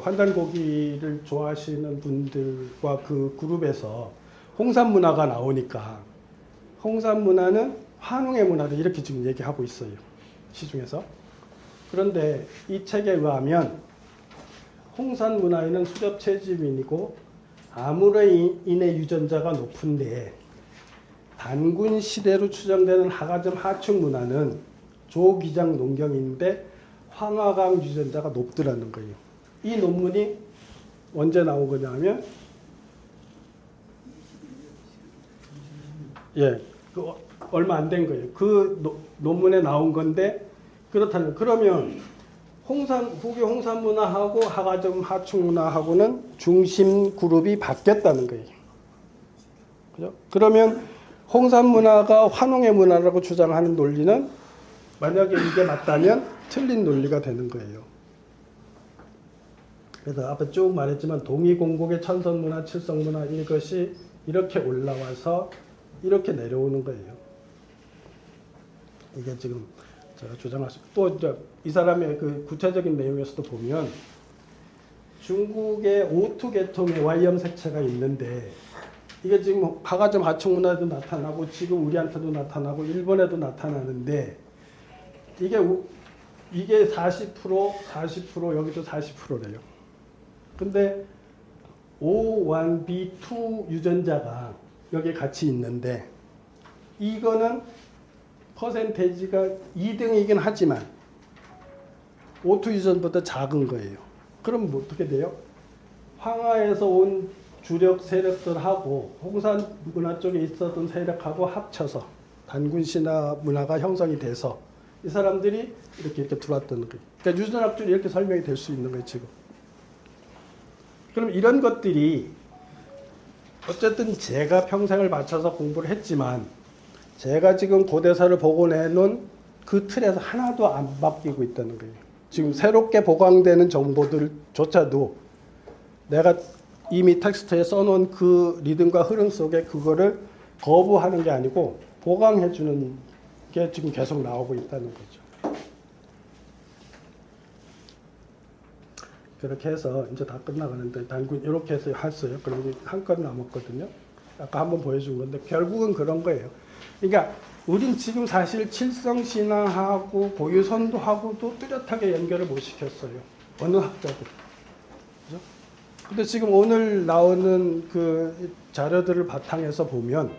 환단고기를 좋아하시는 분들과 그 그룹에서 홍산 문화가 나오니까 홍산 문화는 환웅의 문화다 이렇게 지금 얘기하고 있어요. 시중에서. 그런데 이 책에 의하면 홍산 문화에는 수렵채집인이고 아무르의 인의 유전자가 높은데 단군 시대로 추정되는 하가점 하축 문화는 조기장 농경인데 황화강 유전자가 높더라는 거예요. 이 논문이 언제 나온 거냐면 얼마 안 된 거예요. 그 논문에 나온 건데 그러면 후기 홍산 문화하고 하가점 하축 문화하고는 중심 그룹이 바뀌었다는 거예요. 그죠? 그러면 홍산 문화가 환웅의 문화라고 주장하는 논리는 만약에 이게 맞다면 틀린 논리가 되는 거예요. 그래서 앞에 쭉 말했지만 동이공곡의 천선문화, 칠성문화 이것이 이렇게 올라와서 이렇게 내려오는 거예요. 이게 지금 제가 주장하신 또이 사람의 그 구체적인 내용에서도 보면 중국의 오투 계통의 Y형 색채가 있는데 이게 지금 가가점 하층문화에도 나타나고 지금 우리한테도 나타나고 일본에도 나타나는데 이게 40% 여기도 40%래요. 근데 O1B2 유전자가 여기 같이 있는데 이거는 퍼센테이지가 2등이긴 하지만 O2 유전보다 작은 거예요. 그럼 뭐 어떻게 돼요? 황하에서 온 주력 세력들하고 홍산 문화 쪽에 있었던 세력하고 합쳐서 단군 신화 문화가 형성이 돼서 이 사람들이 이렇게 들어왔던 거예요. 그러니까 유전학적으로 이렇게 설명이 될 수 있는 거예요, 지금. 그럼 이런 것들이 어쨌든 제가 평생을 바쳐서 공부를 했지만 제가 지금 고대사를 복원해 놓은 그 틀에서 하나도 안 바뀌고 있다는 거예요. 지금 새롭게 보강되는 정보들조차도 내가 이미 텍스트에 써놓은 그 리듬과 흐름 속에 그거를 거부하는 게 아니고 보강해 주는 게 지금 계속 나오고 있다는 거죠. 그렇게 해서 이제 다 끝나가는데 단군 이렇게 해서 했어요. 그리고 한 건 남았거든요. 아까 한번 보여준 건데 결국은 그런 거예요. 그러니까 우린 지금 사실 칠성신화하고 고유선도하고도 뚜렷하게 연결을 못 시켰어요. 어느 학자도. 그죠? 근데 지금 오늘 나오는 그 자료들을 바탕에서 보면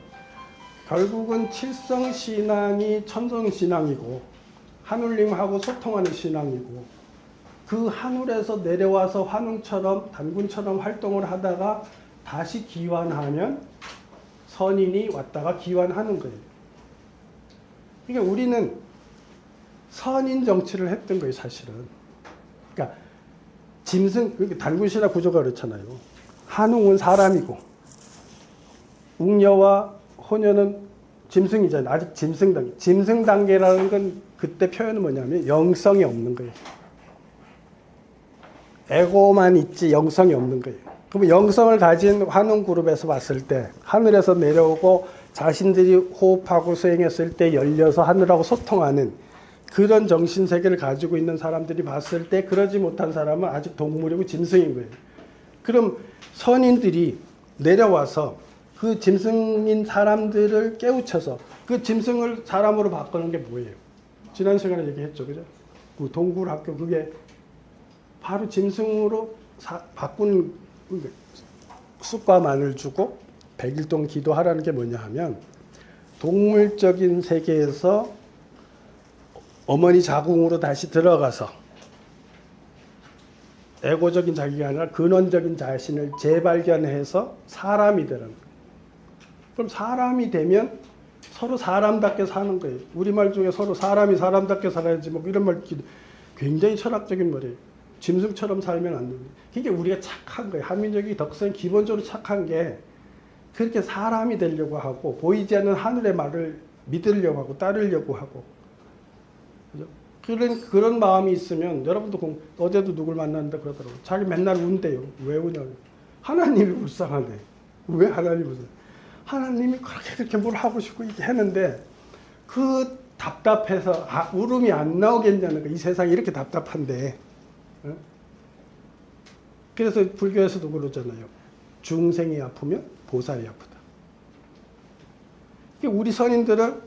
결국은 칠성신앙이 천성신앙이고 하늘님하고 소통하는 신앙이고 그 하늘에서 내려와서 환웅처럼 단군처럼 활동을 하다가 다시 기환하면 선인이 왔다가 기환하는 거예요. 그러니까 우리는 선인 정치를 했던 거예요, 사실은. 그러니까 짐승, 단군신화 구조가 그렇잖아요. 한웅은 사람이고 웅녀와 호녀는 짐승이잖아요. 아직 짐승 단계. 짐승 단계라는 건 그때 표현은 뭐냐면 영성이 없는 거예요. 에고만 있지 영성이 없는 거예요. 그럼 영성을 가진 환웅 그룹에서 봤을 때 하늘에서 내려오고 자신들이 호흡하고 수행했을 때 열려서 하늘하고 소통하는 그런 정신세계를 가지고 있는 사람들이 봤을 때 그러지 못한 사람은 아직 동물이고 짐승인 거예요. 그럼 선인들이 내려와서 그 짐승인 사람들을 깨우쳐서 그 짐승을 사람으로 바꾸는 게 뭐예요? 지난 시간에 얘기했죠. 그죠? 그 동굴학교 그게 바로 짐승으로 바꾼 쑥과만을 주고 100일 기도하라는 게 뭐냐 하면 동물적인 세계에서 어머니 자궁으로 다시 들어가서 에고적인 자기가 아니라 근원적인 자신을 재발견해서 사람이 되는 거예요. 그럼 사람이 되면 서로 사람답게 사는 거예요. 우리말 중에 서로 사람이 사람답게 살아야지 뭐 이런 말 굉장히 철학적인 말이에요. 짐승처럼 살면 안 됩니다. 그러니까 우리가 착한 거예요. 한민족이 덕성이 기본적으로 착한 게 그렇게 사람이 되려고 하고 보이지 않는 하늘의 말을 믿으려고 하고 따르려고 하고 그죠? 그런 마음이 있으면 여러분도 어제도 누굴 만났는데 그러더라고요. 자기 맨날 운대요. 왜 우냐고. 하나님이 불쌍하네. 왜 하나님이 불쌍해? 하나님이 그렇게 뭘 하고 싶고 이렇게 했는데 그 답답해서 울음이 안 나오겠냐는 거야. 이 세상이 이렇게 답답한데. 그래서 불교에서도 그러잖아요. 중생이 아프면 보살이 아프다. 우리 선인들은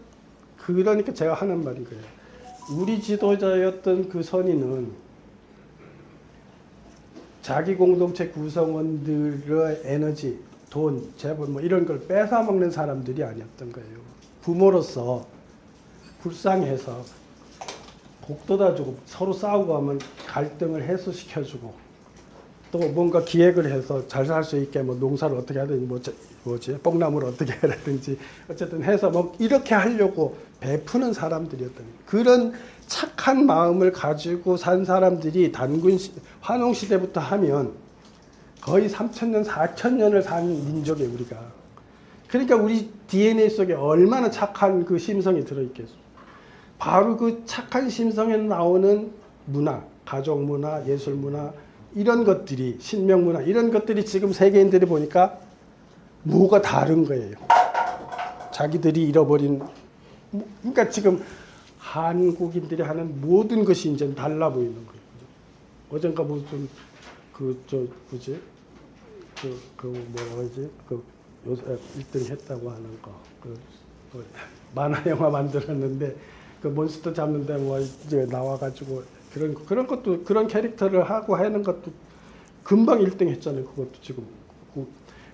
그러니까 제가 하는 말인 거예요. 우리 지도자였던 그 선인은 자기 공동체 구성원들의 에너지, 돈, 재본 뭐 이런 걸 뺏어 먹는 사람들이 아니었던 거예요. 부모로서 불쌍해서 복도다 주고 서로 싸우고 하면 갈등을 해소시켜주고 또 뭔가 기획을 해서 잘 살 수 있게 뭐 농사를 어떻게 하든지 뭐지 뽕나무를 어떻게 해라든지 어쨌든 해서 뭐 이렇게 하려고 베푸는 사람들이었던 그런 착한 마음을 가지고 산 사람들이 환웅 시대부터 하면 거의 3,000년, 4,000년을 산 민족이에요, 우리가. 그러니까 우리 DNA 속에 얼마나 착한 그 심성이 들어있겠어. 바로 그 착한 심성에 나오는 문화, 가족 문화, 예술 문화, 이런 것들이 신명문화 이런 것들이 지금 세계인들이 보니까 뭐가 다른 거예요. 자기들이 잃어버린 그러니까 지금 한국인들이 하는 모든 것이 이제 달라 보이는 거예요. 어젠가 무슨 뭐지 뭐지 요새 1등 했다고 하는 거 만화 영화 만들었는데 그 몬스터 잡는데 뭐 이제 나와가지고 그런 것도 그런 캐릭터를 하고 하는 것도 금방 1등 했잖아요. 그것도 지금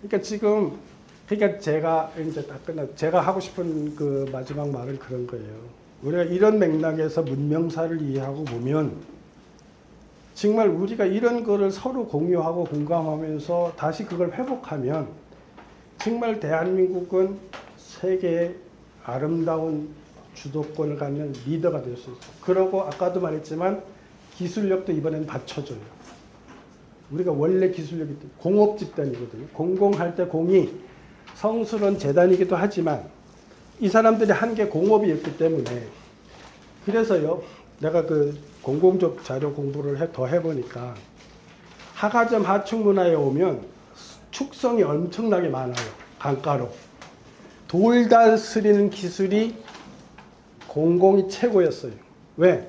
그러니까 지금 그러니까 제가 이제 다 끝나 제가 하고 싶은 그 마지막 말은 그런 거예요. 우리가 이런 맥락에서 문명사를 이해하고 보면 정말 우리가 이런 거를 서로 공유하고 공감하면서 다시 그걸 회복하면 정말 대한민국은 세계의 아름다운 주도권을 갖는 리더가 될 수 있어요. 그러고 아까도 말했지만 기술력도 이번엔 받쳐줘요. 우리가 원래 기술력이 공업집단이거든요. 공공할 때 공이 성스러운 재단이기도 하지만 이 사람들이 한 게 공업이었기 때문에 그래서요. 내가 그 공공적 자료 공부를 더 해보니까 하가점 하충문화에 오면 축성이 엄청나게 많아요. 강가로. 돌 다스리는 기술이 공공이 최고였어요. 왜?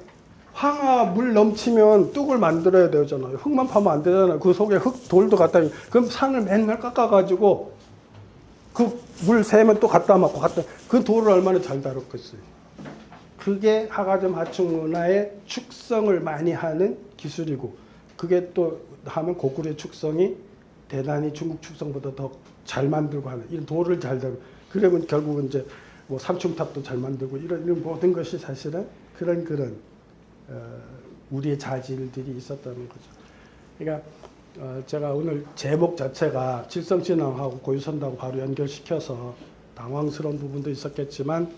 황하 물 넘치면 뚝을 만들어야 되잖아요. 흙만 파면 안 되잖아요. 그 속에 돌도 갖다 그럼 산을 맨날 깎아가지고 그 물 새면 또 갖다 맞고 그 돌을 얼마나 잘 다뤘겠어요. 그게 하가점 하충문화의 축성을 많이 하는 기술이고 그게 또 하면 고구려의 축성이 대단히 중국 축성보다 더 잘 만들고 하는 이런 돌을 잘 다루고 그러면 결국은 이제 뭐 삼중탑도 잘 만들고 이런 모든 것이 사실은 그런 우리의 자질들이 있었다는 거죠. 그러니까 제가 오늘 제목 자체가 칠성신앙하고 고유선도하고 바로 연결시켜서 당황스러운 부분도 있었겠지만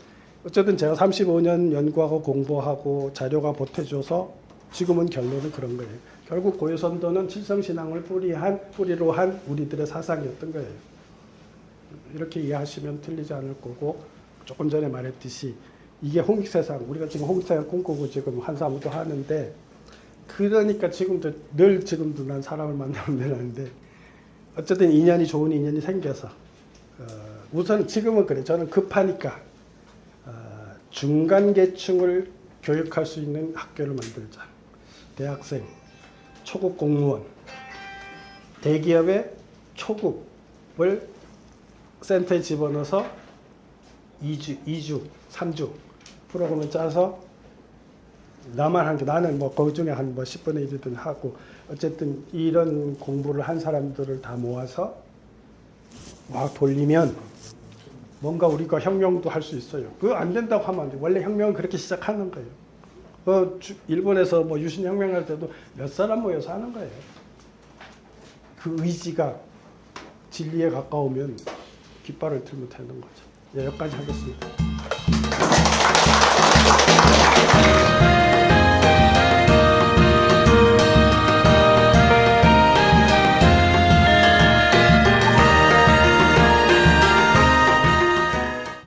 어쨌든 제가 35년 연구하고 공부하고 자료가 보태줘서 지금은 결론은 그런 거예요. 결국 고유선도는 칠성신앙을 뿌리로 한 우리들의 사상이었던 거예요. 이렇게 이해하시면 틀리지 않을 거고 조금 전에 말했듯이 이게 홍익세상 우리가 지금 홍익세상 꿈꾸고 지금 한사무도 하는데 그러니까 지금도 난 사람을 만나면 되는데 어쨌든 좋은 인연이 생겨서 우선 지금은 그래 저는 급하니까 중간 계층을 교육할 수 있는 학교를 만들자. 대학생, 초급 공무원, 대기업의 초급을 센터에 집어넣어서 2주, 3주 프로그램을 짜서 나만 한 게 나는 뭐 그 중에 한 뭐 10분의 1이든 하고 어쨌든 이런 공부를 한 사람들을 다 모아서 막 돌리면 뭔가 우리가 혁명도 할 수 있어요. 그거 안 된다고 하면 안 돼. 원래 혁명은 그렇게 시작하는 거예요. 일본에서 뭐 유신혁명할 때도 몇 사람 모여서 하는 거예요. 그 의지가 진리에 가까우면 깃발을 들면 되는 거죠. 여기까지 하겠습니다.